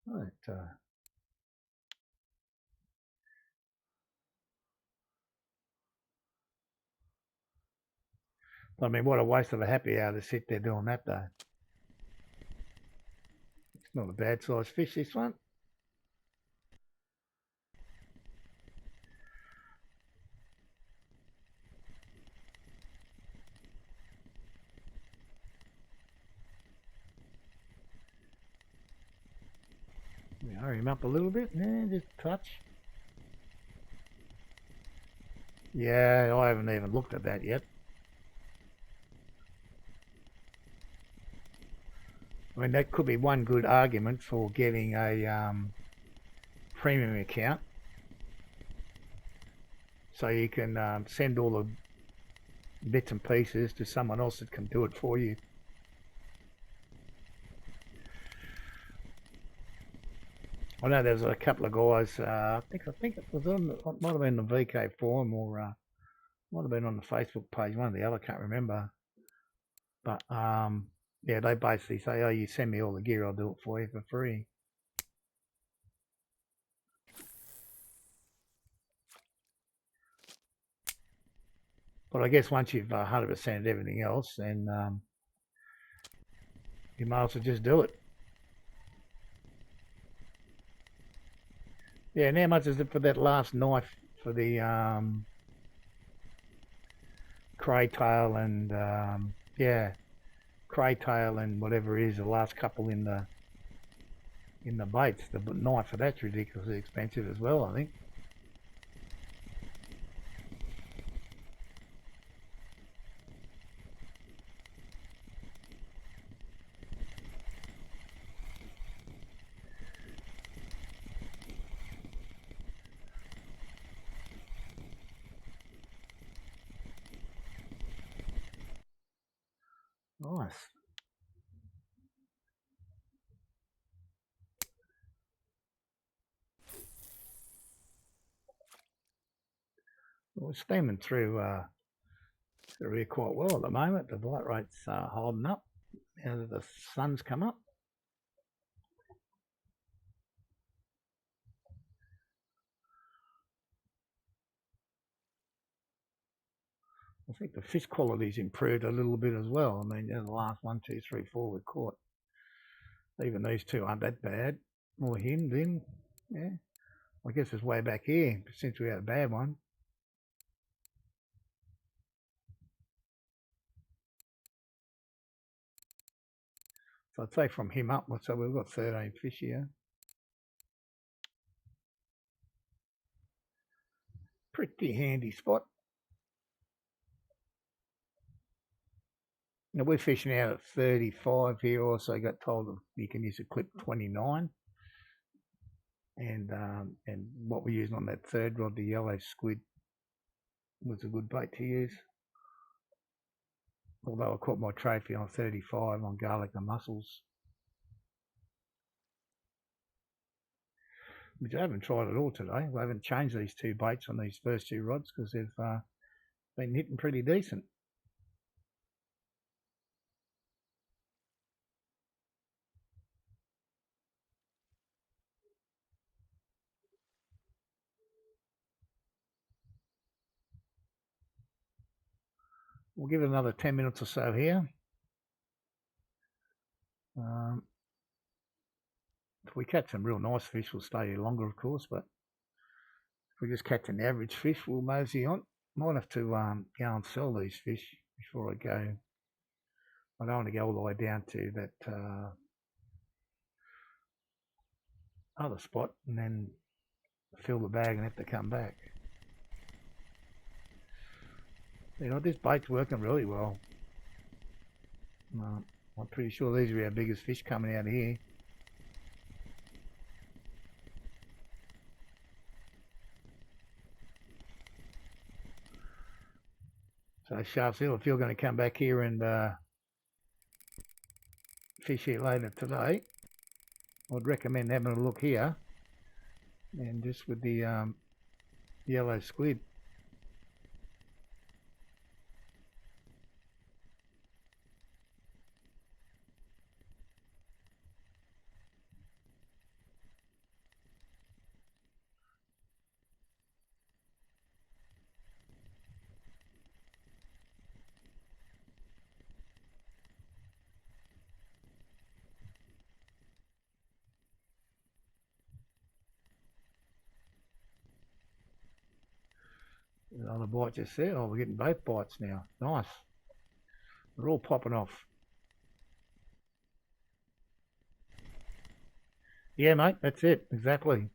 Right, I mean, what a waste of a happy hour to sit there doing that, though. It's not a bad sized fish, this one. Let me hurry him up a little bit. Yeah, just a touch. Yeah, I haven't even looked at that yet. I mean, that could be one good argument for getting a premium account. So you can send all the bits and pieces to someone else that can do it for you. I know there's a couple of guys. I think it was on. It might have been the VK forum or might have been on the Facebook page. One or the other, can't remember. But yeah, they basically say, "Oh, you send me all the gear, I'll do it for you for free." But I guess once you've 100% everything else, then you might as well just do it. Yeah, and how much is it for that last knife for the craytail and yeah, craytail and whatever it is, the last couple in the baits. The knife for that's ridiculously expensive as well, I think. Nice. Well, we're steaming through here quite well at the moment. The bite rate's holding up now that the sun's come up. I think the fish quality's improved a little bit as well. I mean, the last 1, 2, 3, 4 we caught. Even these two aren't that bad. More hemmed in. Yeah. I guess it's way back here since we had a bad one. So I'd say from him up, so we've got 13 fish here. Pretty handy spot. Now we're fishing out at 35 here. Also got told that you can use a clip 29. And what we're using on that third rod, the yellow squid, was a good bait to use. Although I caught my trophy on 35 on garlic and mussels. Which I haven't tried at all today. We haven't changed these two baits on these first two rods because they've been hitting pretty decent. We'll give it another 10 minutes or so here. If we catch some real nice fish, we'll stay here longer, of course, but if we just catch an average fish, we'll mosey on. Might have to go and sell these fish before I go. I don't want to go all the way down to that other spot and then fill the bag and have to come back. You know, this bait's working really well. I'm pretty sure these are our biggest fish coming out of here. So Sharp Seal, if you're going to come back here and fish here later today, I'd recommend having a look here, and just with the yellow squid. Another bite just there. Oh, we're getting both bites now. Nice. They're all popping off. Yeah, mate, that's it. Exactly.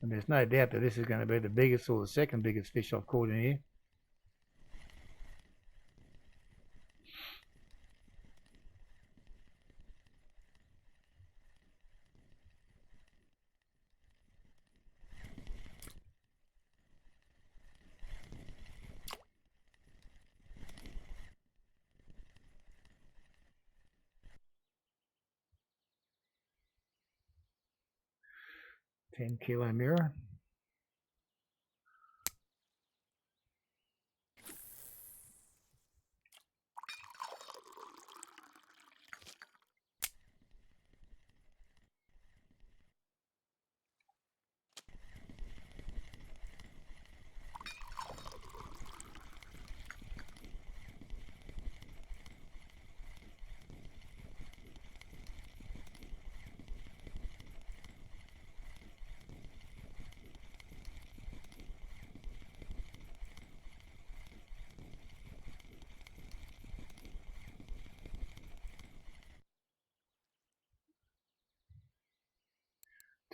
And there's no doubt that this is going to be the biggest or the second biggest fish I've caught in here. $10-kilo mirror.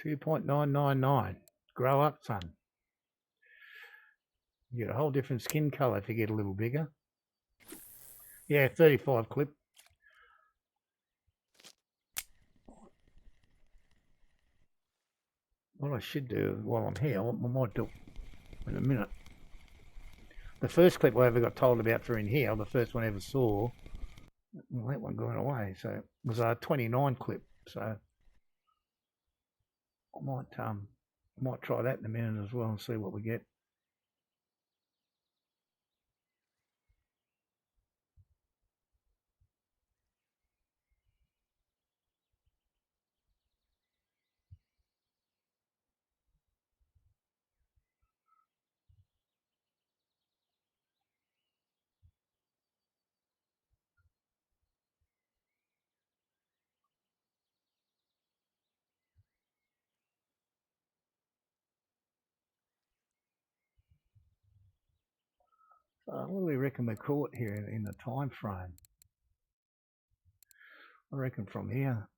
$2.999. Grow up, son. You get a whole different skin colour if you get a little bigger. Yeah, 35 clip. What I should do while I'm here, I might do in a minute. The first clip I ever got told about for in here, the first one I ever saw, well, that one going away. So it was a 29 clip. So I might try that in a minute as well and see what we get. What do we reckon we caught here in the time frame? I reckon from here,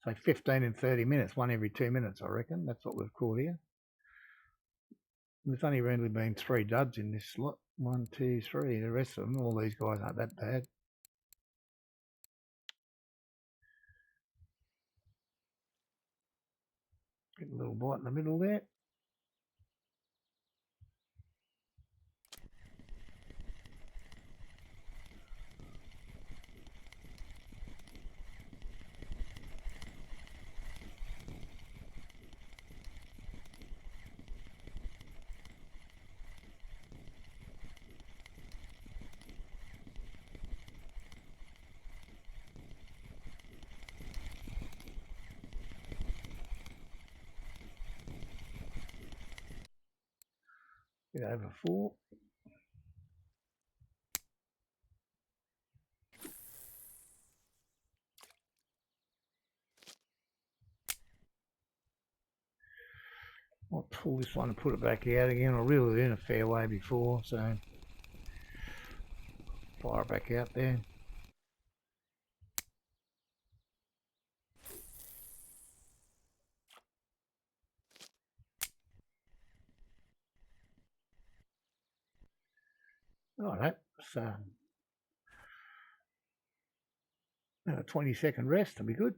say 15 and 30 minutes, one every 2 minutes, I reckon. That's what we've caught here. There's only really been 3 duds in this lot. 1, 2, 3. The rest of them, all these guys aren't that bad. Get a little bite in the middle there. Get over 4. I'll pull this one and put it back out again. I reeled it in a fair way before, so Fire it back out there. Alright, so a 20-second rest will be good.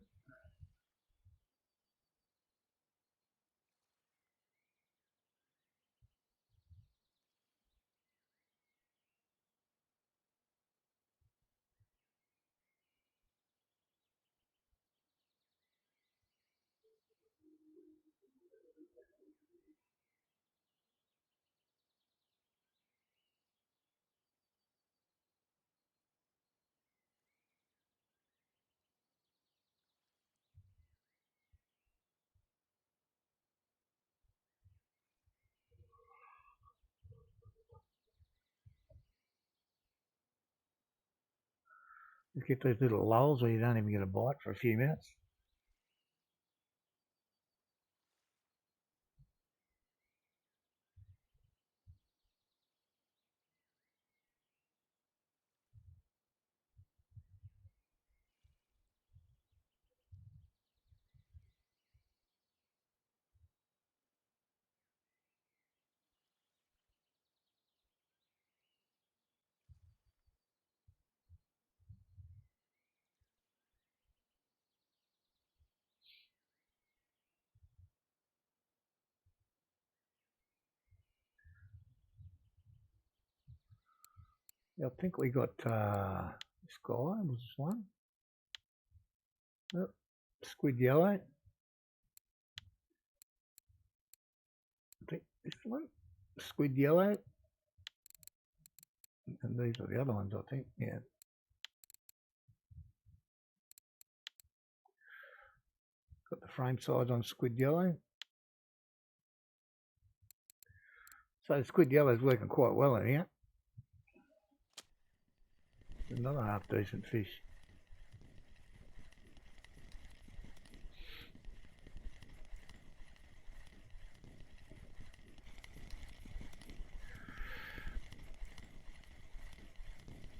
Just get those little lulls where you don't even get a bite for a few minutes. I think we got Sky was this one. Yep. Squid yellow. I think this one. Squid yellow. And these are the other ones, I think. Yeah. Got the frame size on squid yellow. So the squid yellow is working quite well in here. Another half decent fish.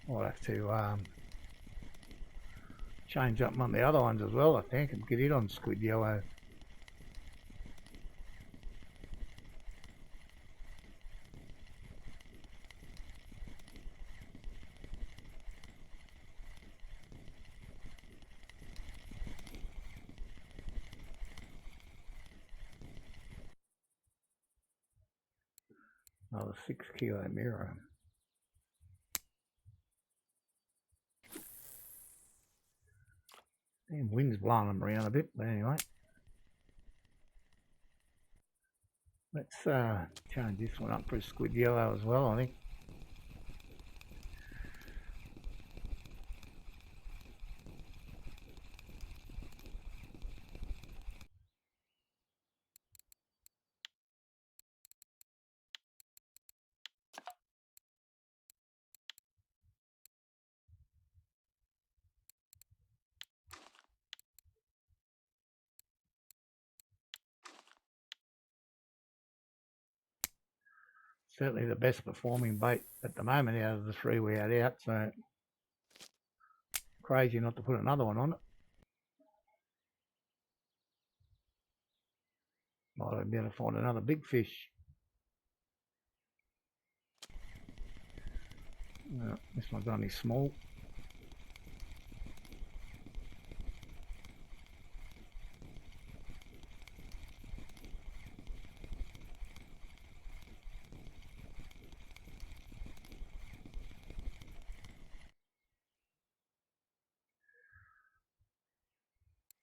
I'll have to change up on the other ones as well, I think, and get it on squid yellow. Another 6 kilo mirror. And wind's blowing them around a bit, but anyway. Let's change this one up for a squid yellow as well, I think. Certainly the best performing bait at the moment out of the 3 we had out, so crazy not to put another one on it. Might be able to find another big fish. No, this one's only small.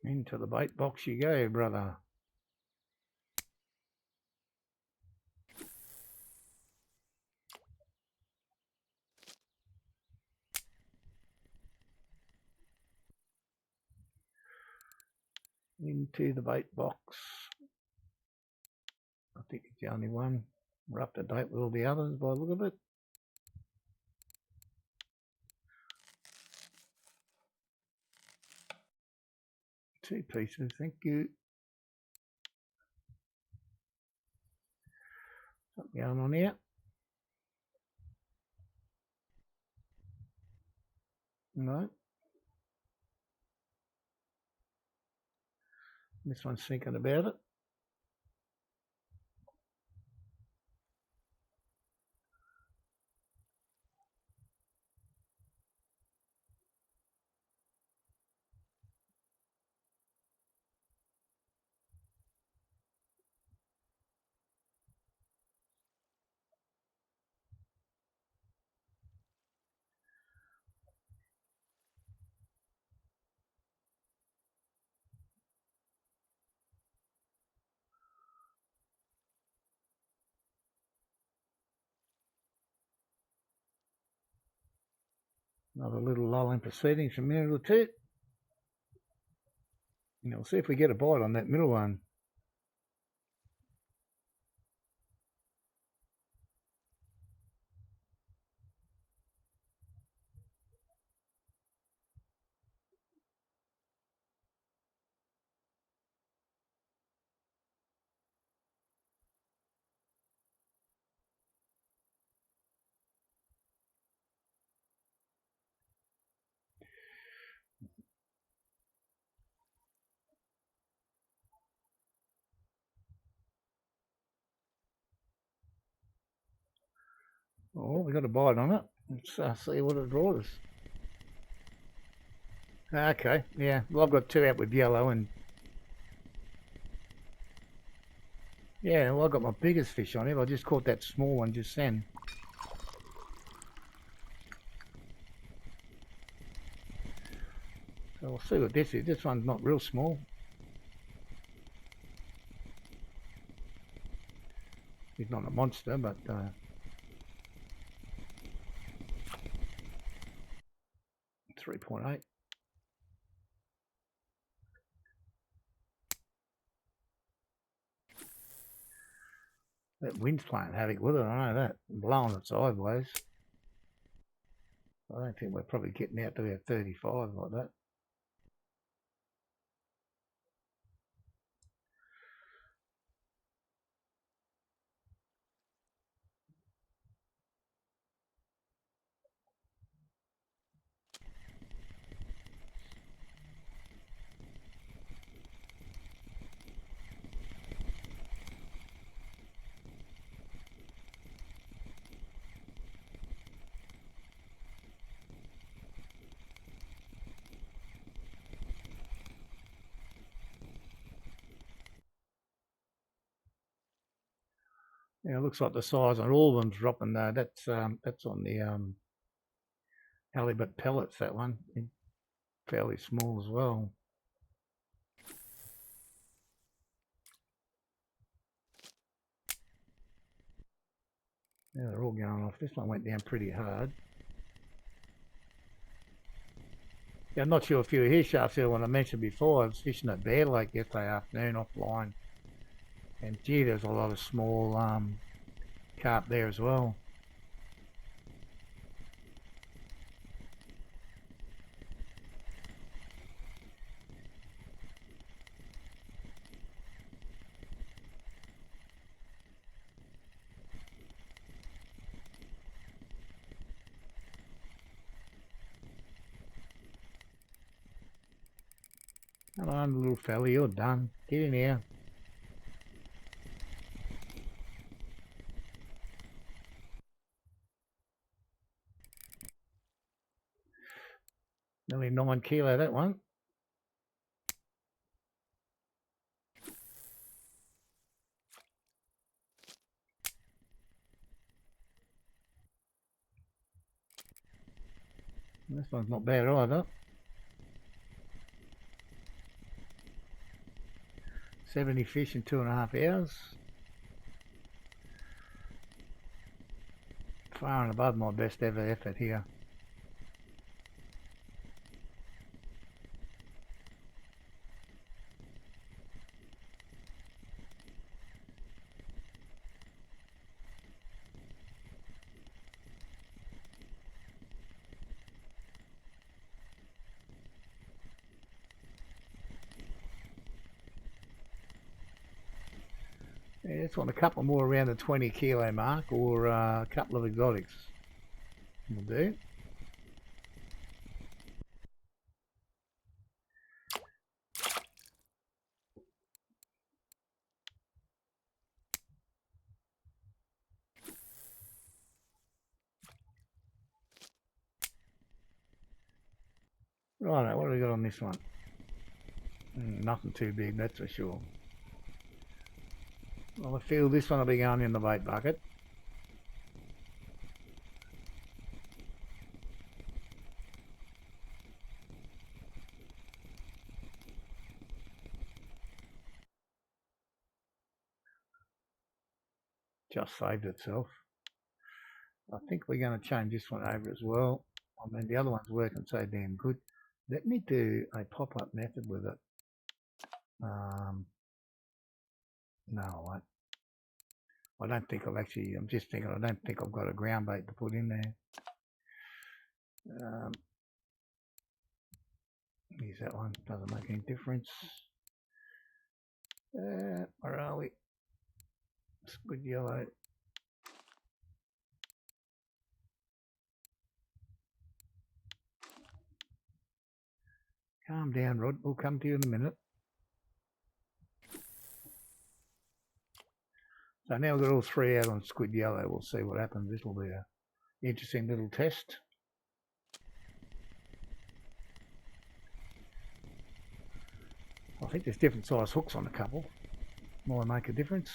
Into the bait box you go, brother. Into the bait box. I think it's the only one. We're up to date with all the others by the look of it. Two pieces, thank you. Something going on here. No. This one's thinking about it. Another little lull in proceedings from minute or two. And we'll see if we get a bite on that middle one. Oh, we got a bite on it. Let's see what it draws. Okay, yeah. Well, I've got two out with yellow, and yeah, well, I got my biggest fish on it. I just caught that small one just then. So we'll see what this is. This one's not real small. He's not a monster, but 3.8. That wind's playing havoc with it, I know that. Blowing it sideways. I don't think we're probably getting out to about 35 like that. Yeah, it looks like the size on all of them's dropping though. That's on the halibut pellets, that one. Fairly small as well. Yeah, they're all going off. This one went down pretty hard. Yeah, I'm not sure if you were here, Sharpshill, when I mentioned before, I was fishing at Bear Lake yesterday afternoon offline. And gee, there's a lot of small carp there as well. Come on, little fella, you're done. Get in here. Nearly 9 kilo, that one. This one's not bad either. 70 fish in 2.5 hours. Far and above my best ever effort here. Yeah, just want a couple more around the 20 kilo mark, or a couple of exotics will do. Right, what do we got on this one? Nothing too big, that's for sure. Well, I feel this one will be going in the bait bucket. Just saved itself. I think we're going to change this one over as well. I mean, the other one's working so damn good. Let me do a pop-up method with it. No, I won't. I don't think I've actually, I'm just thinking, I don't think I've got a ground bait to put in there. Use that one, doesn't make any difference. Where are we? Squid yellow. Calm down, Rod. We'll come to you in a minute. So now we've got all three out on squid yellow. We'll see what happens. This will be an interesting little test. I think there's different size hooks on a couple. Might make a difference.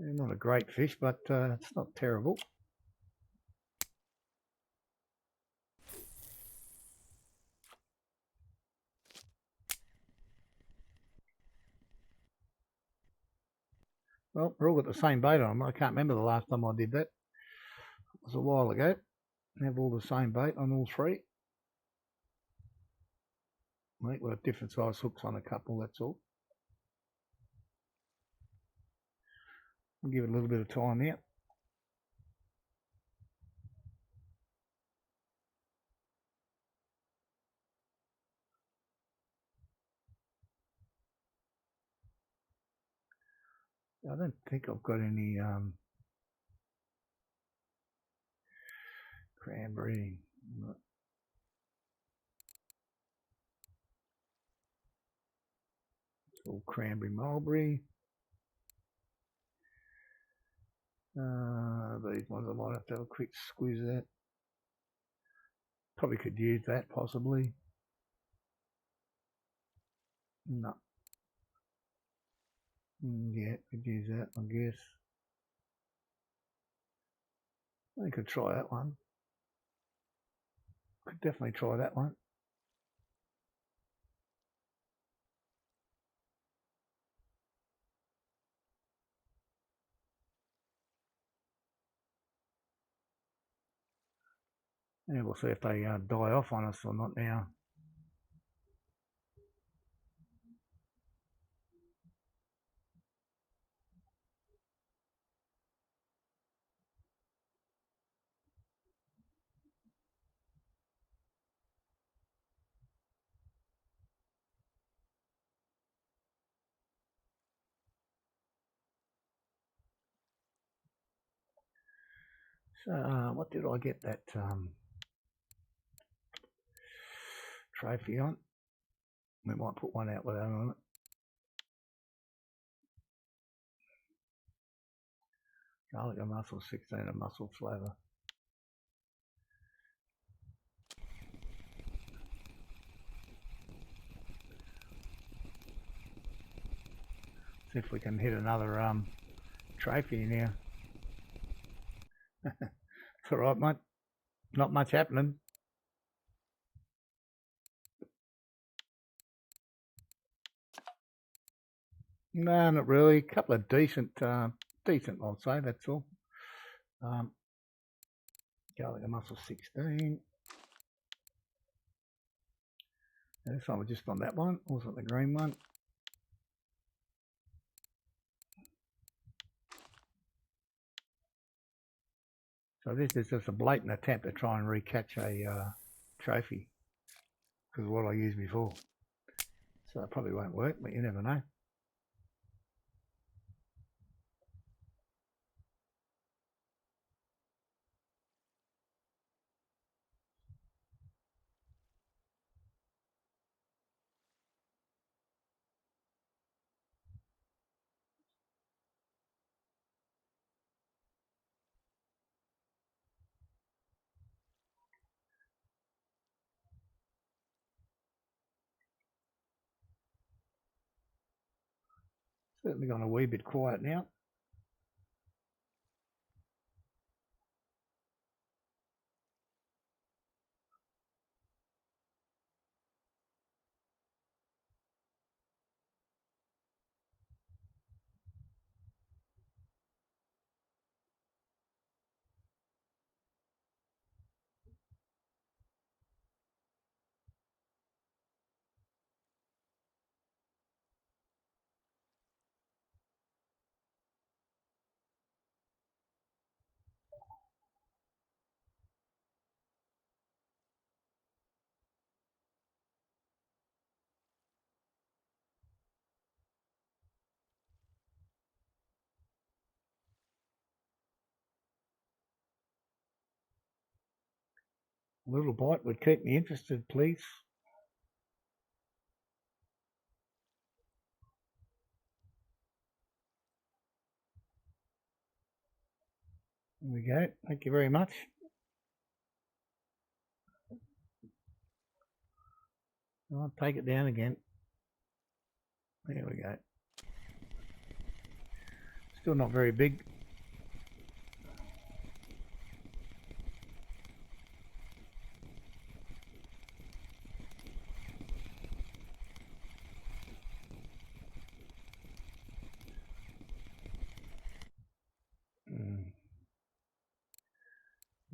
Not a great fish, but it's not terrible. Well, we're all got the same bait on them. I can't remember the last time I did that. It was a while ago. Have all the same bait on all three. I think we've got different size hooks on a couple, that's all. I'll give it a little bit of time here. I don't think I've got any cranberry. It's all cranberry mulberry. These ones I might have to have a quick squeeze that. Probably could use that, possibly. No. Yeah, could use that, I guess. I could try that one. Could definitely try that one. Yeah, we'll see if they die off on us or not now. So, what did I get that trophy on? We might put one out with that on it. Garlic and mussel 16 and mussel flavour. See if we can hit another trophy in here. It's alright, mate. Not much happening. No, not really. A couple of decent, decent, I'll say, that's all. Garlic and mussel 16. And this one was just on that one, wasn't the green one. So this is just a blatant attempt to try and recatch a trophy, because of what I used before. So it probably won't work, but you never know. Certainly gone a wee bit quiet now. A little bite would keep me interested, please. There we go. Thank you very much. I'll take it down again. There we go. Still not very big.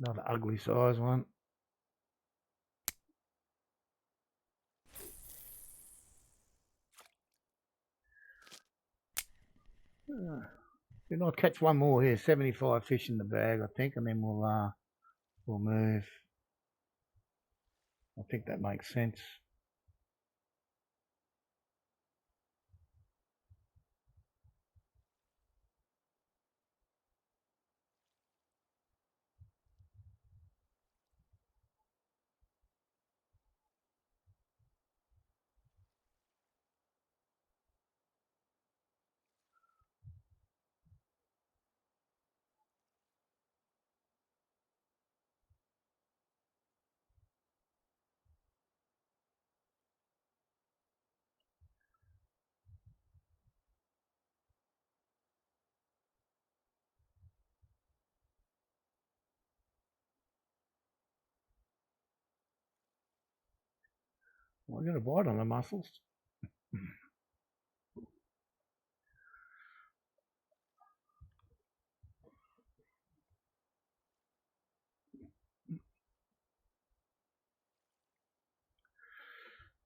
Another ugly size one. Then I'll catch one more here. 75 fish in the bag, I think, and then we'll move. I think that makes sense. Well, I got a bite on the mussels.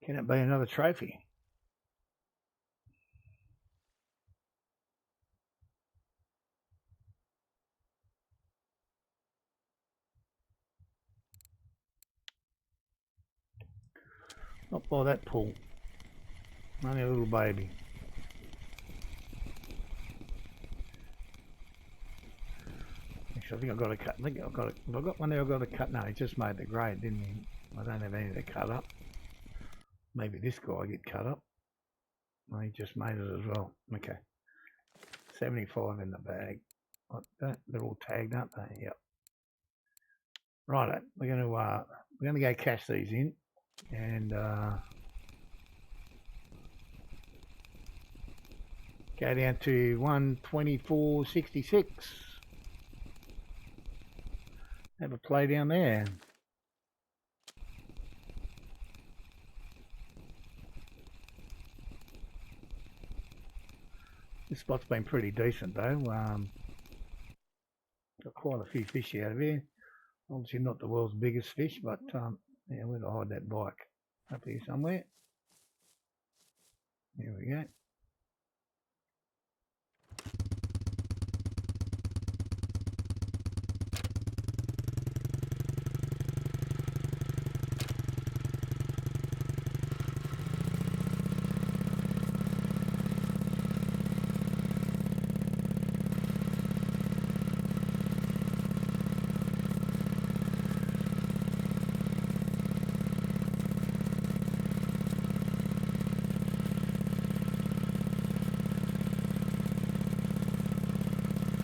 Can it be another trophy? Not by that pull. Only a little baby. Actually, I think I've got to cut. I think I've got. Have I got one there? I've got to cut. No, he just made the grade, didn't he? I don't have any to cut up. Maybe this guy get cut up. Oh, he just made it as well. Okay. 75 in the bag. Like that. They're all tagged, aren't they? Yep. Right. We're gonna go cash these in, and go down to 124.66. Have a play down there. This spot's been pretty decent though. Got quite a few fish out of here. Obviously not the world's biggest fish, but yeah, we're gonna hide that bike up here somewhere. There we go.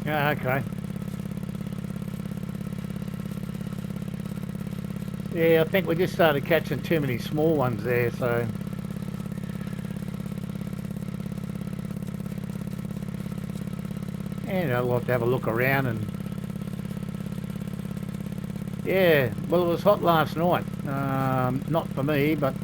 Yeah, okay. Yeah, I think we just started catching too many small ones there, so And I'd like to have a look around and yeah, well it was hot last night. Not for me, but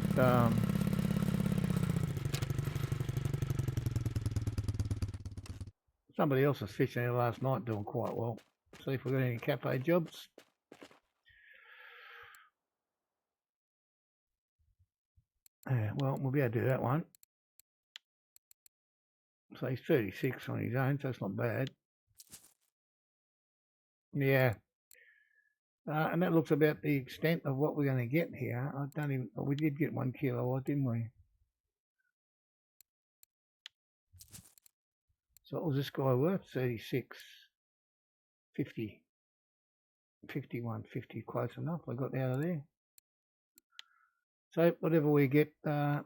somebody else was fishing there last night doing quite well. See if we've got any cafe jobs. Yeah, well, we'll be able to do that one. So he's 36 on his own, so that's not bad. Yeah. And that looks about the extent of what we're going to get here. I don't even, we did get 1 kilo, didn't we? So what was this guy worth? 36, 50, 51, 50, close enough. I got out of there. So whatever we get, what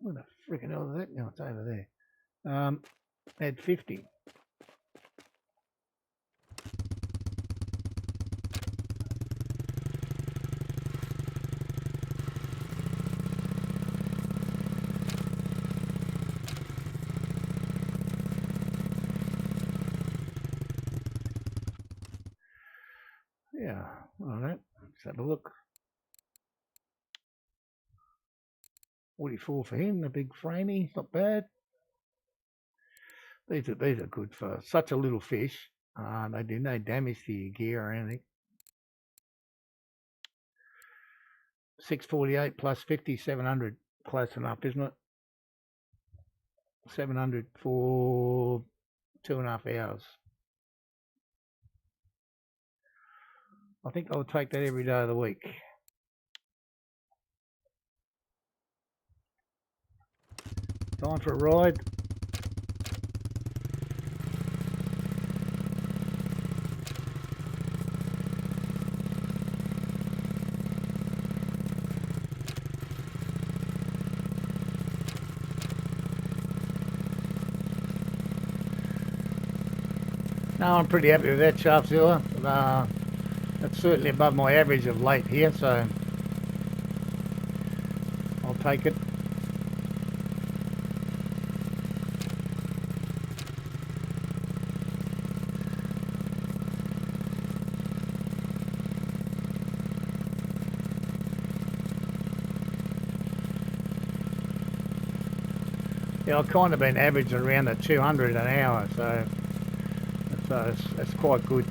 the freaking hell is that? No, it's over there. Add 50. Yeah, all right. Let's have a look. 44 for him, the big framey, not bad. These are good for such a little fish. They do no damage to your gear or anything. 648 plus 50, 700. Close enough, isn't it? 700 for 2.5 hours. I think I'll take that every day of the week. Time for a ride. No, I'm pretty happy with that shaft sealer. That's certainly above my average of late here, so I'll take it. Yeah, I've kind of been averaging around the 200 an hour, so that's quite good.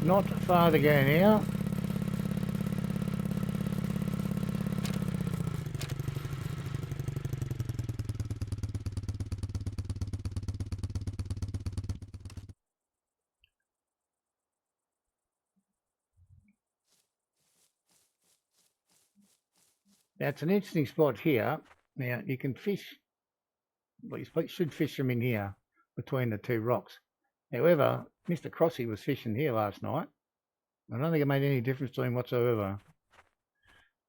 Not far to go now. Now it's an interesting spot here. Now you can fish, well, you should fish them in here between the two rocks. However, Mr. Crossy was fishing here last night. I don't think it made any difference to him whatsoever.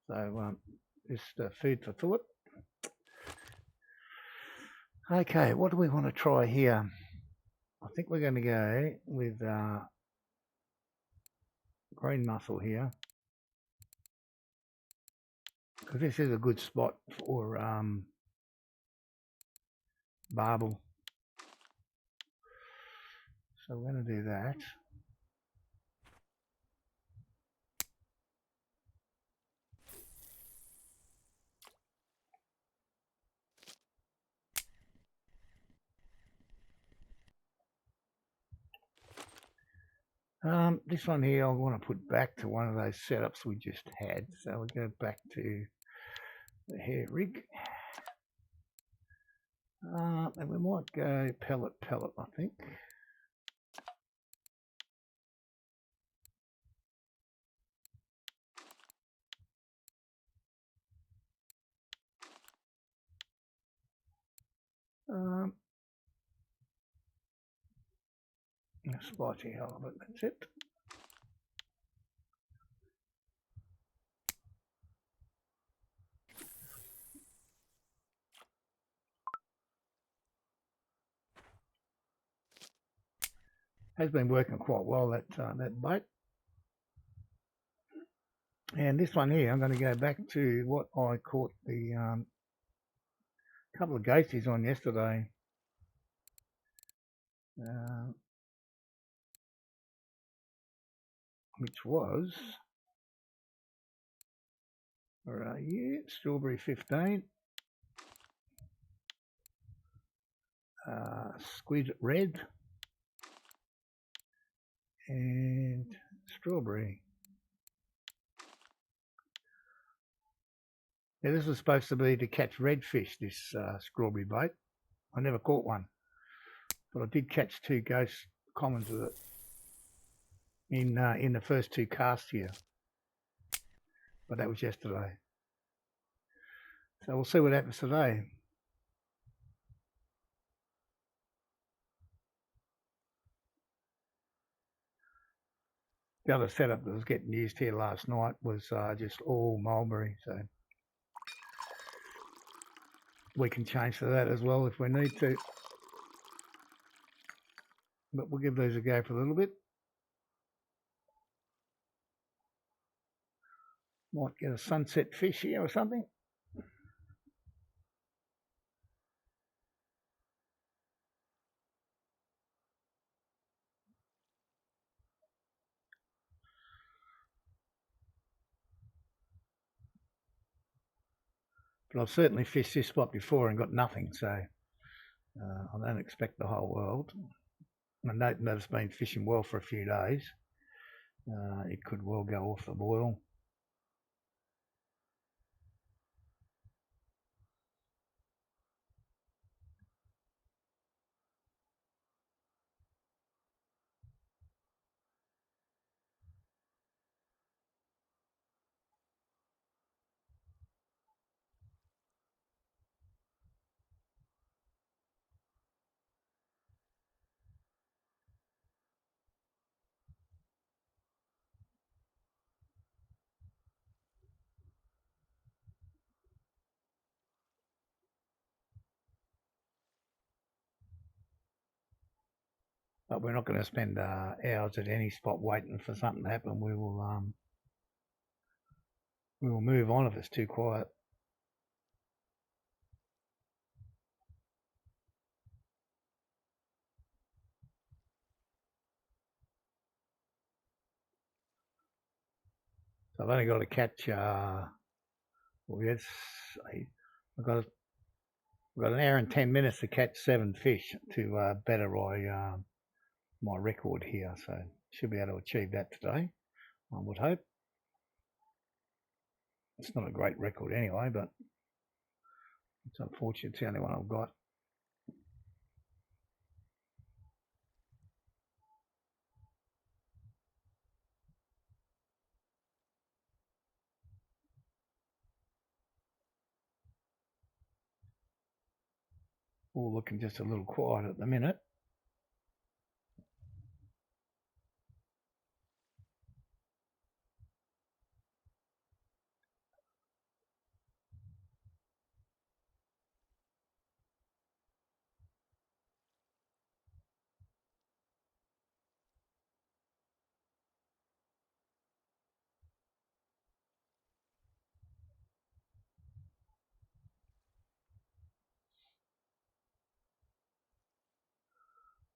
So just food for thought. Okay, what do we want to try here? I think we're going to go with green mussel here, because this is a good spot for barbel. So we're going to do that. This one here I want to put back to one of those setups we just had. So we'll go back to the hair rig. And we might go pellet, I think. Spicy halibut, that's it. Has been working quite well, that bait. And this one here, I'm going to go back to what I caught the couple of ghosties on yesterday. Which was, where are you? Strawberry 15, squid red, and strawberry. Now this was supposed to be to catch redfish, this strawberry bait. I never caught one, but I did catch two ghost commons with it in the first two casts here. But that was yesterday. So we'll see what happens today. The other setup that was getting used here last night was just all mulberry, so we can change to that as well if we need to. But we'll give these a go for a little bit. Might get a sunset fish here or something. But I've certainly fished this spot before and got nothing, so I don't expect the whole world. I know that it's been fishing well for a few days. It could well go off the boil. But we're not going to spend hours at any spot waiting for something to happen. We will move on if it's too quiet. So I've only got to catch. Well, yes, I've got an hour and 10 minutes to catch 7 fish to better my record here. So should be able to achieve that today, I would hope. It's not a great record anyway, but it's unfortunate it's the only one I've got. All looking just a little quiet at the minute.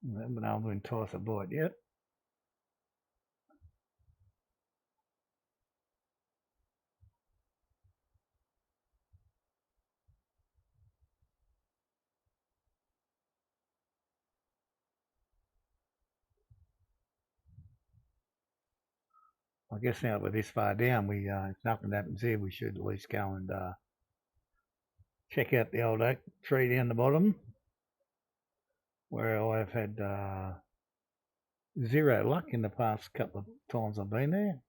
I haven't been able to entice a bite yet. I guess now we're this far down, if nothing happens here, we should at least go and check out the old oak tree down the bottom, where I've had zero luck in the past couple of times I've been there.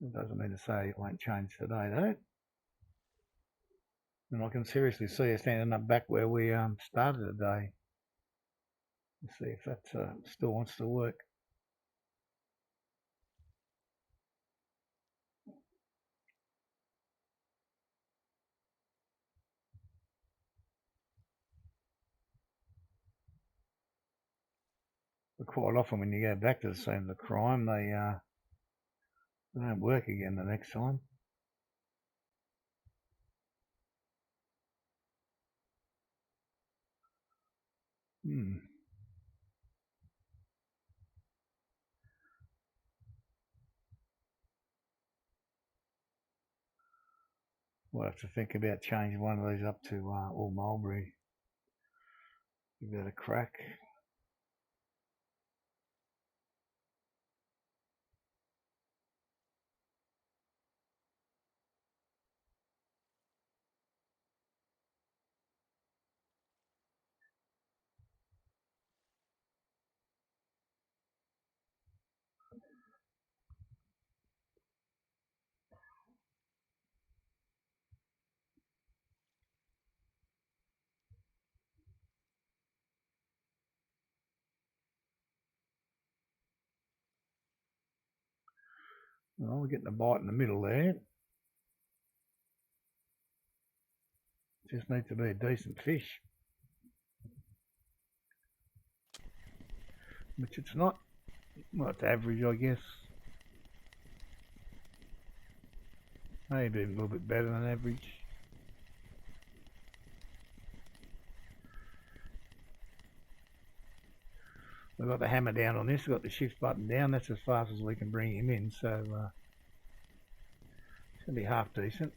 It doesn't mean to say it won't change today though. And I can seriously see us ending up back where we started today. Let's see if that still wants to work. But quite often when you go back to the scene of the crime, they don't work again the next time. We'll have to think about changing one of these up to all mulberry. Give that a crack. Well, we're getting a bite in the middle there. Just needs to be a decent fish. Which it's not. Well, it's average, I guess. Maybe a little bit better than average. We've got the hammer down on this, we've got the shift button down, that's as fast as we can bring him in, so it's going to be half decent.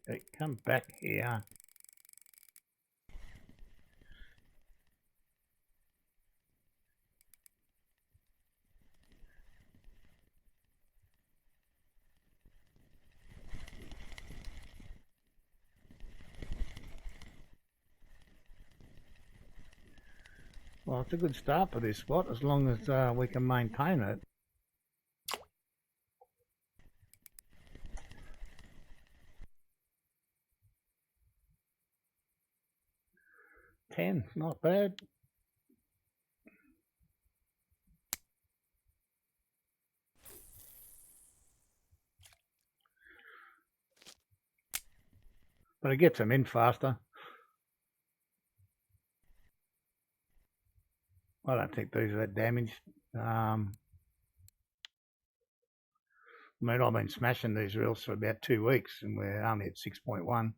Hey, come back here. Well, it's a good start for this spot as long as we can maintain it. 10, not bad. But it gets them in faster. I don't think these are that damaged. I mean, I've been smashing these reels for about 2 weeks and we're only at 6.1.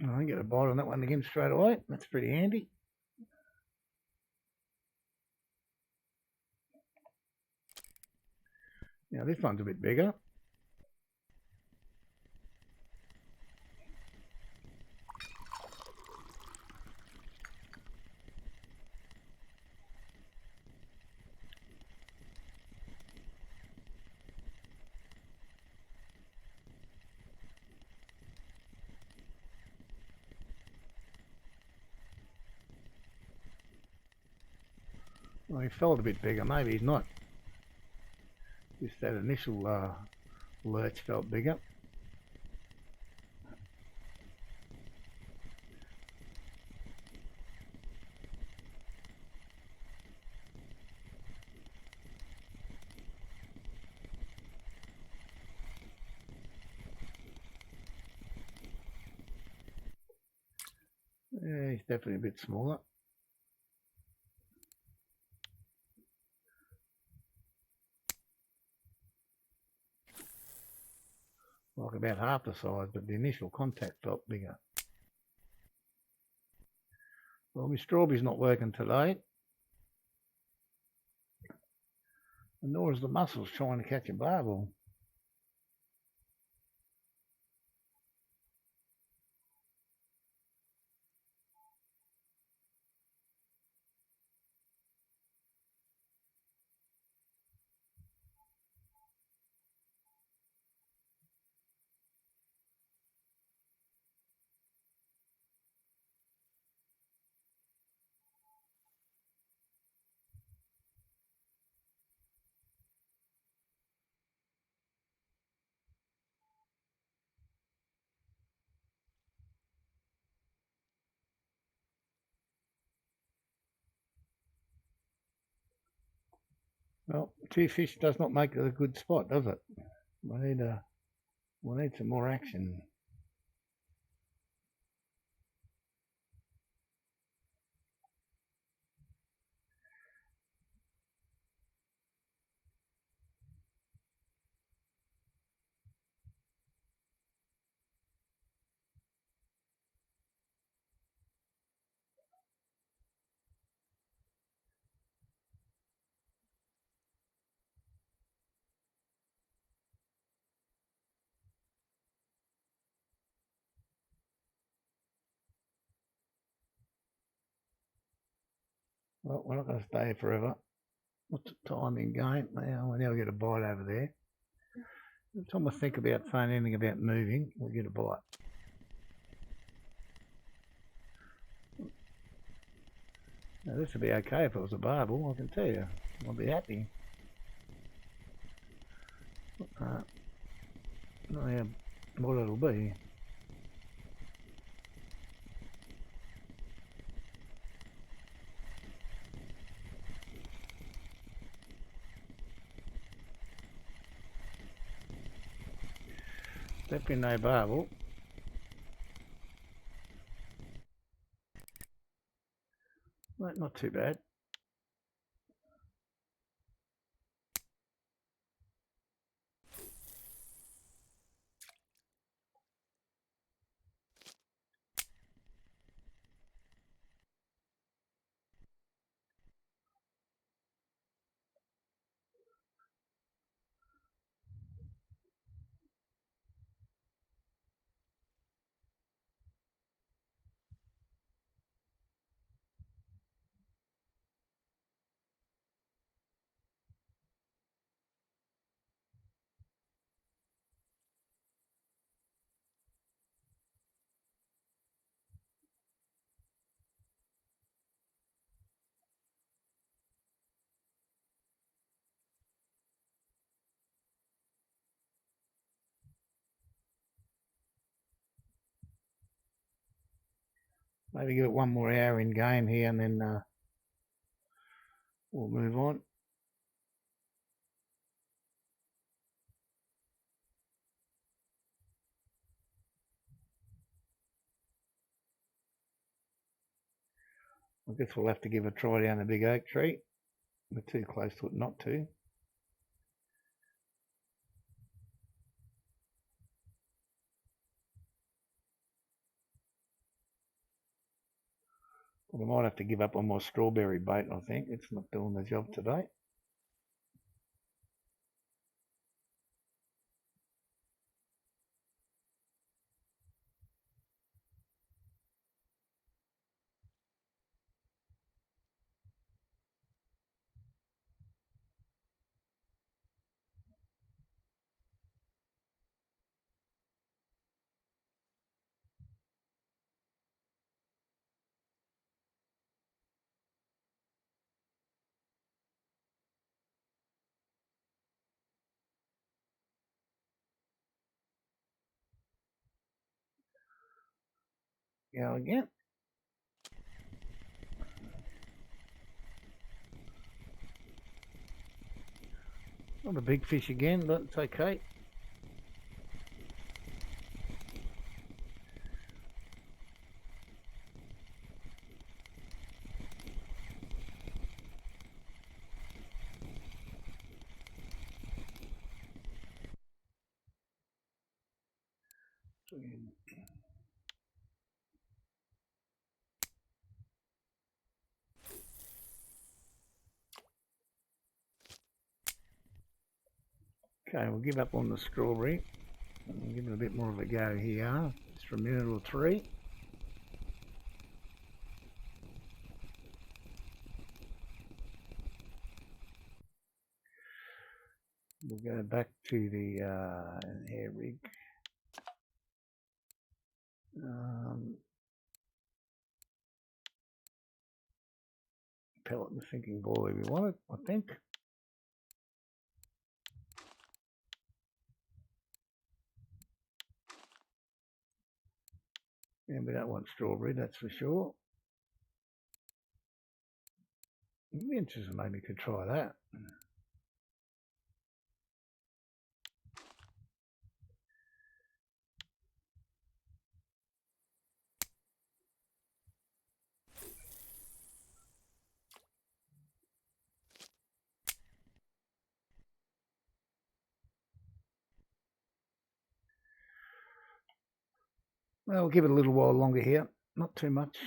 I get a bite on that one again straight away. That's pretty handy. Now this one's a bit bigger. Well, he felt a bit bigger. Maybe he's not. Just that initial lurch felt bigger. Yeah, he's definitely a bit smaller. Like about half the size, but the initial contact felt bigger. Well, my strawberry's not working today. And nor is the mussels trying to catch a barbel. Well, two fish does not make it a good spot, does it? We need some more action. Well, we're not going to stay forever. What's the timing game? Now we never get a bite over there. Every time I think about saying anything about moving, we get a bite. Now this would be okay if it was a barbel, I can tell you. I'd be happy. Not how, what it'll be. Definitely no barbel. Right, not too bad. Maybe give it one more hour in game here and then we'll move on. I guess we'll have to give a try down the big oak tree. We're too close to it not to. Well, I might have to give up on my strawberry bait, I think. It's not doing the job today. Go again. Not a big fish again, but it's okay. Okay, we'll give up on the strawberry. We'll give it a bit more of a go here, just for a minute or three. We'll go back to the hair rig. Pellet and sinking boiler we want it, I think. And we don't want strawberry, that's for sure. It'd be interesting, maybe could try that. Well, we'll give it a little while longer here, not too much.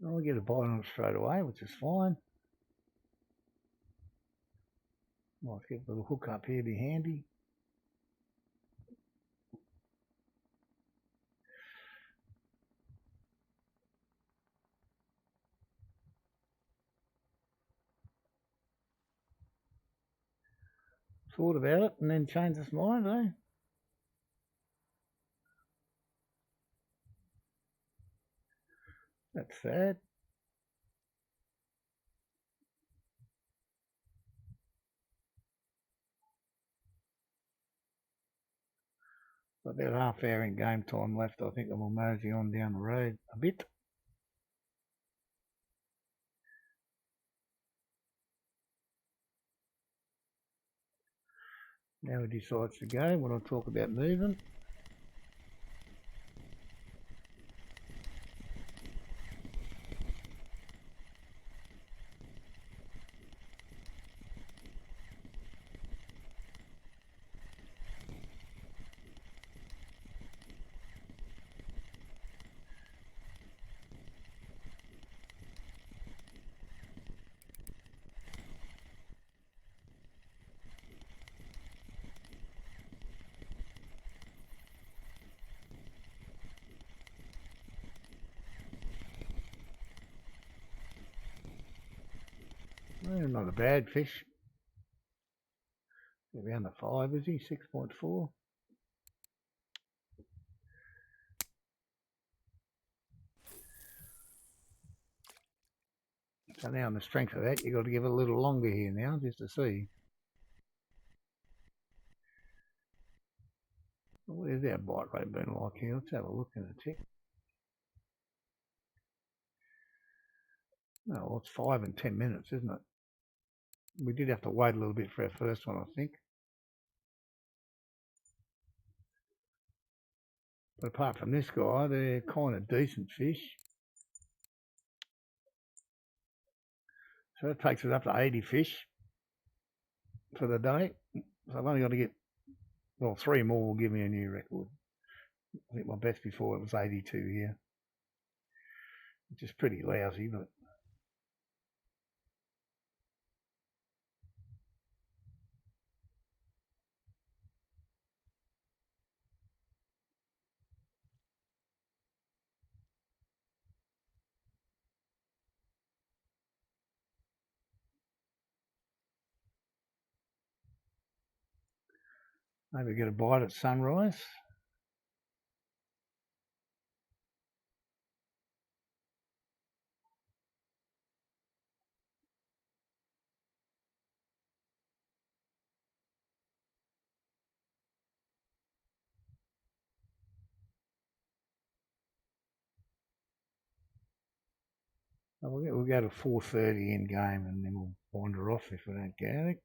I'll get a bite on it straight away, which is fine. Might get a little hook up here, be handy. Thought about it and then changed his mind, eh? That's sad. About half hour in game time left. I think we'll mosey on down the road a bit. Now he decides to go when I talk about moving. Well, not a bad fish. Around the 5, is he? 6.4. So now on the strength of that, you've got to give it a little longer here now, just to see. What is our bite rate been like here? Let's have a look in a tick. No, well, it's 5 and 10 minutes, isn't it? We did have to wait a little bit for our first one, I think. But apart from this guy, they're kind of decent fish. So that takes us up to 80 fish for the day. So I've only got to get, well, 3 more will give me a new record. I think my best before it was 82 here, which is pretty lousy, but maybe get a bite at sunrise. So we'll go to 4:30 in game and then we'll wander off if we don't get anything.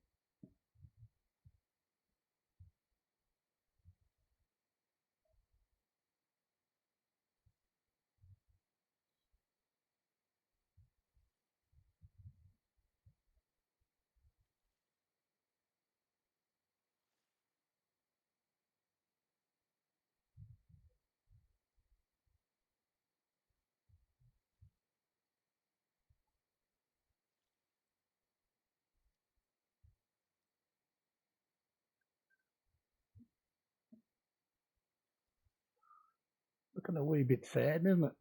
Looking a wee bit sad, isn't it?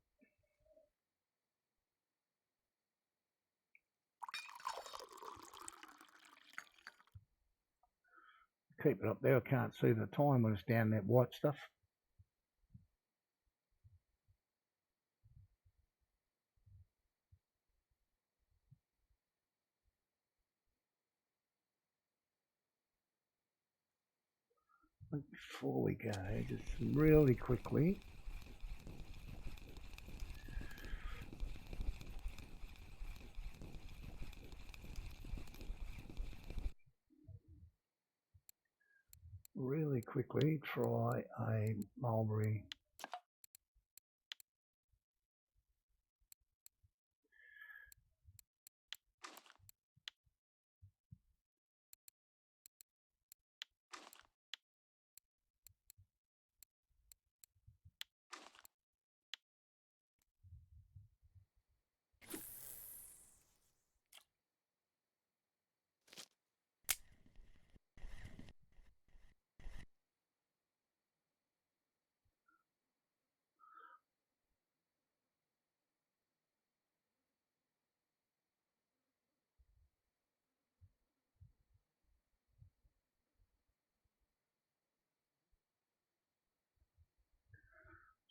Keep it up there. I can't see the time when it's down that white stuff. Before we go, just really quickly, try a mulberry.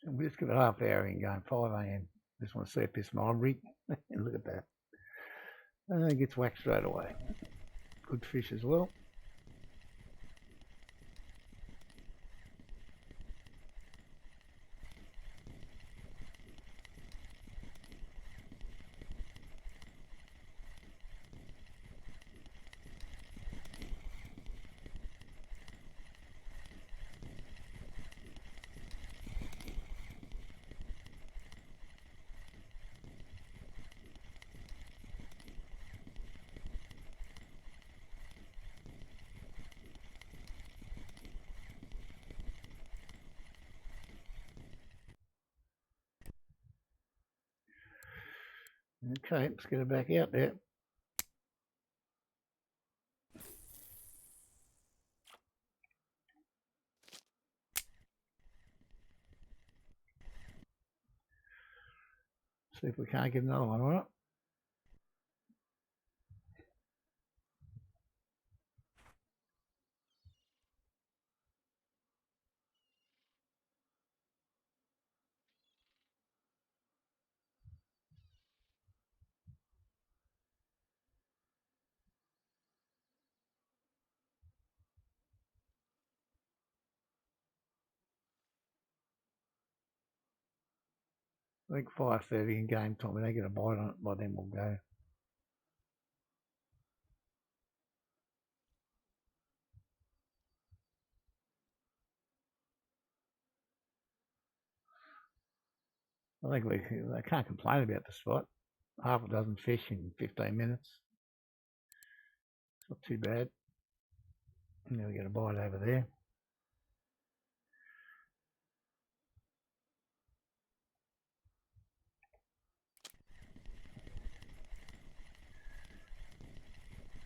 So we'll just give it half hour in game, 5 AM. Just want to see if this mulberry, look at that. And it gets whacked straight away. Good fish as well. Okay, let's get it back out there. See if we can't get another one, all right? I think 5:30 in game time. When they get a bite on it, by then we'll go. I think they can't complain about the spot. Half a dozen fish in 15 minutes. It's not too bad. And now we get a bite over there.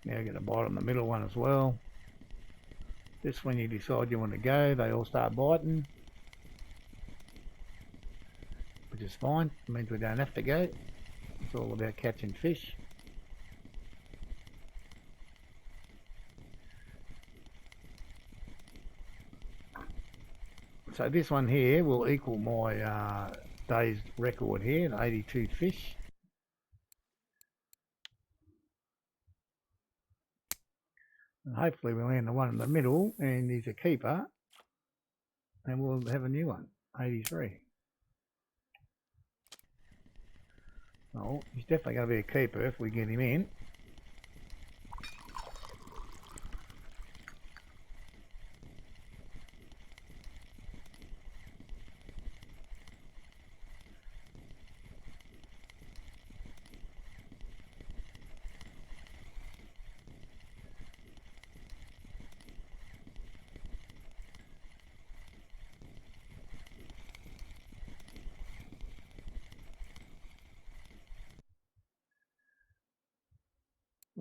Now we get a bite on the middle one as well. Just when you decide you want to go, they all start biting, which is fine. It means we don't have to go. It's all about catching fish. So this one here will equal my day's record here, 82 fish. And hopefully we'll land the one in the middle and he's a keeper and we'll have a new one, 83. Oh, he's definitely going to be a keeper if we get him in.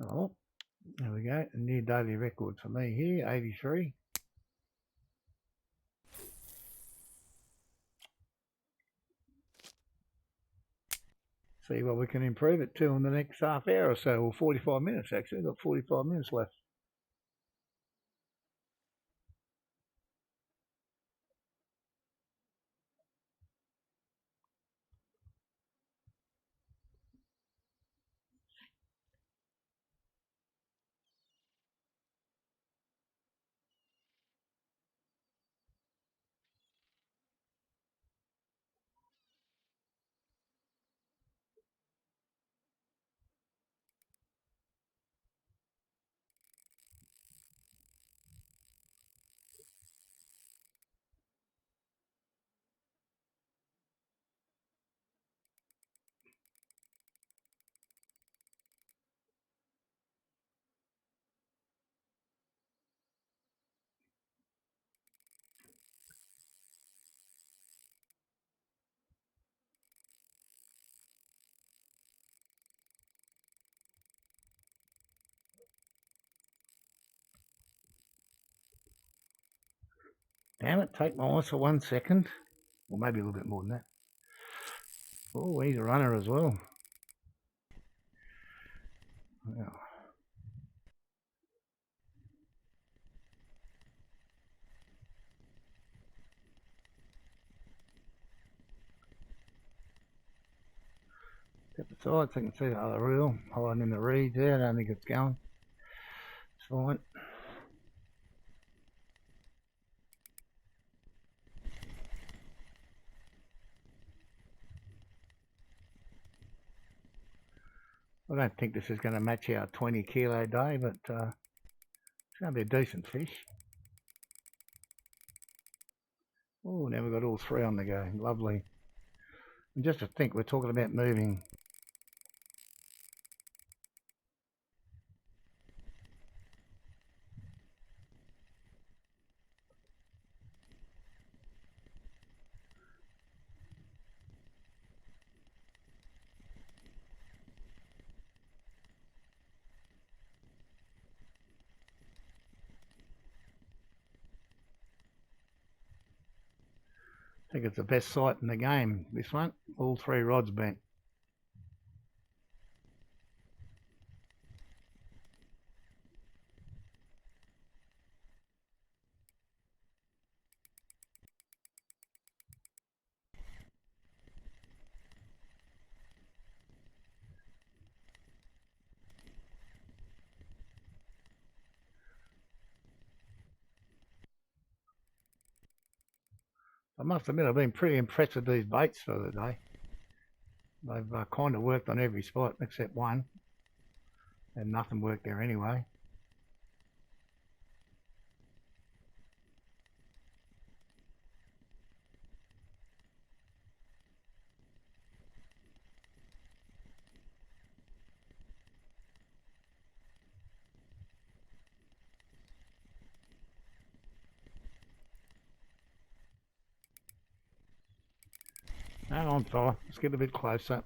Oh, there we go. A new daily record for me here, 83. See what we can improve it to in the next half hour or so, or 45 minutes actually. We've got 45 minutes left. Damn it, take my eyes for 1 second. Or maybe a little bit more than that. Oh, he's a runner as well. Yeah. Step aside so I can see the other reel hiding in the reeds there. I don't think it's going. It's fine. I don't think this is going to match our 20 kilo day, but it's going to be a decent fish. Oh, now we've got all three on the go. Lovely. And just to think, we're talking about moving. I think it's the best sight in the game, this one. All three rods bent. I must admit, I've been pretty impressed with these baits for the day. They've kind of worked on every spot except one, and nothing worked there anyway. Hang on, fella. Let's get a bit closer.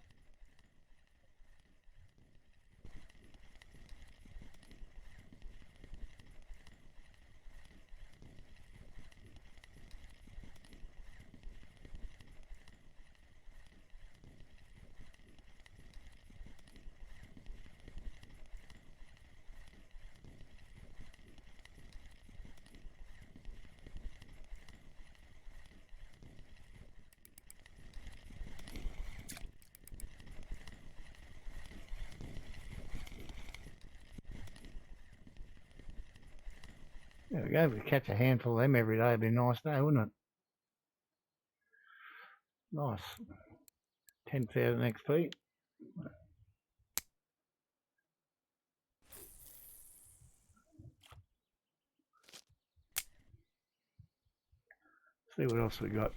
There we go. If we catch a handful of them every day, it'd be a nice day, wouldn't it? Nice. 10,000 XP. See what else we got.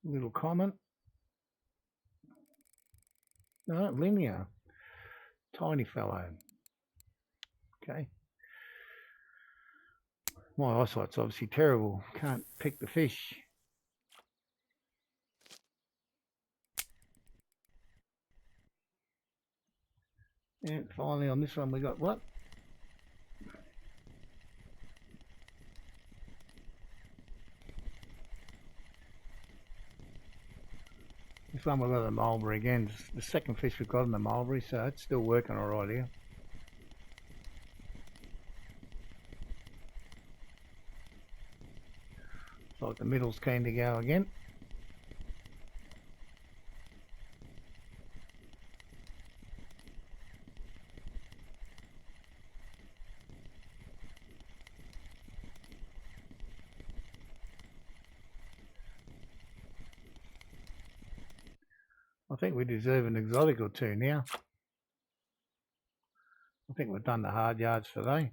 Little comment. No, linear. Tiny fellow. Okay. My eyesight's obviously terrible. Can't pick the fish. And finally on this one we got what? This one we've got the mulberry again. It's the second fish we've got in the mulberry, so it's still working alright here. It's like the middle's keen to go again. I think we deserve an exotic or two now. I think we've done the hard yards today.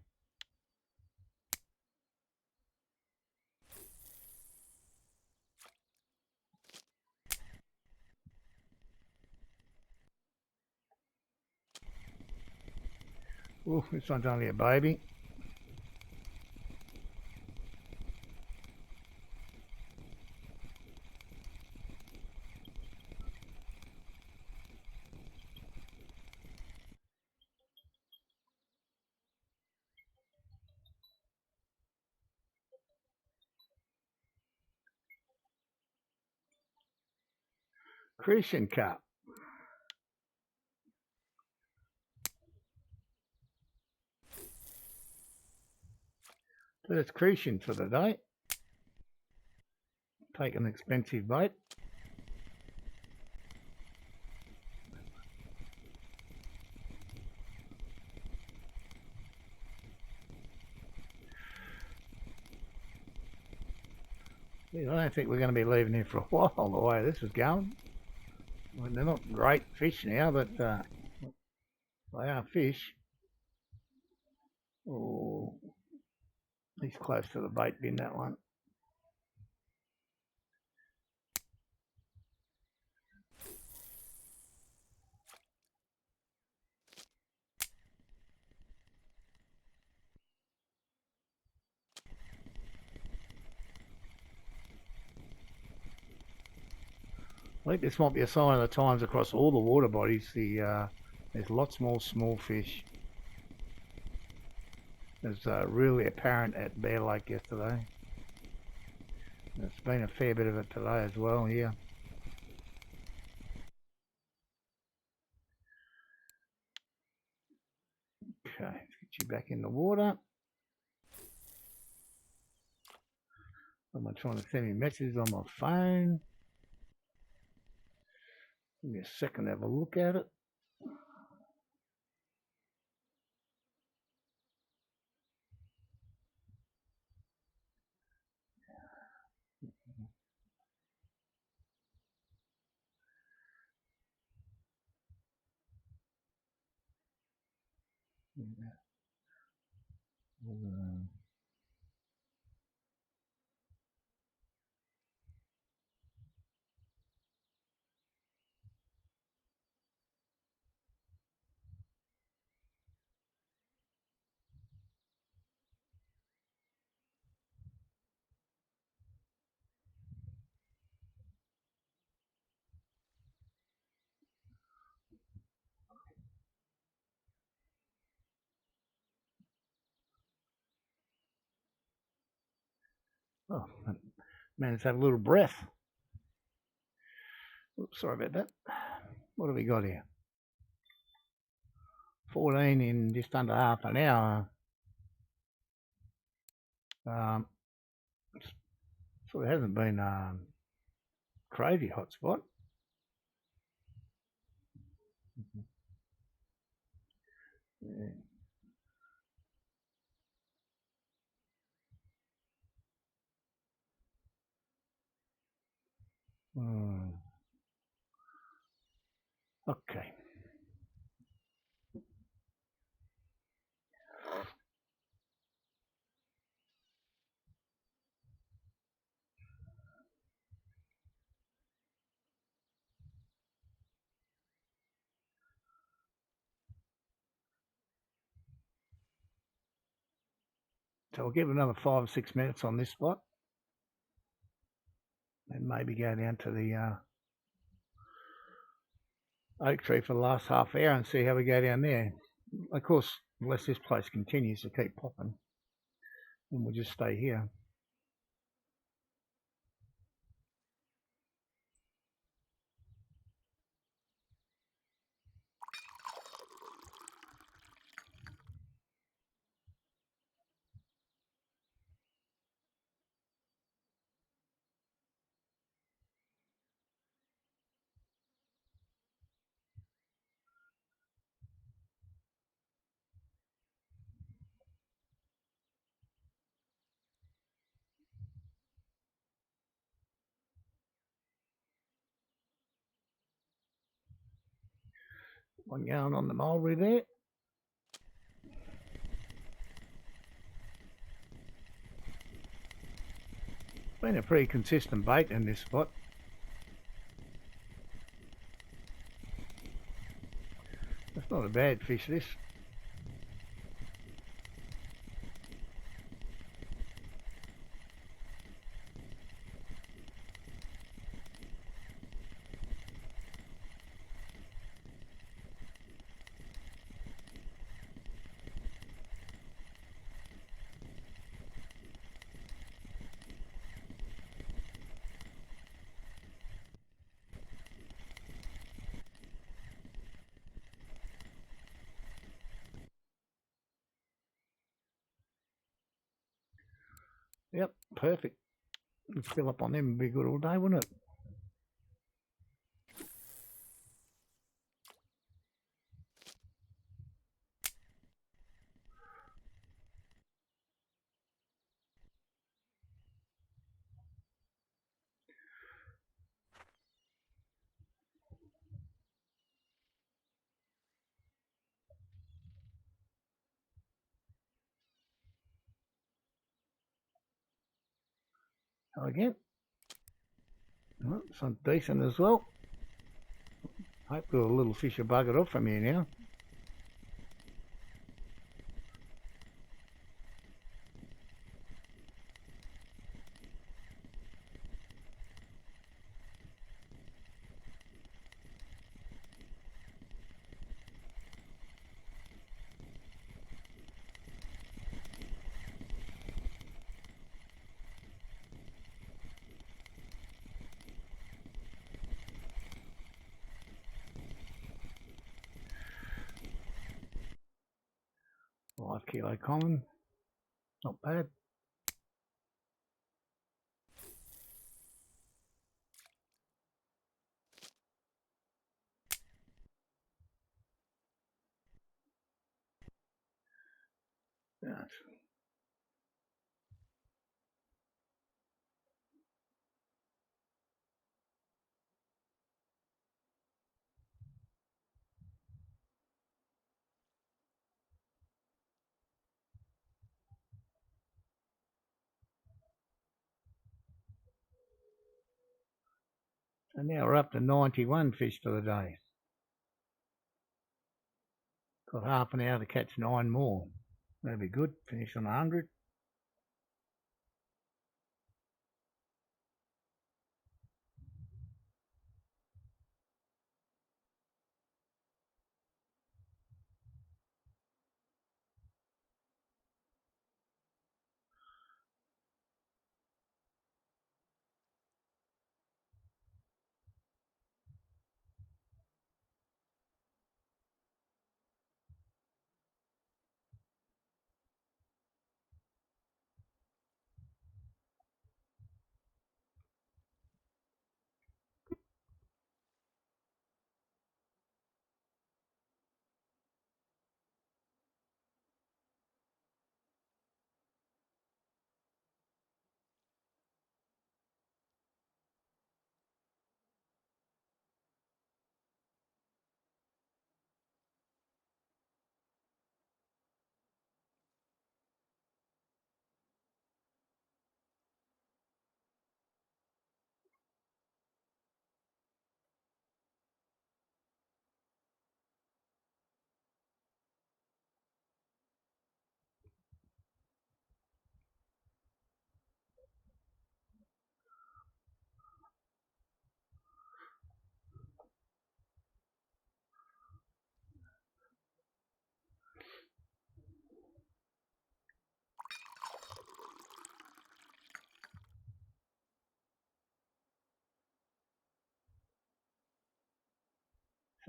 Oh, this one's only a baby. Crucian carp. So that's crucian for the day. Take an expensive bait. I don't think we're going to be leaving here for a while the way this is going. I mean, they're not great fish now, but they are fish. Oh, he's close to the bait bin, that one. I think this might be a sign of the times across all the water bodies. There's lots more small fish. It's really apparent at Bear Lake yesterday. There's been a fair bit of it today as well here. Okay, let's get you back in the water. I'm trying to send me messages on my phone. Give me a second to have a look at it. Oh, man, let's have a little breath. Oops, sorry about that. What have we got here? 14 in just under half an hour. So it hasn't been crazy hot spot. Yeah. Hmm. Okay. So we'll give it another 5 or 6 minutes on this spot, and maybe go down to the oak tree for the last half hour and see how we go down there. Of course, unless this place continues to keep popping, then we'll just stay here. One going on the mulberry there. Been a pretty consistent bait in this spot. That's not a bad fish, this. Yep, perfect. Fill up on them would be good all day, wouldn't it? So again, some decent as well. Hopefully a little fish will bugger off from here now. $5 kilo common, not bad. Right. So now we're up to 91 fish for the day. Got half an hour to catch 9 more. That'd be good. Finish on 100.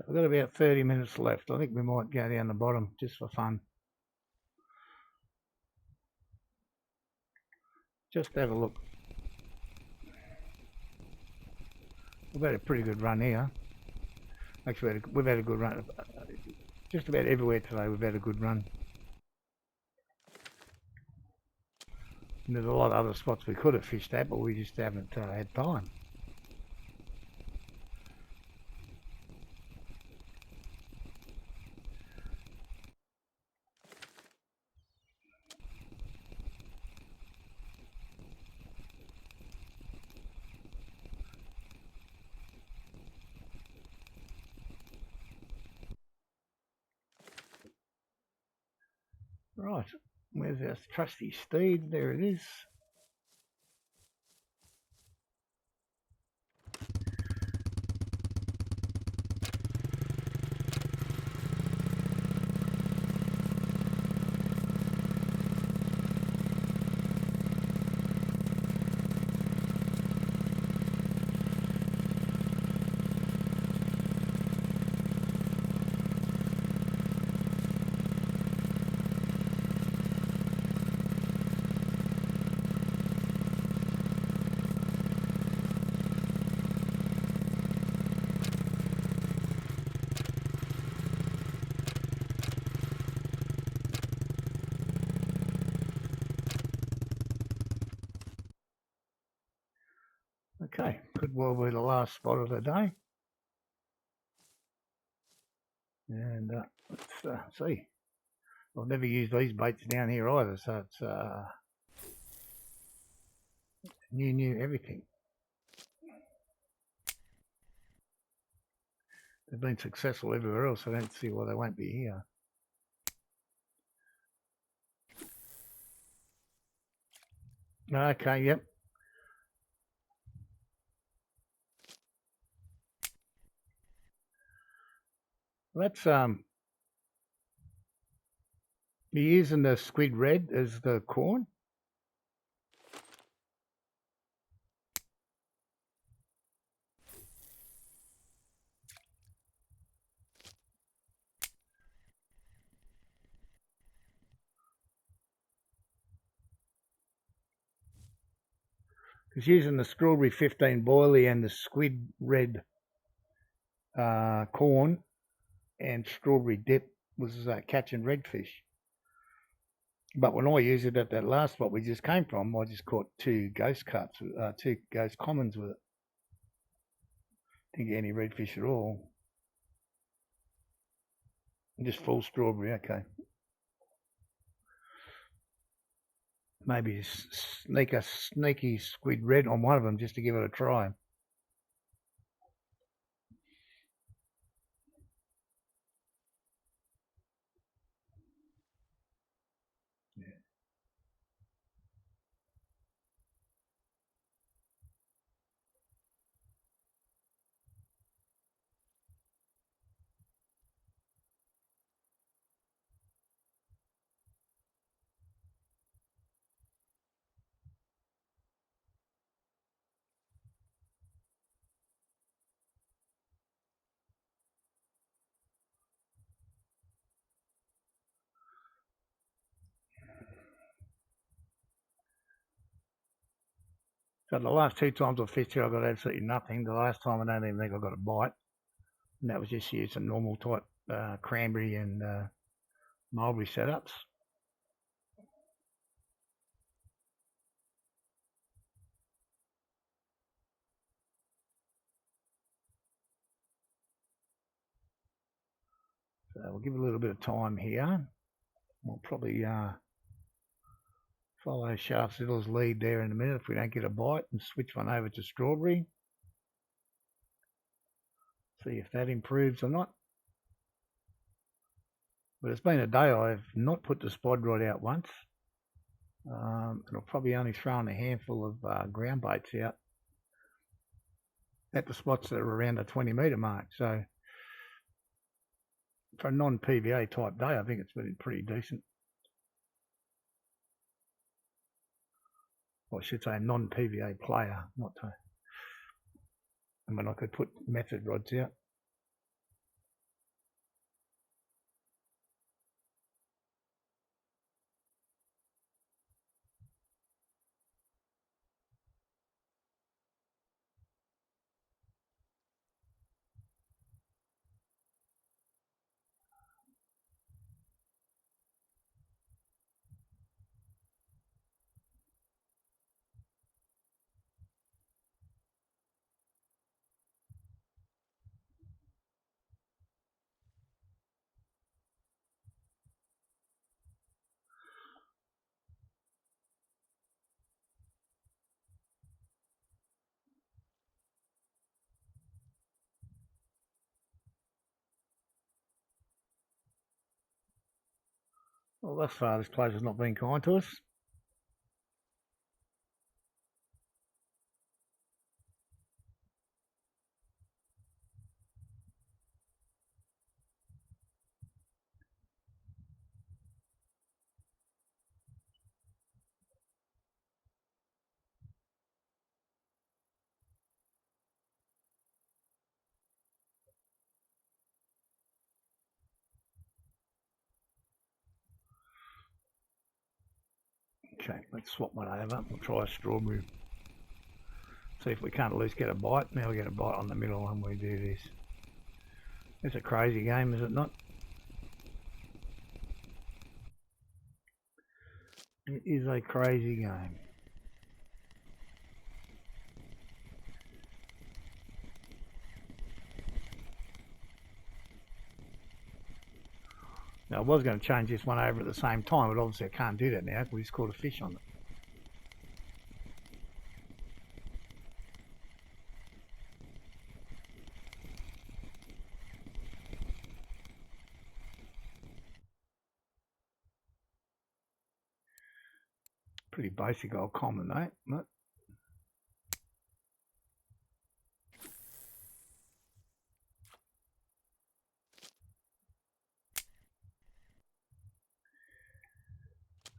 We've got about 30 minutes left. I think we might go down the bottom just for fun. Just have a look. We've had a pretty good run here. Actually, we've had a good run. Just about everywhere today we've had a good run. And there's a lot of other spots we could have fished at, but we just haven't had time. Right, where's our trusty steed? There it is. Okay, could well be the last spot of the day. And let's see. I've never used these baits down here either, so it's new everything. They've been successful everywhere else. I don't see why they won't be here. Okay, yep. That's you're using the squid red as the corn. It's using the strawberry 15 boilie and the squid red corn and strawberry dip was catching redfish. But when I used it at that last spot we just came from, I just caught two ghost cups, two ghost commons with it. Didn't get any redfish at all. Just full strawberry, okay. Maybe sneak a sneaky squid red on one of them just to give it a try. So the last two times I fished here, I got absolutely nothing. The last time I don't even think I got a bite. And that was just using normal type cranberry and mulberry setups. So we'll give it a little bit of time here. We'll probably follow Shaft Siddle's lead there in a minute if we don't get a bite and switch one over to strawberry. See if that improves or not. But it's been a day I've not put the spod rod out once. And I've probably only thrown a handful of ground baits out at the spots that are around the 20 metre mark. So for a non-PVA type day, I think it's been pretty decent. Or I should say a non-PVA player, not to. I mean, I could put method rods out. Well, thus far this place has not been kind to us. Okay, let's swap one over. We'll try a strawberry. See if we can't at least get a bite. Now we get a bite on the middle when we do this. It's a crazy game, is it not? It is a crazy game. Now I was going to change this one over at the same time, but obviously I can't do that now because we just caught a fish on it. Pretty basic old common, eh? But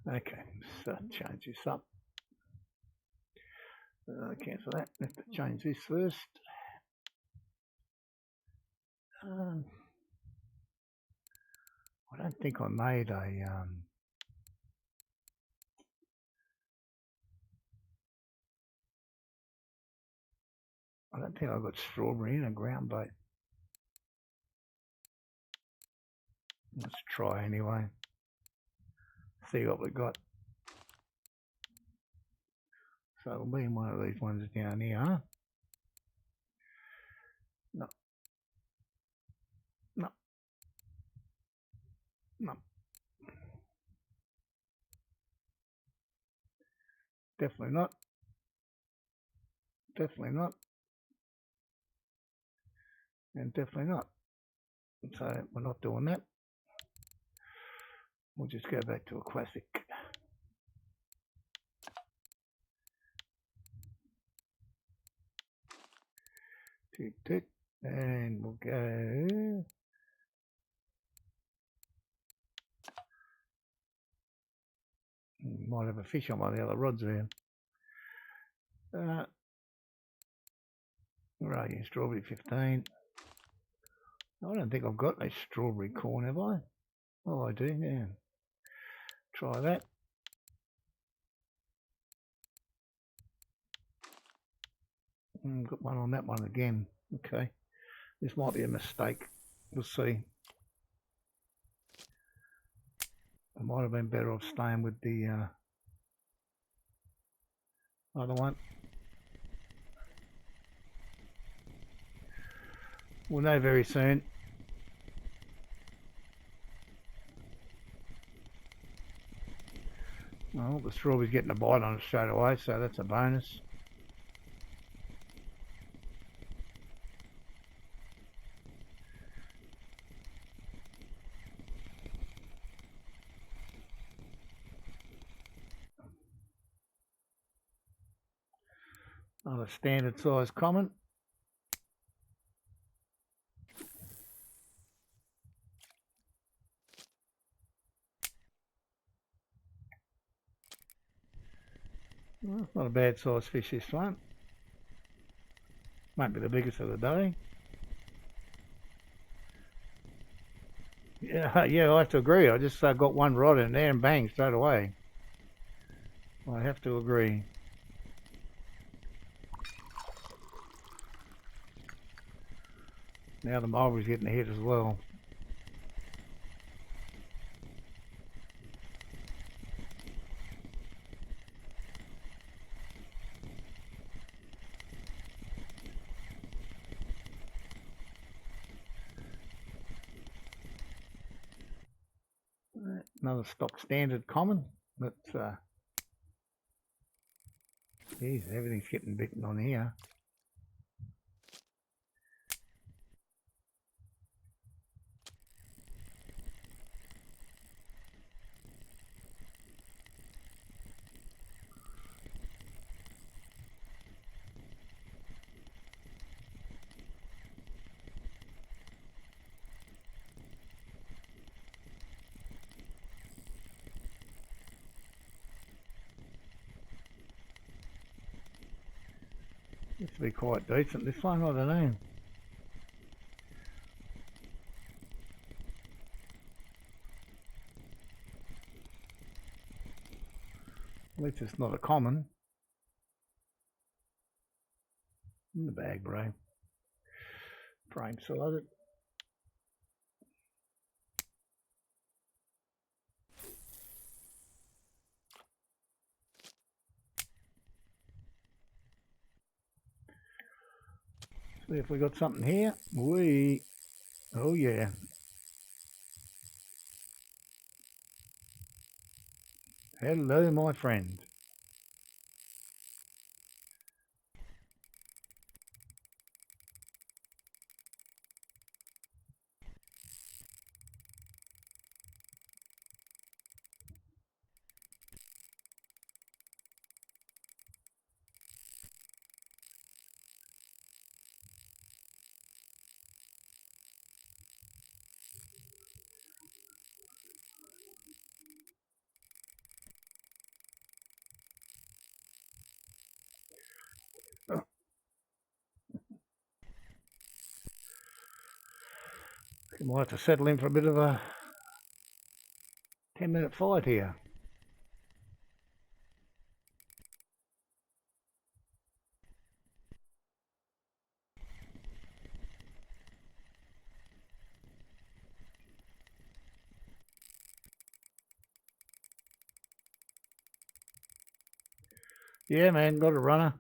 okay, let's change this up. Cancel that. Let's change this first. I don't think I made a I don't think I got strawberry in a ground bait. Let's try anyway. See what we got. So it'll be in one of these ones down here. No. No. No. Definitely not. Definitely not. And definitely not. So we're not doing that. We'll just go back to a classic. Tick, tick. And we'll go. Might have a fish on one of the other rods there. Where are you? Strawberry 15. I don't think I've got a strawberry corn, have I? Oh, I do, yeah. Try that. Got one on that one again. Okay. This might be a mistake. We'll see. I might have been better off staying with the other one. We'll know very soon. Well, the strawberry's getting a bite on it straight away, so that's a bonus. Another standard size common. Well, not a bad size fish this one. Won't be the biggest of the day. Yeah, I have to agree. I just got one rod in there and bang, straight away. I have to agree. Now the mulberry's getting a hit as well. Another stock standard common, but geez, everything's getting bitten on here. Seems to be quite decent, this one, I don't know. At least it's not a common. In the bag, bro. Frame selected. See if we got something here. Oh yeah. Hello, my friend. We might have to settle in for a bit of a 10-minute fight here. Yeah, man, got a runner.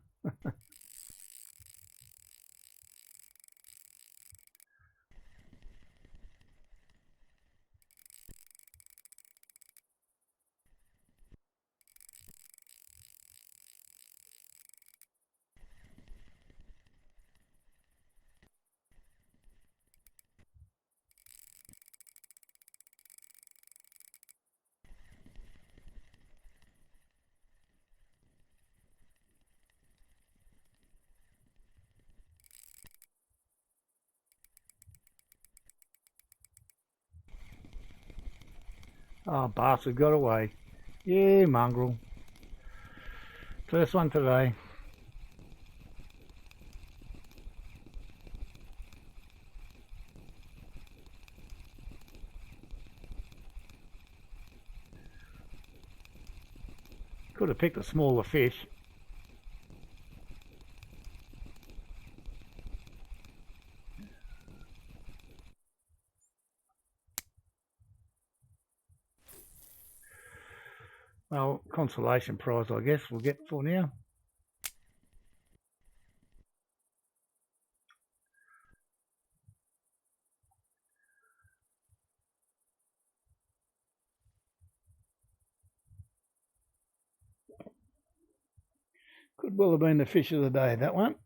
Oh, bastard got away. Yeah, mongrel. First one today. Could have picked a smaller fish. Well, consolation prize, I guess, we'll get for now. Could well have been the fish of the day, that one.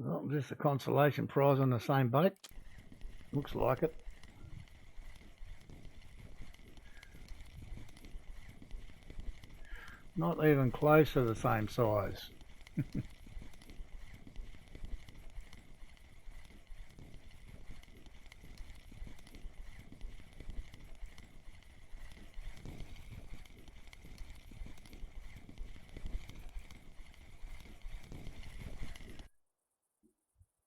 Well, just a consolation prize on the same bait. Looks like it. Not even close to the same size.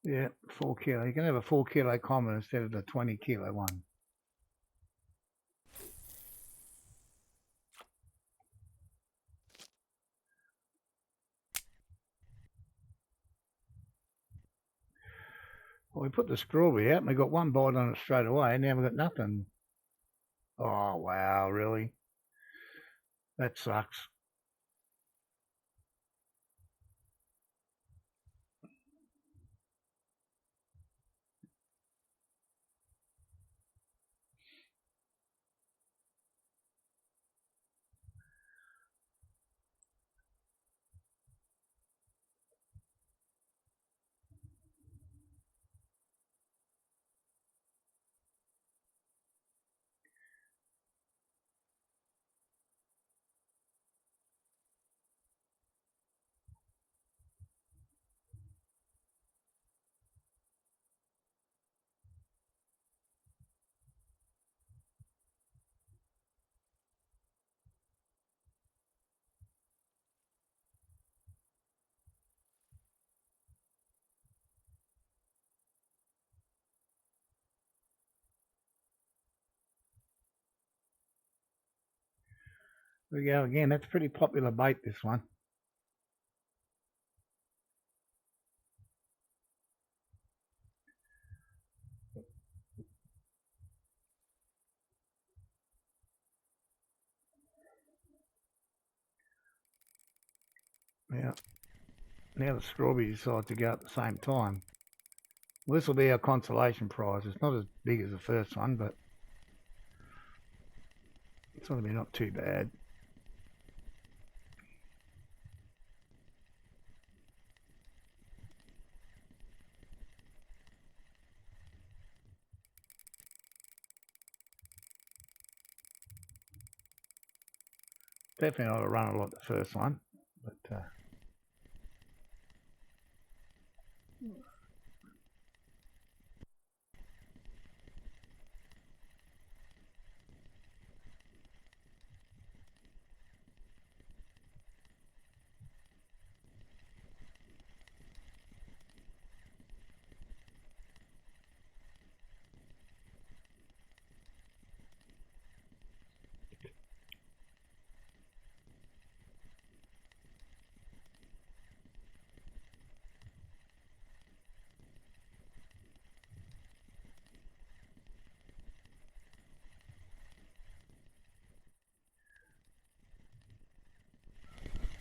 Yeah, 4 kilo. You can have a 4 kilo common instead of the 20 kilo one. Well, we put the strawberry out and we got one bite on it straight away and now we've got nothing. Oh, wow, really? That sucks. There we go again. That's pretty popular bait, this one. Now the strawberry decide to go at the same time. Well, this will be our consolation prize. It's not as big as the first one, but it's going to be not too bad. Definitely not to run a lot the first one, but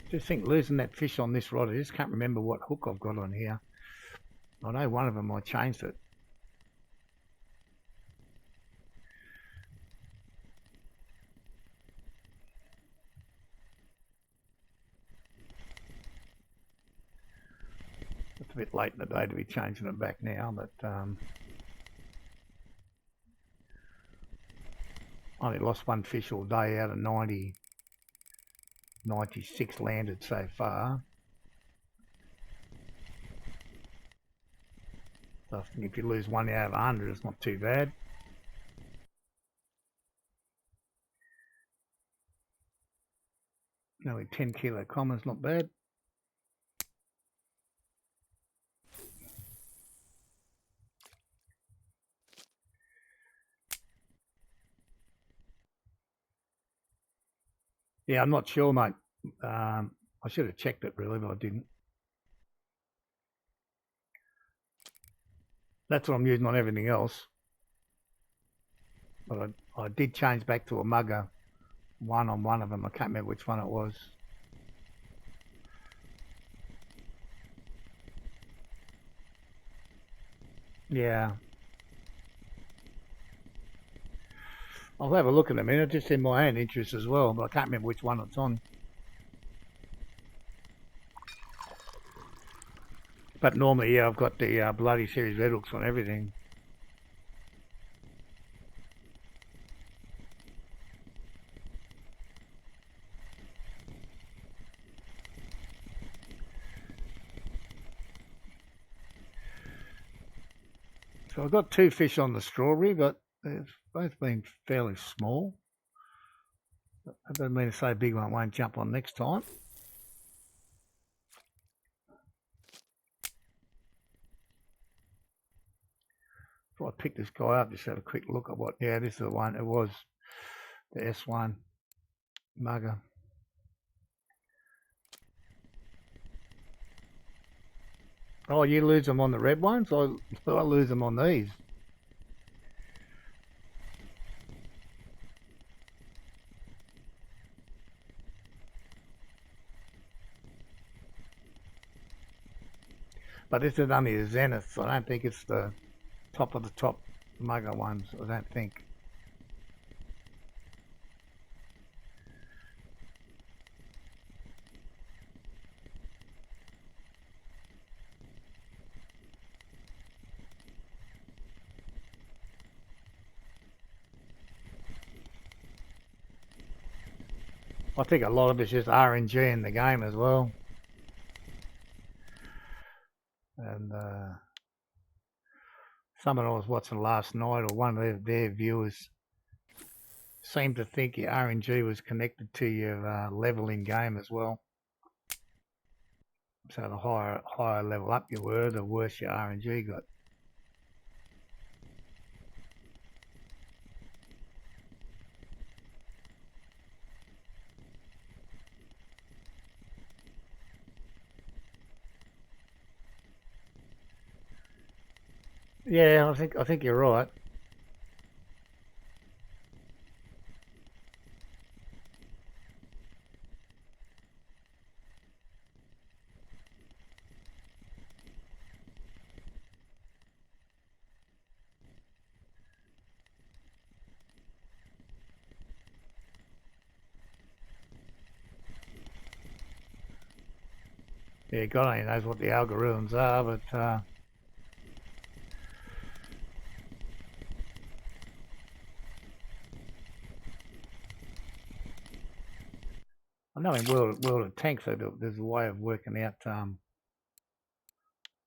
just think losing that fish on this rod. I just can't remember what hook I've got on here. I know one of them I changed it. It's a bit late in the day to be changing it back now, but I only lost one fish all day out of 96 landed so far. So I think if you lose one out of 100, it's not too bad. Nearly 10 kilo common's not bad. Yeah, I'm not sure, mate. I should have checked it really, but I didn't. That's what I'm using on everything else. But I did change back to a mugger one on one of them. I can't remember which one it was. Yeah. I'll have a look in a minute, just in my own interest as well, but I can't remember which one it's on. But normally, yeah, I've got the Bloody Series Red Hooks on everything. So I've got two fish on the strawberry, but they've both been fairly small. That doesn't mean to say a big one won't jump on next time. Before I pick this guy up, just have a quick look at what, yeah, this is the one. It was the S1 mugger. Oh, you lose them on the red ones? I lose them on these. But this is only the Zenith, so I don't think it's the top of the top mugger ones, I don't think. I think a lot of it's just RNG in the game as well. And someone I was watching last night, or one of their viewers, seemed to think your RNG was connected to your level in game as well. So the higher level up you were, the worse your RNG got. Yeah, I think you're right. Yeah, God only knows what the algorithms are, but I know in World of Tanks there's a way of working out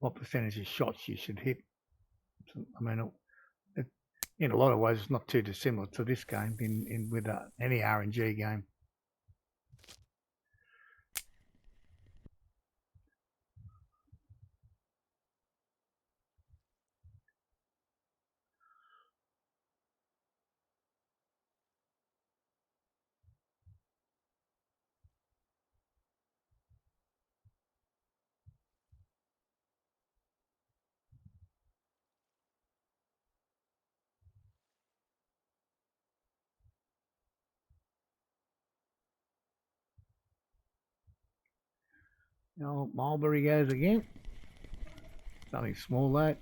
what percentage of shots you should hit. So, I mean, in a lot of ways, it's not too dissimilar to this game in with any RNG game. You know, Mulberry goes again. Something small though.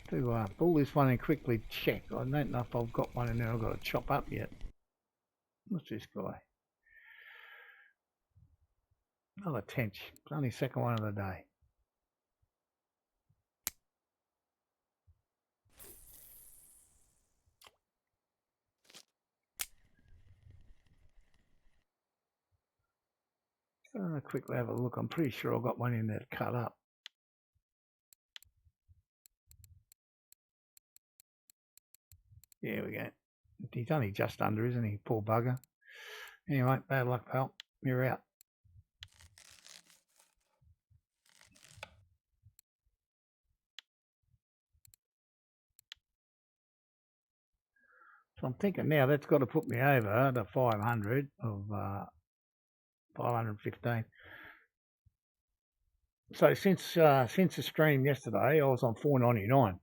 To pull this one and quickly check. I don't know if I've got one in there I've got to chop up yet. What's this guy? Another tench. It's only second one of the day. Quickly have a look. I'm pretty sure I've got one in there cut up. There we go. He's only just under, isn't he? Poor bugger. Anyway, bad luck, pal. You're out. So I'm thinking now that's got to put me over the 500 of 515. So since the stream yesterday, I was on 499.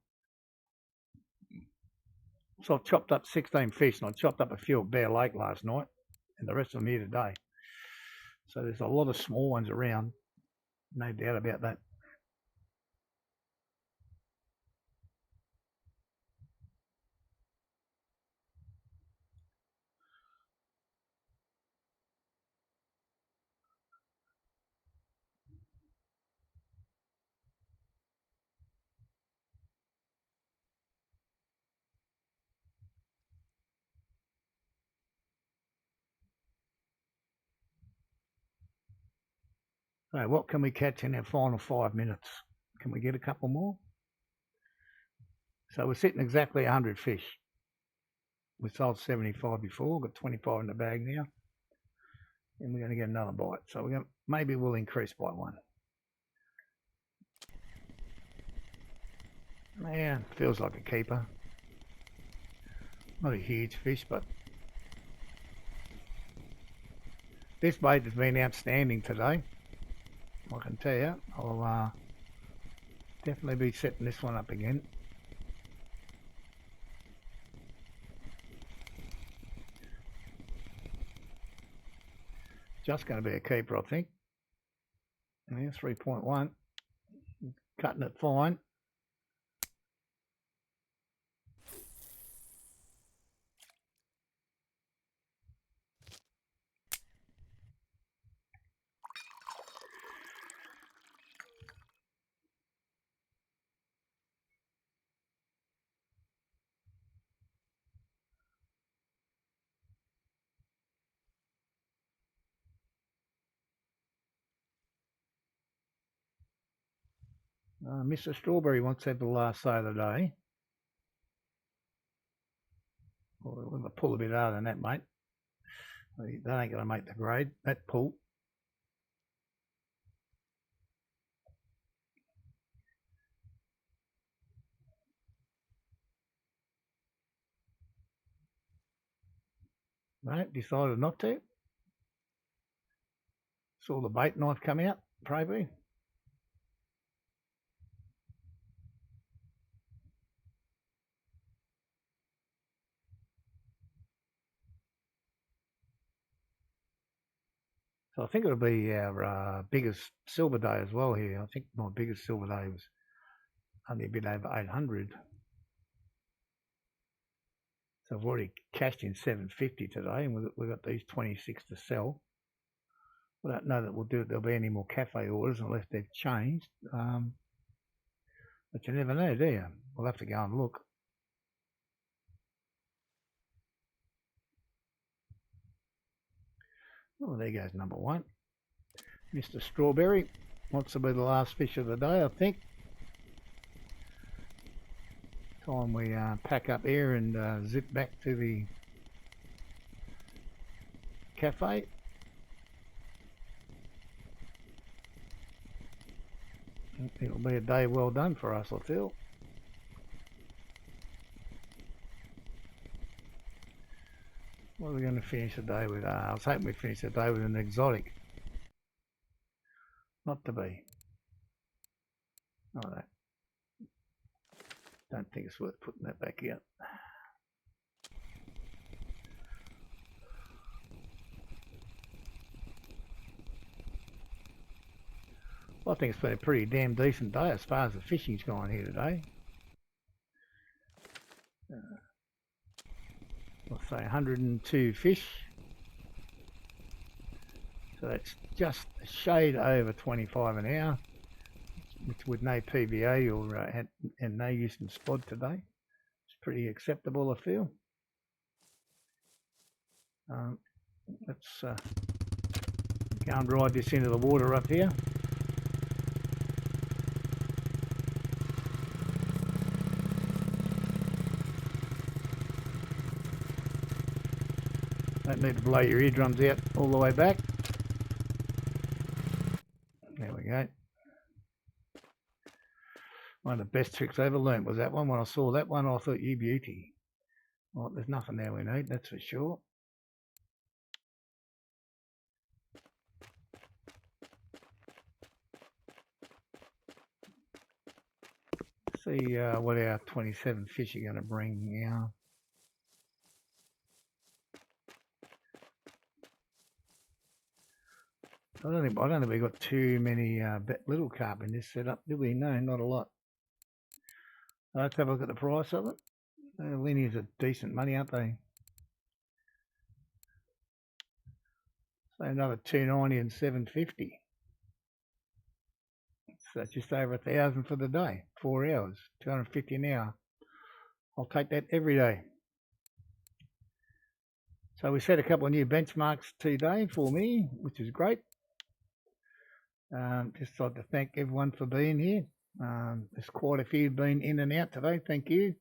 So I've chopped up 16 fish, and I chopped up a few at Bear Lake last night, and the rest of them here today. So there's a lot of small ones around, no doubt about that. So what can we catch in our final 5 minutes? Can we get a couple more? So we're sitting exactly 100 fish. We sold 75 before, got 25 in the bag now. And we're going to get another bite. So maybe we'll increase by one. Yeah, feels like a keeper. Not a huge fish, but this bait has been outstanding today. I can tell you. I'll definitely be setting this one up again. Just going to be a keeper, I think. Yeah, 3.1. Cutting it fine. Mr. Strawberry wants to have the last say of the day. Well, we're going to pull a bit harder than that, mate. They ain't going to make the grade. That pull. Mate, decided not to. Saw the bait knife come out, probably. So I think it'll be our biggest silver day as well here. I think my biggest silver day was only a bit over 800. So I've already cashed in 750 today, and we've got these 26 to sell. I don't know that there'll be any more cafe orders unless they've changed. But you never know, do you? We'll have to go and look. Oh, there goes number one. Mr. Strawberry wants to be the last fish of the day, I think. Time we pack up here and zip back to the cafe. It'll be a day well done for us, I feel. What are we going to finish the day with? I was hoping we'd finish the day with an exotic. Not to be. Oh, don't think it's worth putting that back out. Well, I think it's been a pretty damn decent day as far as the fishing's gone here today. I'll say 102 fish. So that's just a shade over 25 an hour, with no PVA or and no use in spod today. It's pretty acceptable, I feel. Let's go and ride this into the water up here. Don't need to blow your eardrums out all the way back. There we go. One of the best tricks I ever learnt was that one. When I saw that one, I thought, you beauty. Well, there's nothing there we need, that's for sure. See what our 27 fish are going to bring now. I don't think we got too many little carp in this setup, do we? No, not a lot. Let's have a look at the price of it. Linears are decent money, aren't they? So another 290 and 750. So just over 1,000 for the day, 4 hours, 250 an hour. I'll take that every day. So we set a couple of new benchmarks today for me, which is great. Just like to thank everyone for being here. There's quite a few been in and out today. Thank you.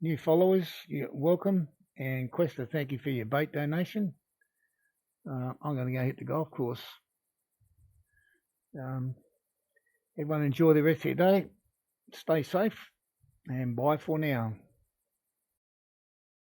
New followers, you're welcome. And Questa, thank you for your bait donation. I'm going to go hit the golf course. Everyone enjoy the rest of your day. Stay safe and bye for now.